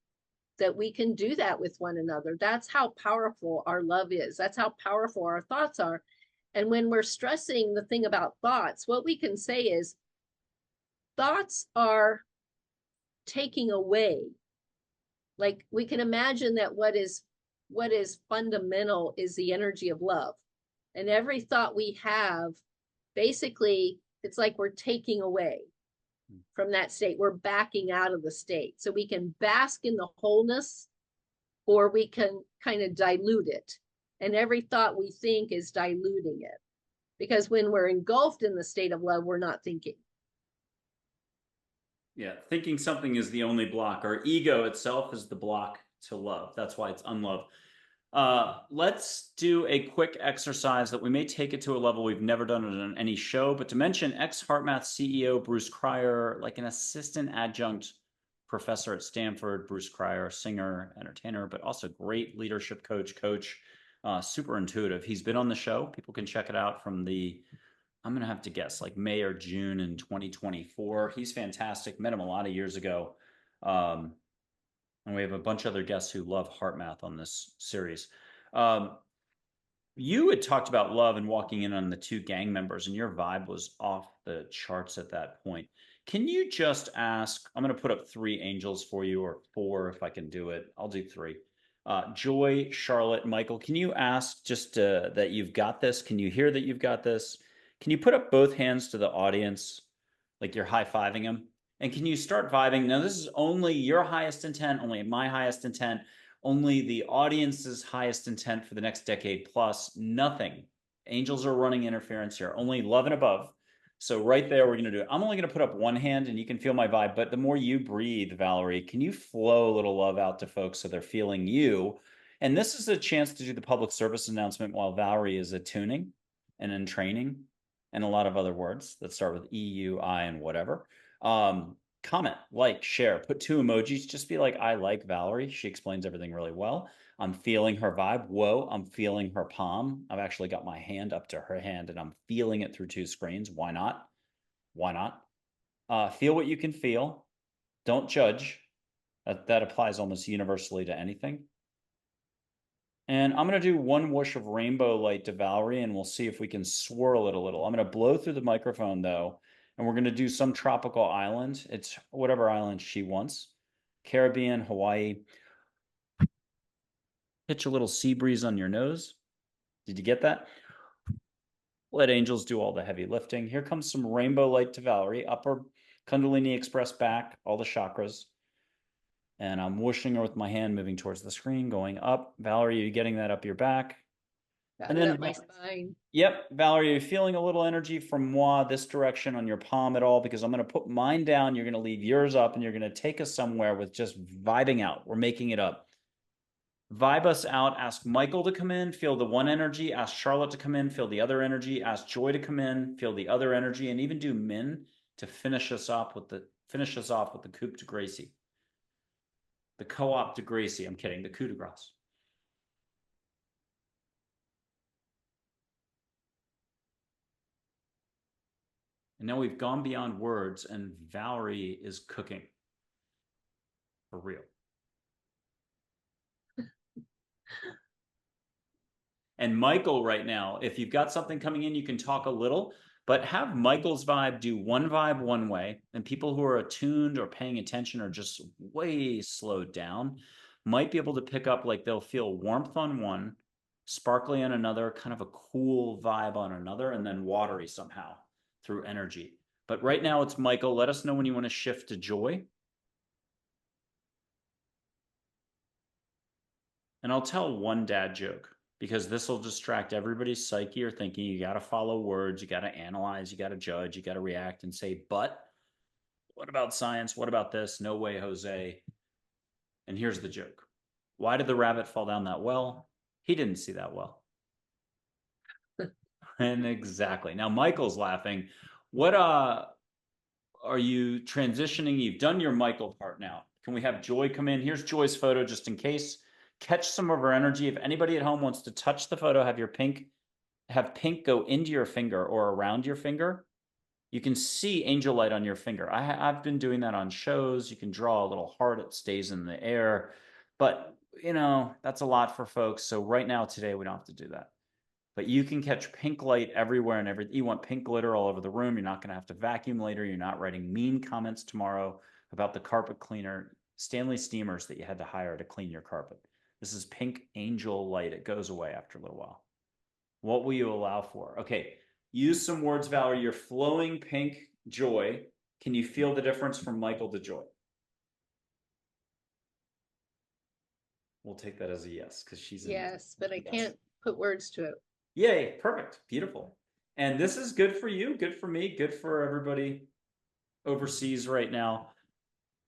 that we can do that with one another. That's how powerful our love is. That's how powerful our thoughts are. And when we're stressing the thing about thoughts, what we can say is thoughts are taking away. Like we can imagine that what is fundamental is the energy of love. And every thought we have basically it's like we're taking away from that state. We're backing out of the state. So we can bask in the wholeness, or we can kind of dilute it. And every thought we think is diluting it. Because when we're engulfed in the state of love, we're not thinking. Yeah, thinking something is the only block. Our ego itself is the block to love. That's why it's unlove. Let's do a quick exercise that we may take it to a level we've never done it on any show, but to mention ex-HeartMath CEO Bruce Cryer, like an assistant adjunct professor at Stanford, Bruce Cryer, singer, entertainer, but also great leadership coach, super intuitive. He's been on the show. People can check it out from I'm going to have to guess, like May or June in 2024. He's fantastic. Met him a lot of years ago. And we have a bunch of other guests who love HeartMath on this series. You had talked about love and walking in on the two gang members, and your vibe was off the charts at that point. Can you just ask? I'm going to put up 3 angels for you, or 4 if I can do it. I'll do 3. Joy, Charlotte, Michael, can you ask just that you've got this? Can you hear that you've got this? Can you put up both hands to the audience like you're high-fiving them? And can you start vibing? Now, this is only your highest intent, only my highest intent, only the audience's highest intent for the next decade plus. Nothing. Angels are running interference here. Only love and above. So right there, we're going to do it. I'm only going to put up one hand and you can feel my vibe. But the more you breathe, Valerie, can you flow a little love out to folks so they're feeling you? And this is a chance to do the public service announcement while Valerie is attuning and in training and a lot of other words that start with E, U, I, and whatever. Comment, like, share, put 2 emojis. Just be like, I like Valerie. She explains everything really well. I'm feeling her vibe. Whoa, I'm feeling her palm. I've actually got my hand up to her hand and I'm feeling it through 2 screens. Why not? Why not? Feel what you can feel. Don't judge. That applies almost universally to anything. And I'm going to do 1 whoosh of rainbow light to Valerie, and we'll see if we can swirl it a little. I'm going to blow through the microphone, though, and we're going to do some tropical island. It's whatever island she wants. Caribbean, Hawaii. Pitch a little sea breeze on your nose. Did you get that? Let angels do all the heavy lifting. Here comes some rainbow light to Valerie. Upper Kundalini Express back, all the chakras. And I'm whooshing her with my hand, moving towards the screen, going up. Valerie, are you getting that up your back? Got it up my spine. Yep, Valerie, are you feeling a little energy from moi this direction on your palm at all? Because I'm going to put mine down. You're going to leave yours up, and you're going to take us somewhere with just vibing out. We're making it up. Vibe us out. Ask Michael to come in, feel the one energy. Ask Charlotte to come in, feel the other energy. Ask Joy to come in, feel the other energy, and even do Min to finish us off with the coup de Gracie. The co-op de Gracie. I'm kidding. The coup de grace. And now we've gone beyond words, and Valerie is cooking. For real. And Michael right now, if you've got something coming in, you can talk a little, but have Michael's vibe do one vibe one way, and people who are attuned or paying attention or just way slowed down might be able to pick up, like they'll feel warmth on one, sparkly on another, kind of a cool vibe on another, and then watery somehow through energy. But right now it's Michael. Let us know when you want to shift to Joy. And I'll tell one dad joke, because this will distract everybody's psyche or thinking. You got to follow words, you got to analyze, you got to judge, you got to react and say, but what about science? What about this? No way, Jose. And here's the joke. Why did the rabbit fall down that well? He didn't see that well. And exactly. Now Michael's laughing. What are you transitioning? You've done your Michael part now. Can we have Joy come in? Here's Joy's photo just in case. Catch some of her energy. If anybody at home wants to touch the photo, have pink go into your finger or around your finger. You can see angel light on your finger. I've been doing that on shows. You can draw a little heart. It stays in the air. But, that's a lot for folks. So right now, today, we don't have to do that. But you can catch pink light everywhere and everything. You want pink glitter all over the room. You're not going to have to vacuum later. You're not writing mean comments tomorrow about the carpet cleaner, Stanley steamers that you had to hire to clean your carpet. This is pink angel light. It goes away after a little while. What will you allow for? Okay, Use some words, Valerie. You're flowing pink joy. Can you feel the difference from Michael to joy? We'll take that as a yes, because she's in. Yes, but I Yes. can't put words to it. Yay, perfect, beautiful. And this is good for you, good for me, good for everybody overseas right now.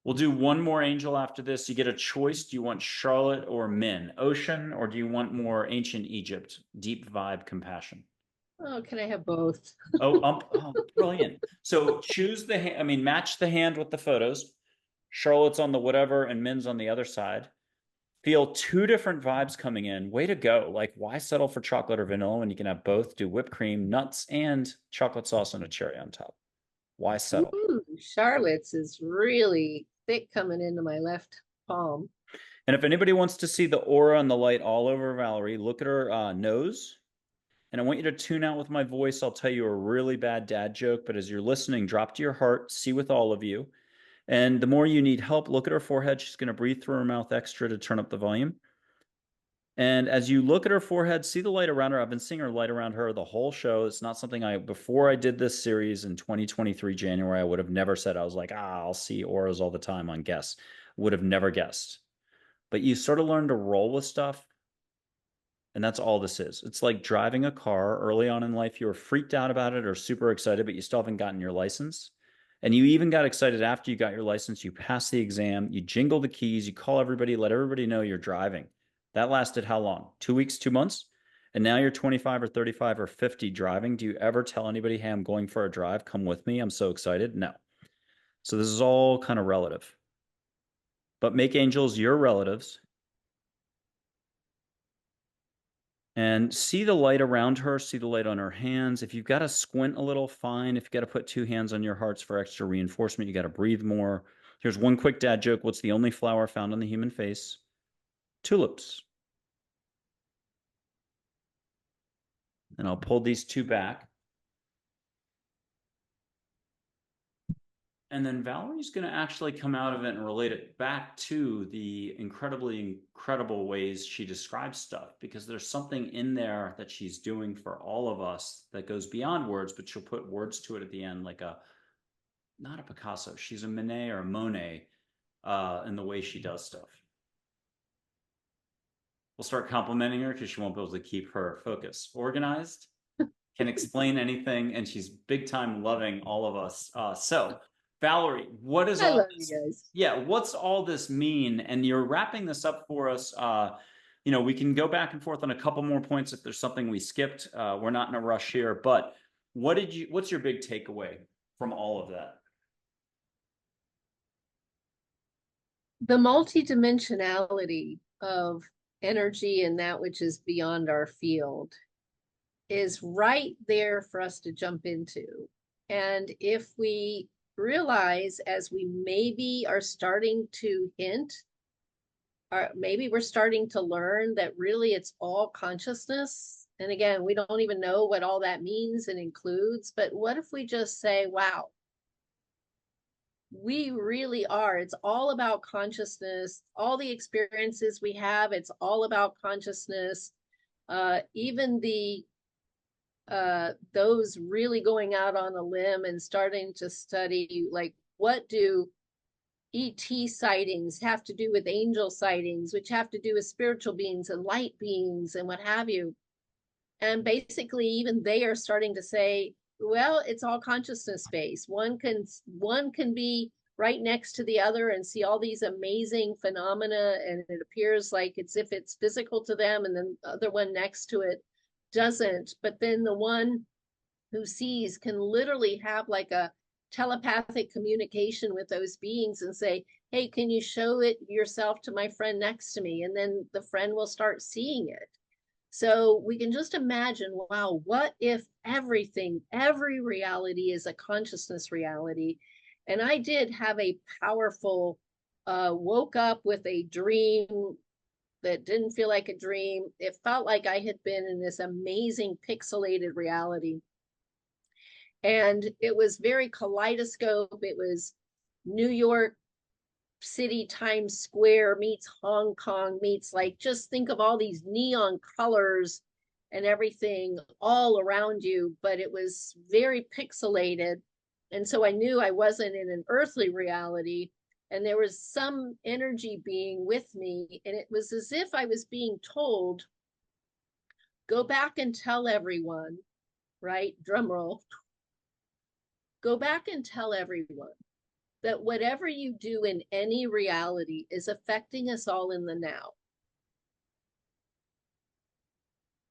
We'll do one more angel after this. You get a choice. Do you want Charlotte or Min? Ocean, or do you want more ancient Egypt? Deep vibe, compassion. Oh, can I have both? Oh, brilliant. So choose the hand, I mean, match the hand with the photos. Charlotte's on the whatever and Min's on the other side. Feel two different vibes coming in. Way to go. Like, why settle for chocolate or vanilla when you can have both? Do whipped cream, nuts, and chocolate sauce and a cherry on top. Why settle? Ooh, Charlotte's is really thick coming into my left palm. And if anybody wants to see the aura and the light all over Valerie, look at her nose. And I want you to tune out with my voice. I'll tell you a really bad dad joke, but as you're listening, drop to your heart, see with all of you. And the more you need help, look at her forehead. She's going to breathe through her mouth extra to turn up the volume. And as you look at her forehead, see the light around her. I've been seeing her light around her the whole show. It's not something before I did this series in 2023, January, I would have never said. I was like, I'll see auras all the time on guests. Would have never guessed. But you sort of learn to roll with stuff. And that's all this is. It's like driving a car early on in life. You were freaked out about it or super excited, but you still haven't gotten your license. And you even got excited after you got your license. You passed the exam, you jingle the keys, you call everybody, let everybody know you're driving. That lasted how long? 2 weeks, 2 months? And now you're 25 or 35 or 50 driving. Do you ever tell anybody, hey, I'm going for a drive? Come with me. I'm so excited. No. So this is all kind of relative. But make angels your relatives. And see the light around her, see the light on her hands. If you've got to squint a little, fine. If you've got to put two hands on your hearts for extra reinforcement, you got to breathe more. Here's one quick dad joke. What's the only flower found on the human face? Tulips. And I'll pull these two back. And then Valerie's going to actually come out of it and relate it back to the incredibly incredible ways she describes stuff, because there's something in there that she's doing for all of us that goes beyond words, but she'll put words to it at the end, like not a Picasso, she's a Manet or a Monet in the way she does stuff. We'll start complimenting her because she won't be able to keep her focus. Organized, can explain anything, and she's big time loving all of us. So Valerie, what is I all love this? you guys. Yeah, what's all this mean? And you're wrapping this up for us. We can go back and forth on a couple more points if there's something we skipped. We're not in a rush here, but what's your big takeaway from all of that? The multidimensionality of energy and that which is beyond our field is right there for us to jump into. And if we realize, as we maybe are starting to hint, or maybe we're starting to learn, that really it's all consciousness. And again, we don't even know what all that means and includes, but what if we just say, wow, we really are. It's all about consciousness. All the experiences we have, it's all about consciousness. Even those really going out on a limb and starting to study, like, what do ET sightings have to do with angel sightings, which have to do with spiritual beings and light beings and what have you. And basically, even they are starting to say, well, it's all consciousness based. One can be right next to the other and see all these amazing phenomena, and it appears like it's if it's physical to them, and then the other one next to it doesn't. But then the one who sees can literally have like a telepathic communication with those beings and say, hey, can you show it yourself to my friend next to me? And then the friend will start seeing it. So we can just imagine, wow, what if every reality is a consciousness reality? And I did have a powerful, woke up with a dream that didn't feel like a dream. It felt like I had been in this amazing pixelated reality. And it was very kaleidoscope. It was New York City, Times Square meets Hong Kong meets, like, just think of all these neon colors and everything all around you, but it was very pixelated. And so I knew I wasn't in an earthly reality, and there was some energy being with me. And it was as if I was being told, go back and tell everyone, right? Drum roll. Go back and tell everyone that whatever you do in any reality is affecting us all in the now.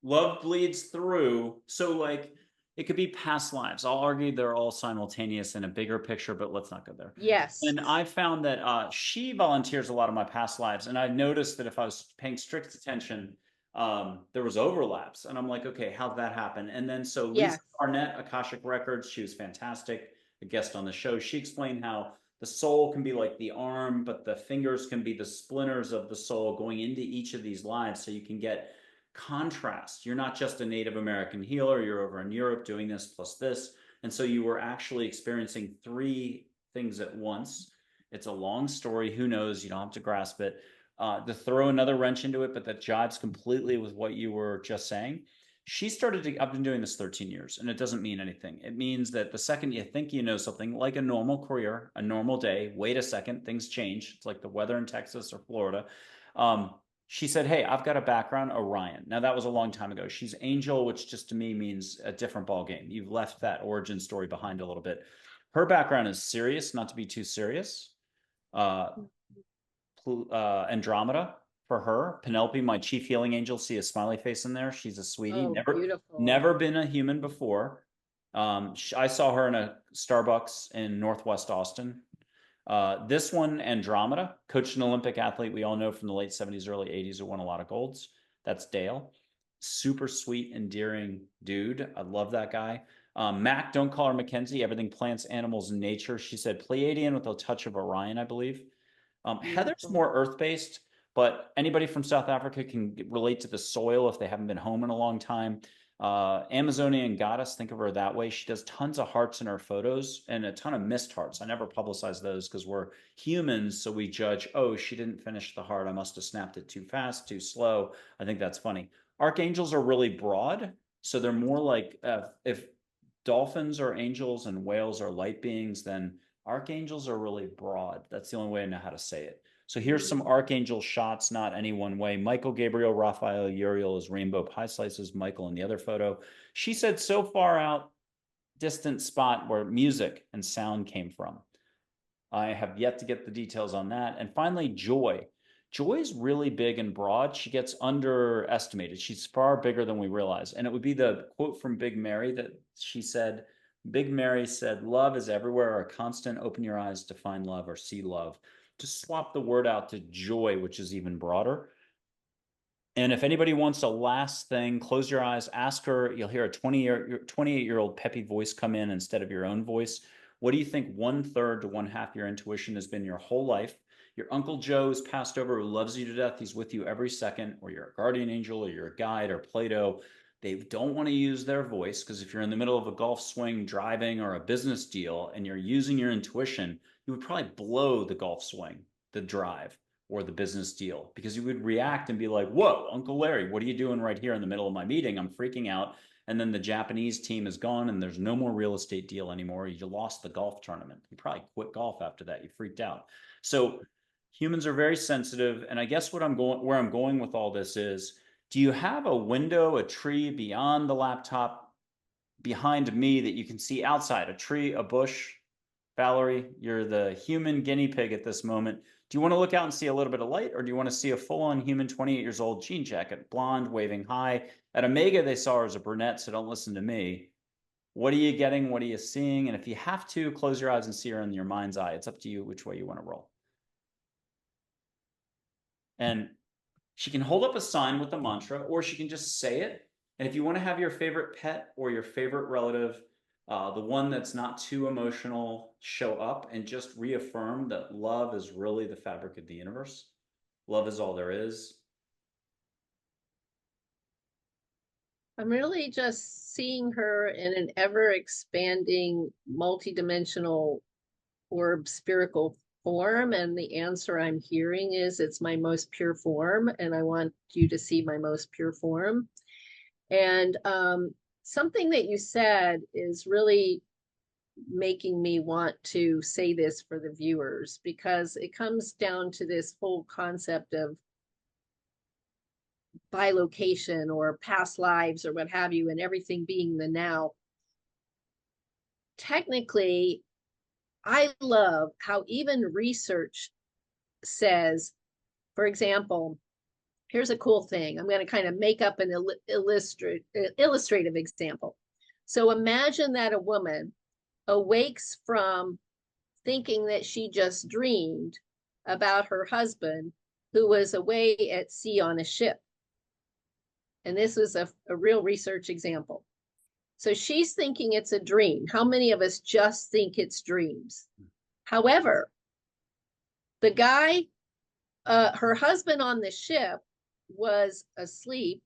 Love bleeds through. So like it could be past lives. I'll argue they're all simultaneous in a bigger picture, but let's not go there. Yes. And I found that she volunteers a lot of my past lives. And I noticed that if I was paying strict attention, there was overlaps. And I'm like, okay, how'd that happen? And then so Lisa Yes. Barnett, Akashic Records, she was fantastic, a guest on the show. She explained how the soul can be like the arm, but the fingers can be the splinters of the soul going into each of these lives. So you can get contrast. You're not just a Native American healer, you're over in Europe doing this plus this. And so you were actually experiencing three things at once. It's a long story. Who knows? You don't have to grasp it. To throw another wrench into it, but that jives completely with what you were just saying. She started to, I've been doing this 13 years, and it doesn't mean anything. It means that the second you think you know something, like a normal career, a normal day, wait a second, things change. It's like the weather in Texas or Florida. She said, hey, I've got a background, Orion. Now, that was a long time ago. She's Angel, which just to me means a different ball game. You've left that origin story behind a little bit. Her background is serious, not to be too serious. Andromeda for her. Penelope, my chief healing angel, see a smiley face in there. She's a sweetie. Oh, beautiful. Never been a human before. I saw her in a Starbucks in Northwest Austin. This one, Andromeda, coached an Olympic athlete we all know from the late 70s, early 80s who won a lot of golds. That's Dale. Super sweet, endearing dude. I love that guy. Mac, don't call her Mackenzie. Everything plants, animals, and nature. She said Pleiadian with a touch of Orion, I believe. Heather's more earth-based, but anybody from South Africa can relate to the soil if they haven't been home in a long time. Amazonian goddess, think of her that way. She does tons of hearts in her photos and a ton of missed hearts. I never publicize those because we're humans, so we judge, oh, she didn't finish the heart. I must have snapped it too fast, too slow. I think that's funny. Archangels are really broad, so they're more like if dolphins are angels and whales are light beings, then archangels are really broad. That's the only way I know how to say it. So here's some archangel shots, not any one way. Michael, Gabriel, Raphael, Uriel is rainbow pie slices. Michael in the other photo. She said so far out, distant spot where music and sound came from. I have yet to get the details on that. And finally, Joy. Joy is really big and broad. She gets underestimated. She's far bigger than we realize. And it would be the quote from Big Mary that she said, Big Mary said, love is everywhere, a constant, open your eyes to find love or see love. Just swap the word out to joy, which is even broader. And if anybody wants a last thing, close your eyes, ask her, you'll hear a 28-year-old peppy voice come in instead of your own voice. What do you think 1/3 to 1/2 your intuition has been your whole life? Your Uncle Joe is passed over who loves you to death. He's with you every second, or you're a guardian angel or you're a guide or Plato. They don't want to use their voice because if you're in the middle of a golf swing driving or a business deal and you're using your intuition, you would probably blow the golf swing, the drive, or the business deal because you would react and be like, whoa, Uncle Larry, what are you doing right here in the middle of my meeting? I'm freaking out. And then the Japanese team is gone and there's no more real estate deal anymore. You lost the golf tournament. You probably quit golf after that. You freaked out. So humans are very sensitive. And I guess where I'm going with all this is, do you have a window, a tree beyond the laptop behind me that you can see outside? A tree, a bush? Valerie, you're the human guinea pig at this moment. Do you want to look out and see a little bit of light, or do you want to see a full-on human 28 years old jean jacket, blonde, waving high? At Omega, they saw her as a brunette, so don't listen to me. What are you getting? What are you seeing? And if you have to, close your eyes and see her in your mind's eye. It's up to you which way you want to roll. And she can hold up a sign with the mantra, or she can just say it. And if you want to have your favorite pet or your favorite relative, the one that's not too emotional, show up and just reaffirm that love is really the fabric of the universe. Love is all there is. I'm really just seeing her in an ever expanding, multidimensional orb spherical form. And the answer I'm hearing is it's my most pure form. And I want you to see my most pure form. And something that you said is really making me want to say this for the viewers, because it comes down to this whole concept of bilocation or past lives or what have you, and everything being the now. Technically, I love how even research says, for example, here's a cool thing. I'm going to kind of make up an illustrative example. So imagine that a woman awakes from thinking that she just dreamed about her husband who was away at sea on a ship. And this was a real research example. So she's thinking it's a dream. How many of us just think it's dreams? However, the guy, her husband on the ship was asleep,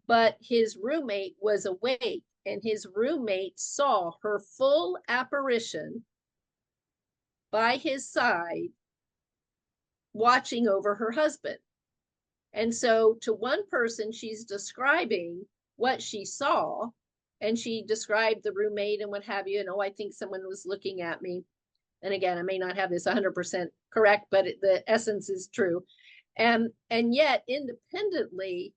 but his roommate was awake, and his roommate saw her full apparition by his side, watching over her husband. And so to one person, she's describing what she saw, and she described the roommate and what have you. And, oh, I think someone was looking at me. And again, I may not have this 100% correct, but the essence is true. And yet, independently,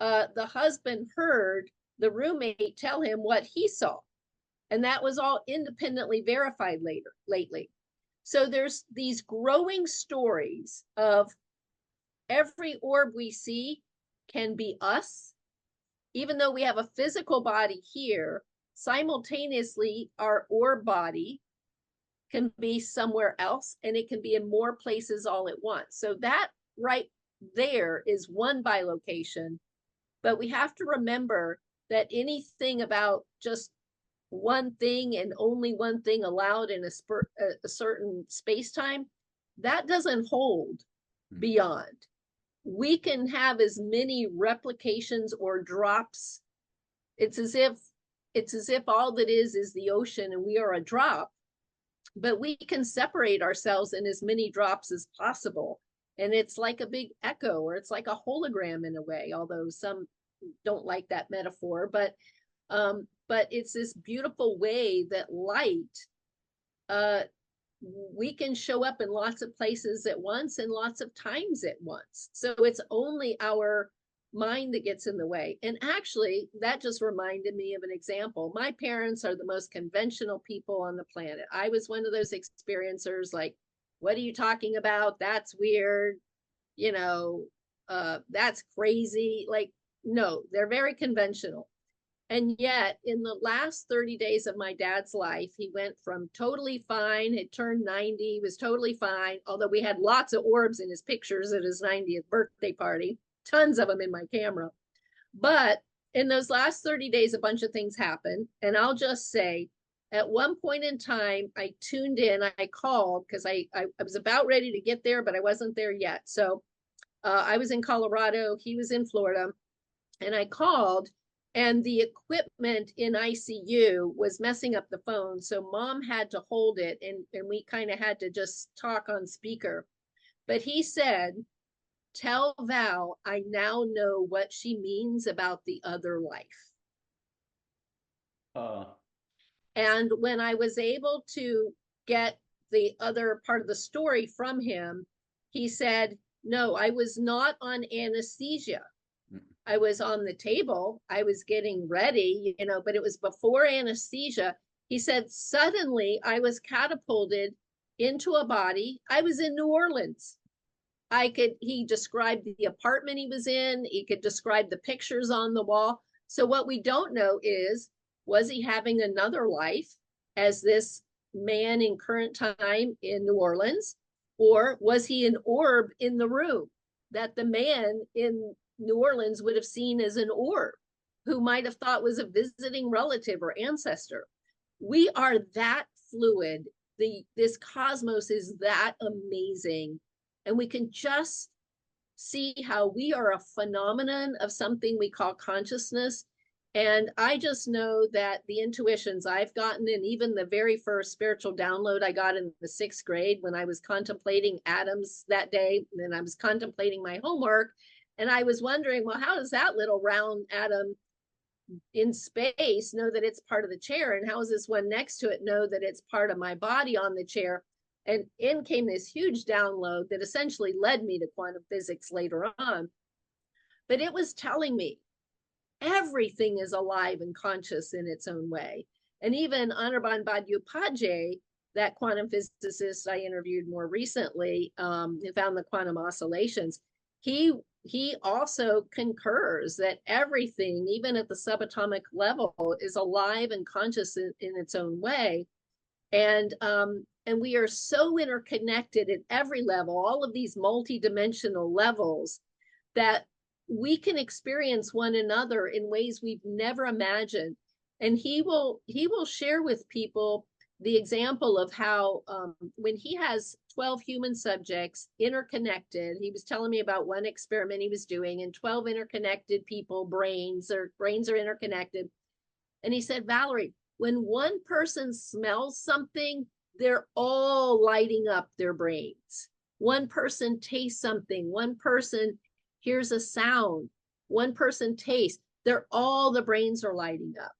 the husband heard the roommate tell him what he saw. And that was all independently verified lately. So there's these growing stories of every orb we see can be us. Even though we have a physical body here, simultaneously our orb body can be somewhere else, and it can be in more places all at once. So that right there is one bilocation. But we have to remember that anything about just one thing and only one thing allowed in a certain space-time, that doesn't hold beyond. We can have as many replications or drops. It's as if all that is the ocean and we are a drop, but we can separate ourselves in as many drops as possible. And it's like a big echo, or it's like a hologram in a way, although some don't like that metaphor, but it's this beautiful way that light, we can show up in lots of places at once and lots of times at once. So it's only our mind that gets in the way. And actually, that just reminded me of an example. My parents are the most conventional people on the planet. I was one of those experiencers, like, what are you talking about? That's weird. That's crazy. Like, no, they're very conventional. And yet, in the last 30 days of my dad's life, he went from totally fine, had turned 90, was totally fine, although we had lots of orbs in his pictures at his 90th birthday party, tons of them in my camera. But in those last 30 days, a bunch of things happened. And I'll just say, at one point in time, I tuned in, I called, because I was about ready to get there, but I wasn't there yet. So I was in Colorado, he was in Florida, and I called. And the equipment in ICU was messing up the phone. So mom had to hold it, and we kind of had to just talk on speaker. But he said, tell Val, I now know what she means about the other life. And when I was able to get the other part of the story from him, he said, no, I was not on anesthesia. I was on the table, I was getting ready, but it was before anesthesia. He said, suddenly I was catapulted into a body. I was in New Orleans. He described the apartment he was in. He could describe the pictures on the wall. So what we don't know is, was he having another life as this man in current time in New Orleans? Or was he an orb in the room that the man in New Orleans would have seen as an orb, who might have thought was a visiting relative or ancestor? We are that fluid. This cosmos is that amazing. And we can just see how we are a phenomenon of something we call consciousness. And I just know that the intuitions I've gotten, and even the very first spiritual download I got in the 6th grade when I was contemplating atoms that day, and then I was contemplating my homework, and I was wondering, well, how does that little round atom in space know that it's part of the chair, and how does this one next to it know that it's part of my body on the chair? And in came this huge download that essentially led me to quantum physics later on. But it was telling me everything is alive and conscious in its own way. And even Anirban Bhattacharya, that quantum physicist I interviewed more recently, who found the quantum oscillations, he also concurs that everything, even at the subatomic level, is alive and conscious in its own way. And we are so interconnected at every level, all of these multidimensional levels, that we can experience one another in ways we've never imagined. And he will share with people the example of how when he has 12 human subjects interconnected, he was telling me about one experiment he was doing, and 12 interconnected people, brains are interconnected. And he said, Valerie, when one person smells something, they're all lighting up their brains. One person tastes something, one person hears a sound, one person tastes, the brains are lighting up.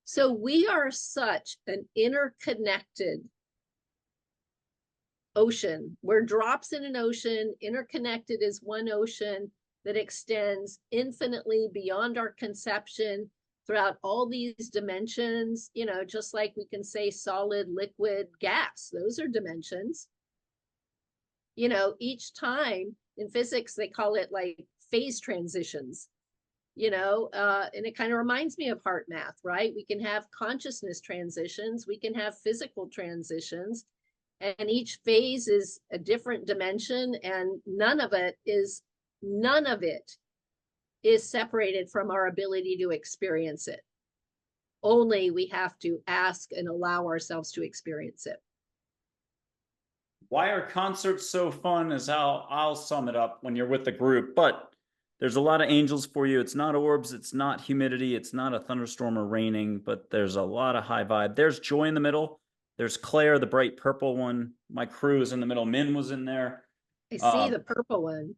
So we are such an interconnected ocean. We're drops in an ocean. Interconnected is one ocean that extends infinitely beyond our conception throughout all these dimensions, just like we can say solid, liquid, gas. Those are dimensions. Each time in physics, they call it like phase transitions. And it kind of reminds me of heart math, right? We can have consciousness transitions, we can have physical transitions, and each phase is a different dimension, and none of it is separated from our ability to experience it. Only we have to ask and allow ourselves to experience it. Why are concerts so fun is how I'll sum it up when you're with the group, but there's a lot of angels for you. It's not orbs, it's not humidity, it's not a thunderstorm or raining, but there's a lot of high vibe. There's Joy in the middle. There's Claire, the bright purple one. My crew is in the middle. Min was in there. I see the purple one.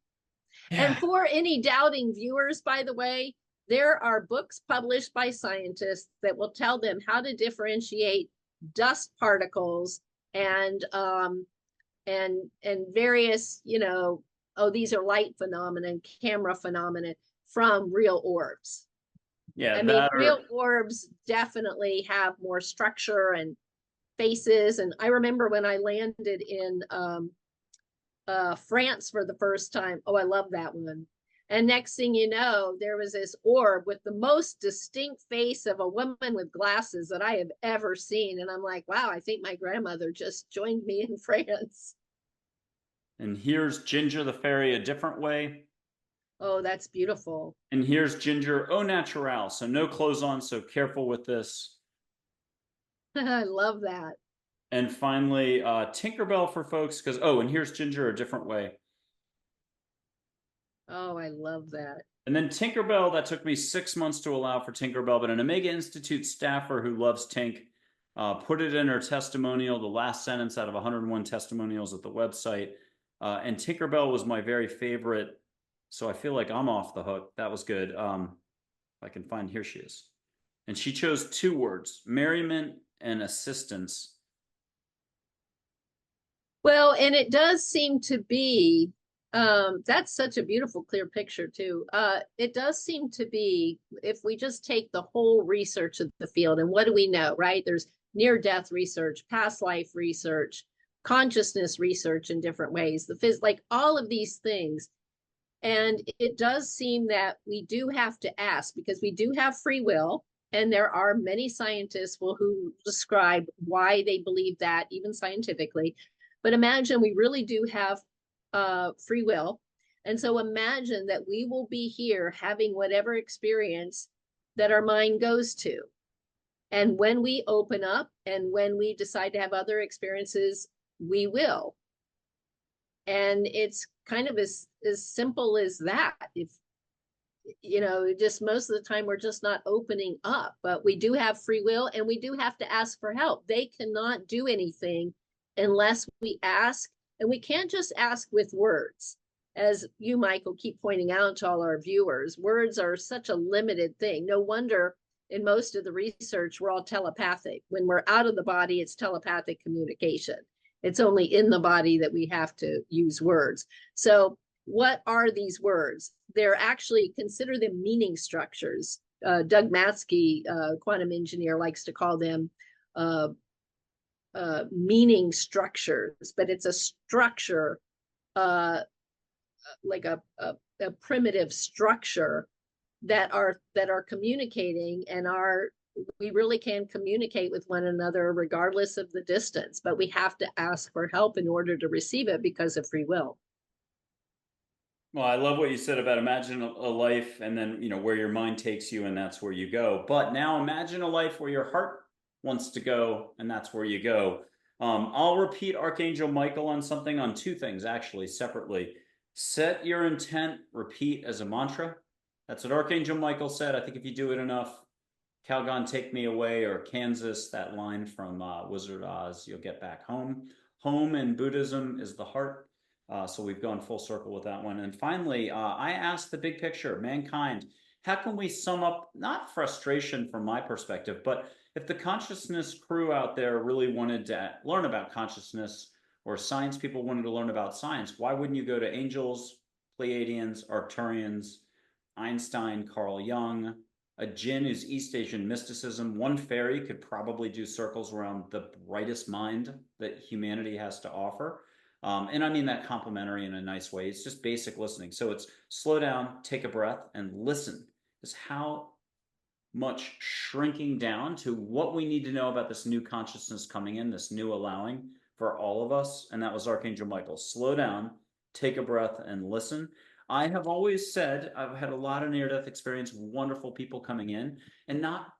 Yeah. And for any doubting viewers, by the way, there are books published by scientists that will tell them how to differentiate dust particles and various, these are light phenomena, camera phenomena, from real orbs. Yeah, I mean, real orbs definitely have more structure and faces. And I remember when I landed in France for the first time. Oh, I love that one. And next thing you know, there was this orb with the most distinct face of a woman with glasses that I have ever seen. And I'm like, wow, I think my grandmother just joined me in France. And here's Ginger the fairy a different way. Oh, that's beautiful. And here's Ginger au naturel. So no clothes on, so careful with this. I love that. And finally, Tinkerbell for folks, because, and here's Ginger a different way. Oh, I love that. And then Tinkerbell, that took me 6 months to allow for Tinkerbell, but an Omega Institute staffer who loves Tink put it in her testimonial, the last sentence out of 101 testimonials at the website. And Tinkerbell was my very favorite. So I feel like I'm off the hook. That was good. If I can find, here she is. And she chose 2 words, merriment and assistance. Well, and it does seem to be, that's such a beautiful, clear picture too. It does seem to be, if we just take the whole research of the field, and what do we know, right? There's near-death research, past life research, consciousness research in different ways, like all of these things. And it does seem that we do have to ask, because we do have free will. And there are many scientists who describe why they believe that, even scientifically. But imagine we really do have free will. And so imagine that we will be here having whatever experience that our mind goes to. And when we open up and when we decide to have other experiences, we will. And it's kind of as simple as that. If, just most of the time we're just not opening up, but we do have free will, and we do have to ask for help. They cannot do anything unless we ask, and we can't just ask with words. As you, Michael, keep pointing out to all our viewers, words are such a limited thing. No wonder in most of the research, we're all telepathic. When we're out of the body, it's telepathic communication. It's only in the body that we have to use words. So what are these words? They're actually, consider them meaning structures. Doug Matsky, quantum engineer, likes to call them meaning structures, but it's a structure, like a primitive structure that are communicating, and we really can communicate with one another regardless of the distance, but we have to ask for help in order to receive it because of free will. Well, I love what you said about imagine a life and then, where your mind takes you and that's where you go. But now imagine a life where your heart wants to go and that's where you go. I'll repeat Archangel Michael on two things, actually, separately. Set your intent, repeat as a mantra. That's what Archangel Michael said. I think if you do it enough, Calgon, take me away, or Kansas, that line from Wizard of Oz, you'll get back home. Home in Buddhism is the heart. So we've gone full circle with that one. And finally, I asked the big picture, mankind, how can we sum up, not frustration from my perspective, but if the consciousness crew out there really wanted to learn about consciousness, or science people wanted to learn about science, why wouldn't you go to angels, Pleiadians, Arcturians, Einstein, Carl Jung, a jinn is East Asian mysticism. One fairy could probably do circles around the brightest mind that humanity has to offer. And I mean that complimentary in a nice way. It's just basic listening. So it's slow down, take a breath, and listen. Is how much shrinking down to what we need to know about this new consciousness coming in, this new allowing for all of us. And that was Archangel Michael. Slow down, take a breath, and listen. I have always said, I've had a lot of near-death experience, wonderful people coming in, and not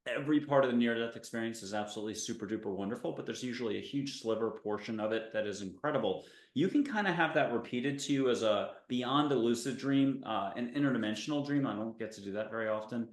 every part of the near-death experience is absolutely super duper wonderful, but there's usually a huge sliver portion of it that is incredible. You can kind of have that repeated to you as a beyond a lucid dream, an interdimensional dream. I don't get to do that very often,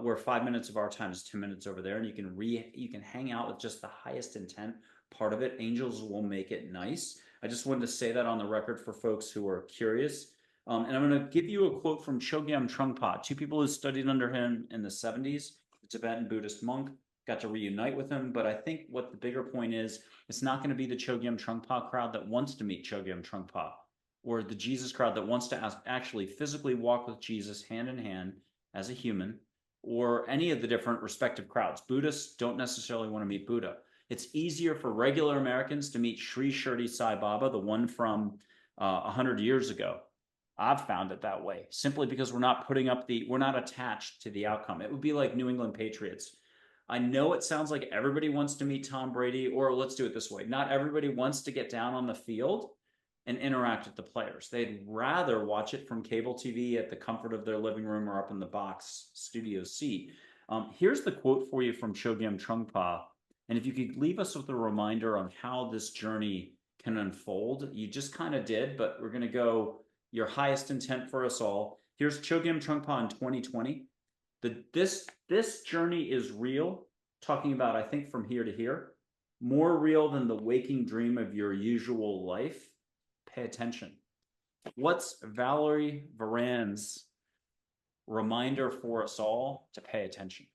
where 5 minutes of our time is 10 minutes over there, and you can hang out with just the highest intent part of it. Angels will make it nice. I just wanted to say that on the record for folks who are curious. And I'm going to give you a quote from Chogyam Trungpa, two people who studied under him in the 70s. Tibetan Buddhist monk, got to reunite with him. But I think what the bigger point is, it's not going to be the Chogyam Trungpa crowd that wants to meet Chogyam Trungpa, or the Jesus crowd that wants to actually physically walk with Jesus hand in hand as a human, or any of the different respective crowds. Buddhists don't necessarily want to meet Buddha. It's easier for regular Americans to meet Sri Shirdi Sai Baba, the one from 100 years ago. I've found it that way, simply because we're not attached to the outcome. It would be like New England Patriots. I know it sounds like everybody wants to meet Tom Brady, or let's do it this way. Not everybody wants to get down on the field and interact with the players. They'd rather watch it from cable TV at the comfort of their living room or up in the box studio seat. Here's the quote for you from Chogyam Trungpa. And if you could leave us with a reminder on how this journey can unfold, you just kind of did, but we're going to go your highest intent for us all. Here's Chogyam Trungpa in 2020. This journey is real, talking about, I think, from here to here, more real than the waking dream of your usual life. Pay attention. What's Valerie Varan's reminder for us all to pay attention?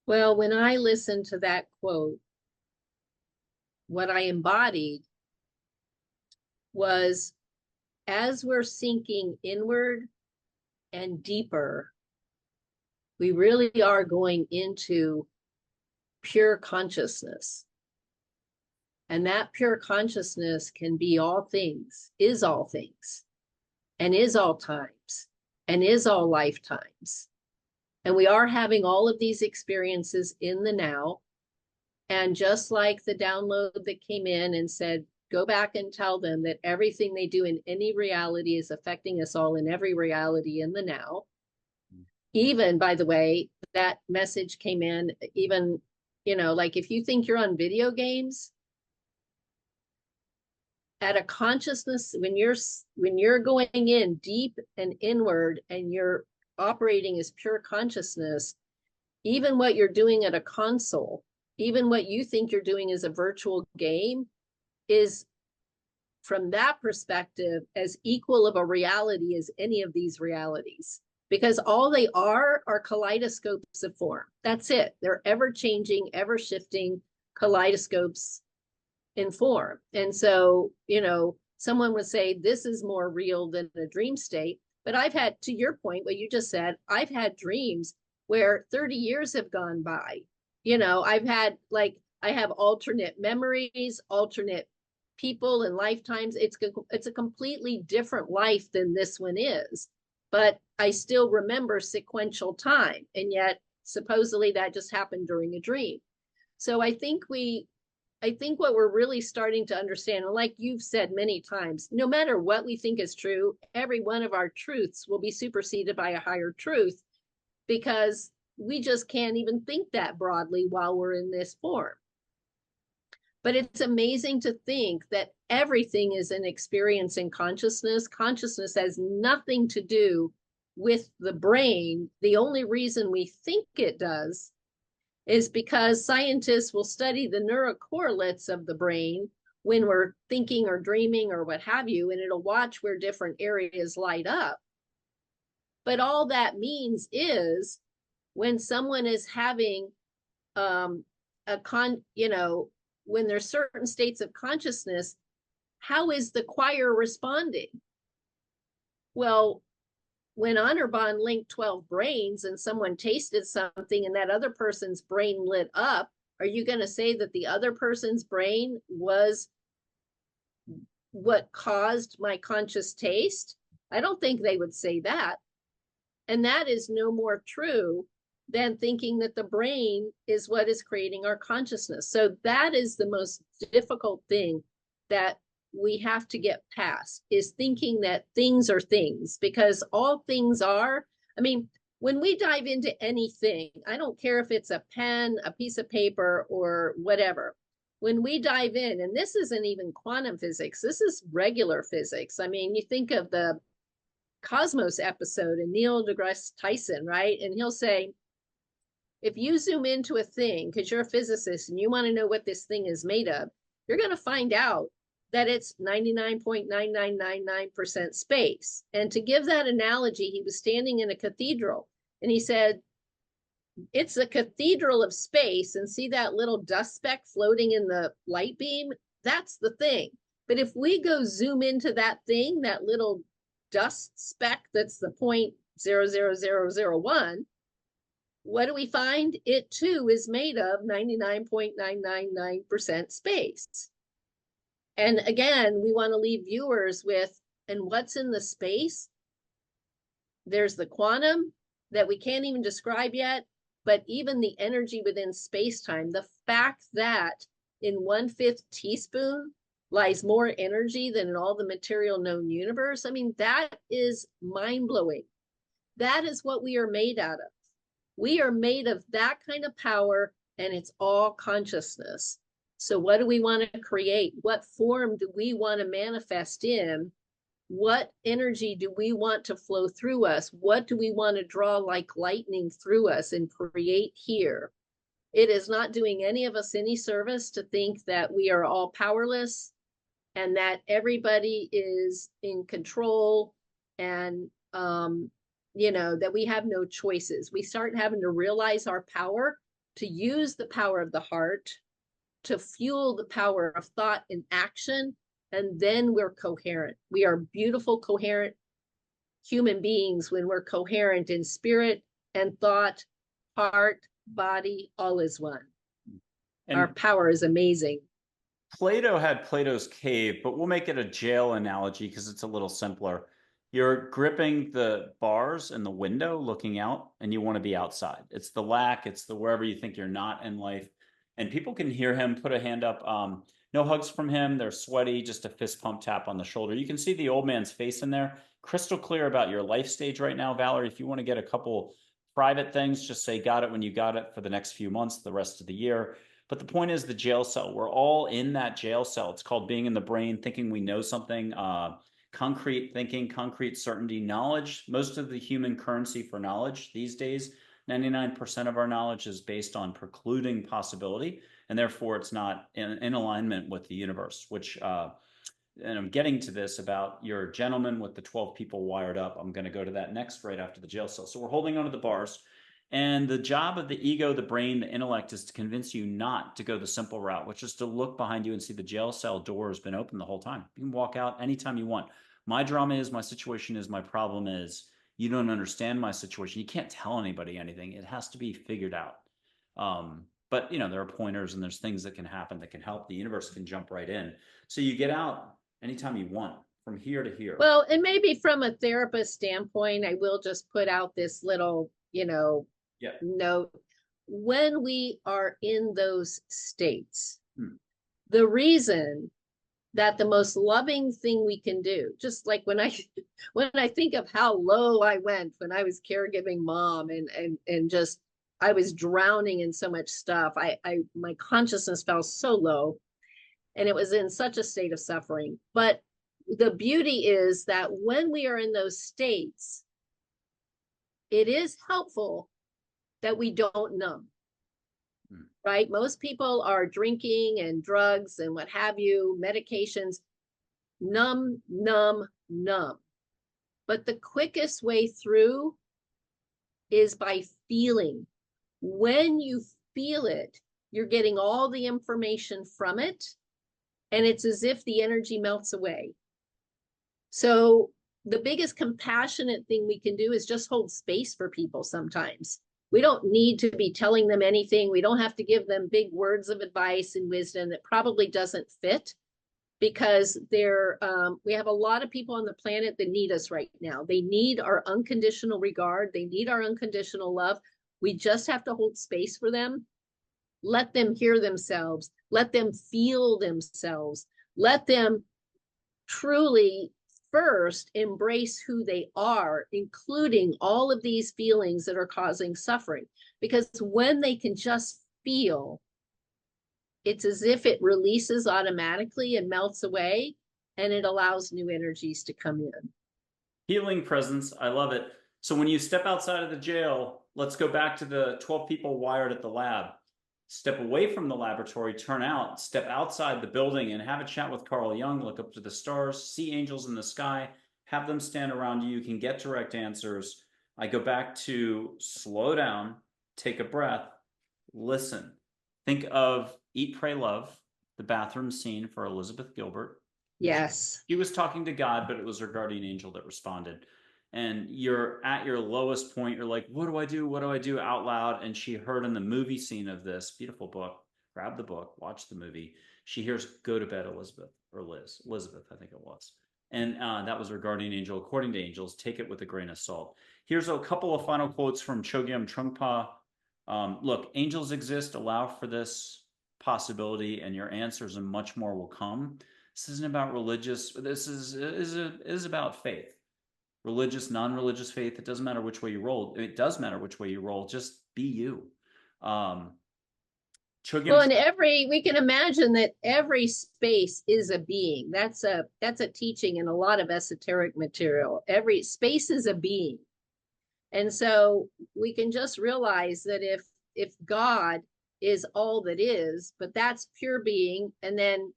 Well, when I listened to that quote, what I embodied was, as we're sinking inward and deeper, we really are going into pure consciousness. And that pure consciousness can be all things, is all things, and is all times, and is all lifetimes. And we are having all of these experiences in the now. And just like the download that came in and said, go back and tell them that everything they do in any reality is affecting us all in every reality in the now. Even, by the way, that message came in, even, like if you think you're on video games, at a consciousness, when you're going in deep and inward and you're operating as pure consciousness, even what you're doing at a console, even what you think you're doing as a virtual game, is from that perspective as equal of a reality as any of these realities. because all they are kaleidoscopes of form. That's it. They're ever changing, ever shifting kaleidoscopes in form. And so, someone would say this is more real than a dream state. But I've had, to your point, what you just said, I've had dreams where 30 years have gone by. I've had, like, I have alternate memories, alternate people and lifetimes. It's a completely different life than this one is, but I still remember sequential time, and yet supposedly that just happened during a dream. So I think what we're really starting to understand, and like you've said many times, no matter what we think is true, every one of our truths will be superseded by a higher truth, because we just can't even think that broadly while we're in this form. But it's amazing to think that everything is an experience in consciousness. Consciousness has nothing to do with the brain. The only reason we think it does is because scientists will study the neurocorrelates of the brain when we're thinking or dreaming or what have you, and it'll watch where different areas light up. But all that means is when someone is having when there's certain states of consciousness, how is the choir responding? Well, when Anirban linked 12 brains and someone tasted something and that other person's brain lit up, are you going to say that the other person's brain was what caused my conscious taste? I don't think they would say that. And that is no more true than thinking that the brain is what is creating our consciousness. So that is the most difficult thing that we have to get past, is thinking that things are things, because all things are. I mean, when we dive into anything, I don't care if it's a pen, a piece of paper, or whatever. When we dive in, and this isn't even quantum physics, this is regular physics. I mean, you think of the Cosmos episode and Neil deGrasse Tyson, right? And he'll say, if you zoom into a thing, because you're a physicist and you want to know what this thing is made of, you're going to find out that it's 99.9999% space. And to give that analogy, he was standing in a cathedral and he said, it's a cathedral of space, and see that little dust speck floating in the light beam? That's the thing. But if we go zoom into that thing, that little dust speck that's the 0.00001, what do we find? It too is made of 99.999% space. And again, we want to leave viewers with, and what's in the space? There's the quantum that we can't even describe yet, but even the energy within space-time, the fact that in 1/5 teaspoon lies more energy than in all the material known universe. I mean, that is mind-blowing. That is what we are made out of. We are made of that kind of power, and it's all consciousness. So what do we want to create? What form do we want to manifest in? What energy do we want to flow through us? What do we want to draw like lightning through us and create here? It is not doing any of us any service to think that we are all powerless and that everybody is in control, and that we have no choices. We start having to realize our power, to use the power of the heart, to fuel the power of thought and action, and then we're coherent. We are beautiful, coherent human beings when we're coherent in spirit and thought, heart, body, all is one. And our power is amazing. Plato had Plato's cave, but we'll make it a jail analogy because it's a little simpler. You're gripping the bars in the window looking out, and you want to be outside. It's the lack, it's the wherever you think you're not in life. And people can hear him put a hand up. No hugs from him. They're sweaty, just a fist pump tap on the shoulder. You can see the old man's face in there. Crystal clear about your life stage right now, Valerie. If you want to get a couple private things, just say got it when you got it for the next few months, the rest of the year. But the point is the jail cell. We're all in that jail cell. It's called being in the brain, thinking we know something. Concrete thinking, concrete certainty, knowledge. Most of the human currency for knowledge these days, 99% of our knowledge is based on precluding possibility, and therefore it's not in alignment with the universe, which and I'm getting to this about your gentleman with the 12 people wired up. I'm going to go to that next right after the jail cell. So we're holding on to the bars. And the job of the ego, the brain, the intellect is to convince you not to go the simple route, which is to look behind you and see the jail cell door has been open the whole time. You can walk out anytime you want. My drama is, my situation is, my problem is, you don't understand my situation. You can't tell anybody anything. It has to be figured out. But there are pointers and there's things that can happen that can help. The universe can jump right in. So you get out anytime you want from here to here. Well, and maybe from a therapist standpoint, I will just put out this little, note. When we are in those states, the reason that the most loving thing we can do, just like when I think of how low I went when I was caregiving mom and just I was drowning in so much stuff. My consciousness fell so low and it was in such a state of suffering. But the beauty is that when we are in those states, it is helpful that we don't numb, right? Most people are drinking and drugs and what have you, medications, numb, numb, numb. But the quickest way through is by feeling. When you feel it, you're getting all the information from it, and it's as if the energy melts away. So the biggest compassionate thing we can do is just hold space for people sometimes. We don't need to be telling them anything. We don't have to give them big words of advice and wisdom that probably doesn't fit, because we have a lot of people on the planet that need us right now. They need our unconditional regard. They need our unconditional love. We just have to hold space for them. Let them hear themselves. Let them feel themselves. Let them truly first embrace who they are, including all of these feelings that are causing suffering. Because when they can just feel, it's as if it releases automatically and melts away, and it allows new energies to come in. Healing presence. I love it. So when you step outside of the jail, let's go back to the 12 people wired at the lab. Step away from the laboratory, turn out, step outside the building and have a chat with Carl Jung, look up to the stars, see angels in the sky, have them stand around you. You can get direct answers. I go back to slow down, take a breath, listen. Think of Eat, Pray, Love, the bathroom scene for Elizabeth Gilbert. Yes. She was talking to God, but it was her guardian angel that responded. And you're at your lowest point. You're like, what do I do? What do I do out loud? And she heard in the movie scene of this beautiful book, grab the book, watch the movie. She hears, go to bed, Elizabeth, or Elizabeth, I think it was. And that was her guardian angel. According to angels, take it with a grain of salt. Here's a couple of final quotes from Chogyam Trungpa. Look, angels exist. Allow for this possibility, and your answers and much more will come. This isn't about religious. This is about faith. Religious, non-religious faith. It doesn't matter which way you roll. It does matter which way you roll. Just be you. Well, and we can imagine that every space is a being. That's a teaching in a lot of esoteric material. Every space is a being. And so we can just realize that if God is all that is, but that's pure being, and then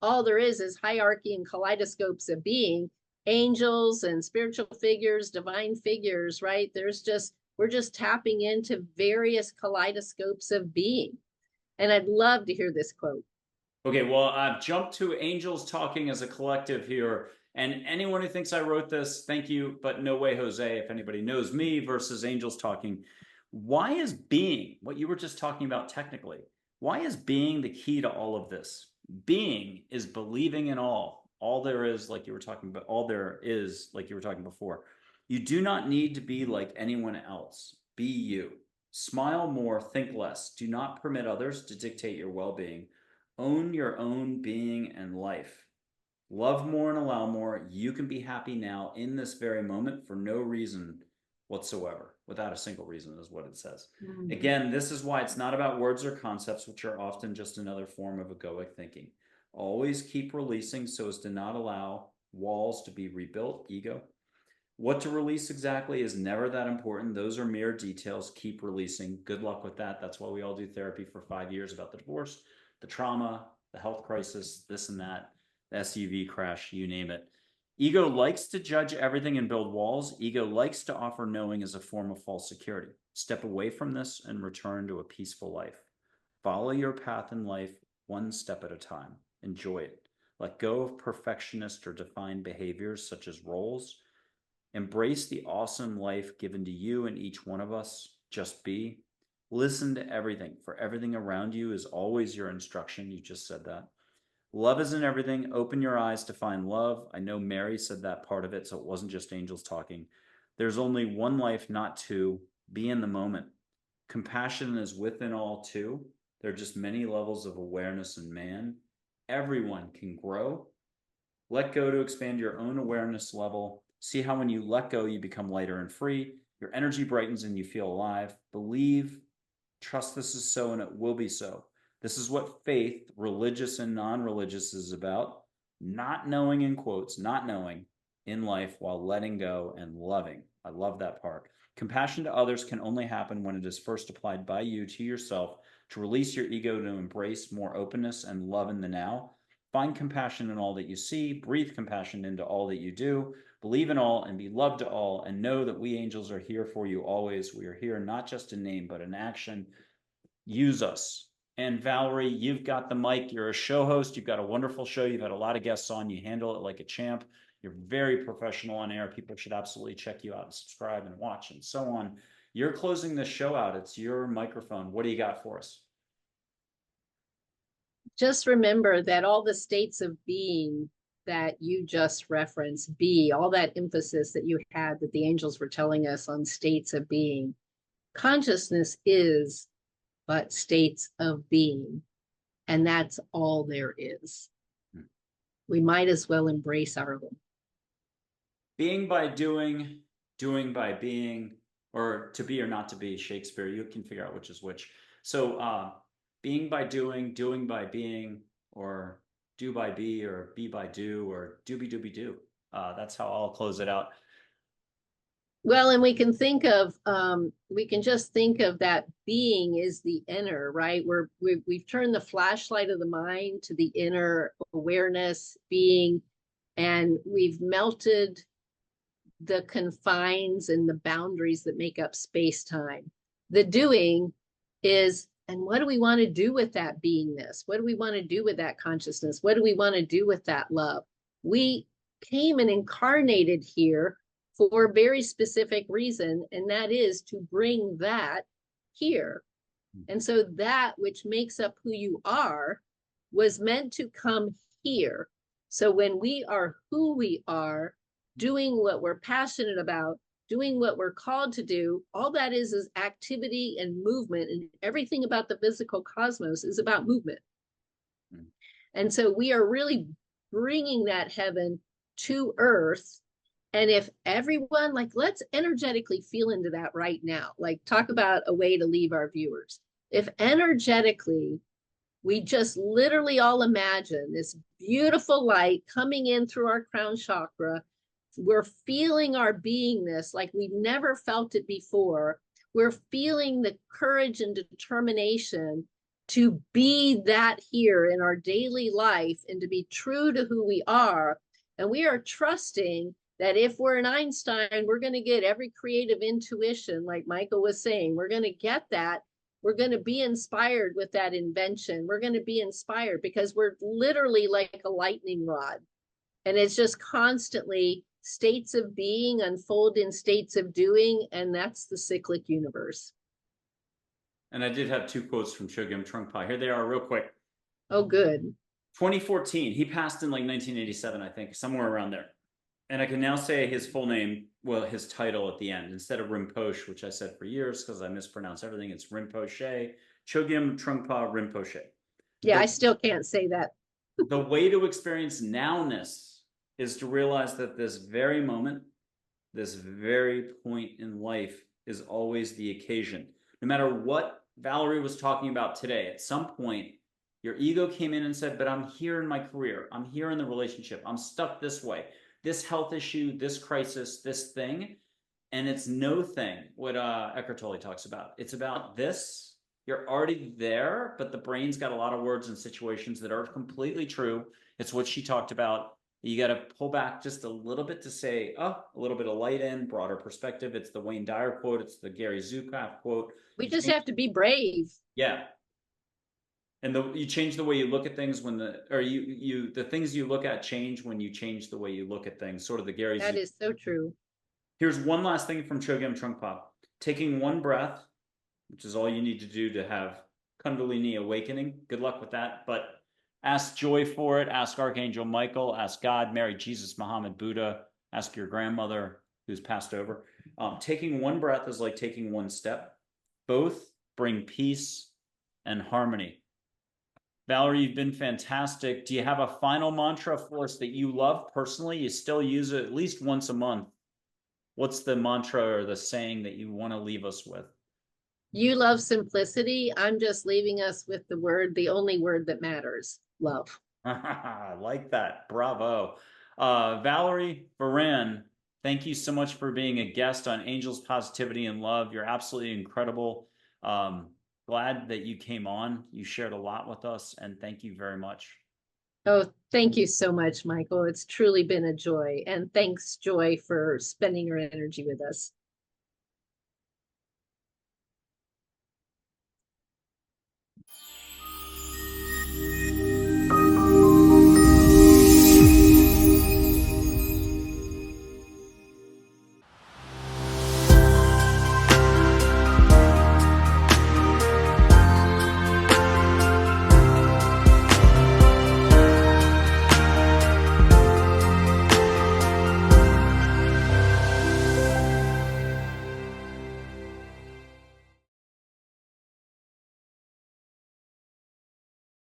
all there is hierarchy and kaleidoscopes of being, angels and spiritual figures, divine figures, right? We're just tapping into various kaleidoscopes of being. And I'd love to hear this quote. Okay, well, I've jumped to angels talking as a collective here. And anyone who thinks I wrote this, thank you, but no way, Jose, if anybody knows me versus angels talking. Why is being, what you were just talking about technically, why is being the key to all of this? Being is believing in all there is, like you were talking about, all there is, like you were talking before. You do not need to be like anyone else. Be you. Smile more, think less. Do not permit others to dictate your well-being. Own your own being and life. Love more and allow more. You can be happy now in this very moment for no reason whatsoever, without a single reason is what it says. Mm-hmm. Again, this is why it's not about words or concepts, which are often just another form of egoic thinking. Always keep releasing so as to not allow walls to be rebuilt, ego. What to release exactly is never that important. Those are mere details. Keep releasing. Good luck with that. That's why we all do therapy for 5 years about the divorce, the trauma, the health crisis, this and that. SUV crash, you name it. Ego likes to judge everything and build walls. Ego likes to offer knowing as a form of false security. Step away from this and return to a peaceful life. Follow your path in life one step at a time. Enjoy it. Let go of perfectionist or defined behaviors such as roles. Embrace the awesome life given to you and each one of us. Just be. Listen to everything, for everything around you is always your instruction. You just said that. Love isn't everything. Open your eyes to find love. I know Mary said that part of it, so it wasn't just angels talking. There's only one life, not two. Be in the moment. Compassion is within all too. There are just many levels of awareness in man. Everyone can grow. Let go to expand your own awareness level. See how when you let go, you become lighter and free. Your energy brightens and you feel alive. Believe, trust this is so and it will be so. This is what faith, religious and non-religious, is about. Not knowing, in quotes, not knowing in life while letting go and loving. I love that part. Compassion to others can only happen when it is first applied by you to yourself to release your ego to embrace more openness and love in the now. Find compassion in all that you see. Breathe compassion into all that you do. Believe in all and be loved to all, and know that we angels are here for you always. We are here not just in name, but in action. Use us. And Valerie, you've got the mic. You're a show host. You've got a wonderful show. You've had a lot of guests on. You handle it like a champ. You're very professional on air. People should absolutely check you out and subscribe and watch and so on. You're closing the show out. It's your microphone. What do you got for us? Just remember that all the states of being that you just referenced, all that emphasis that you had that the angels were telling us on states of being, consciousness is but states of being. And that's all there is. We might as well embrace our own. Being by doing, doing by being, or to be or not to be, Shakespeare, you can figure out which is which. So being by doing by being, or do by be, or be by do, or doobie doobie do. That's how I'll close it out. Well, and we can think of, we can just think of that being is the inner, right? We've turned the flashlight of the mind to the inner awareness being, and we've melted the confines and the boundaries that make up space-time. The doing is, and what do we want to do with that beingness? What do we want to do with that consciousness? What do we want to do with that love? We came and incarnated here for a very specific reason, and that is to bring that here. And so that which makes up who you are was meant to come here. So when we are who we are, doing what we're passionate about, doing what we're called to do, all that is activity and movement, and everything about the physical cosmos is about movement. And so we are really bringing that heaven to earth. And if everyone, like, let's energetically feel into that right now, like talk about a way to leave our viewers. If energetically, we just literally all imagine this beautiful light coming in through our crown chakra, we're feeling our beingness like we've never felt it before. We're feeling the courage and determination to be that here in our daily life and to be true to who we are. And we are trusting that if we're an Einstein, we're going to get every creative intuition, like Michael was saying. We're going to get that. We're going to be inspired with that invention. We're going to be inspired because we're literally like a lightning rod. And it's just constantly states of being unfold in states of doing, and that's the cyclic universe. And I did have two quotes from Chogyam Trungpa. Here they are real quick. Oh, good. 2014, he passed in like 1987, I think, somewhere around there. And I can now say his full name, well, his title at the end, instead of Rinpoche, which I said for years because I mispronounce everything, it's Rinpoche, Chogyam Trungpa Rinpoche. Yeah, I still can't say that. The way to experience nowness is to realize that this very moment, this very point in life is always the occasion. No matter what Valerie was talking about today, at some point, your ego came in and said, but I'm here in my career. I'm here in the relationship. I'm stuck this way. This health issue, this crisis, this thing. And it's no thing, what Eckhart Tolle talks about. It's about this You're already there, but the brain's got a lot of words and situations that are completely true. It's what she talked about. You got to pull back just a little bit to say, oh, a little bit of light in, broader perspective. It's the Wayne Dyer quote. It's the Gary Zukav quote. We just have to be brave. Yeah. And you change the way you look at things when the things you look at change when you change the way you look at things. Sort of the Gary That Zukav. is so true. Here's one last thing from Chogyam Trungpa. Taking one breath, which is all you need to do to have Kundalini awakening. Good luck with that. But ask Joy for it. Ask Archangel Michael. Ask God, Mary, Jesus, Muhammad, Buddha. Ask your grandmother who's passed over. Taking one breath is like taking one step. Both bring peace and harmony. Valerie, you've been fantastic. Do you have a final mantra for us that you love personally? You still use it at least once a month. What's the mantra or the saying that you want to leave us with? You love simplicity. I'm just leaving us with the only word that matters, love. I like that. Bravo. Valerie Varan, thank you so much for being a guest on Angels, Positivity, and Love. You're absolutely incredible. Glad that you came on. You shared a lot with us, and thank you very much. Oh, thank you so much, Michael. It's truly been a joy. And thanks, Joy, for spending your energy with us.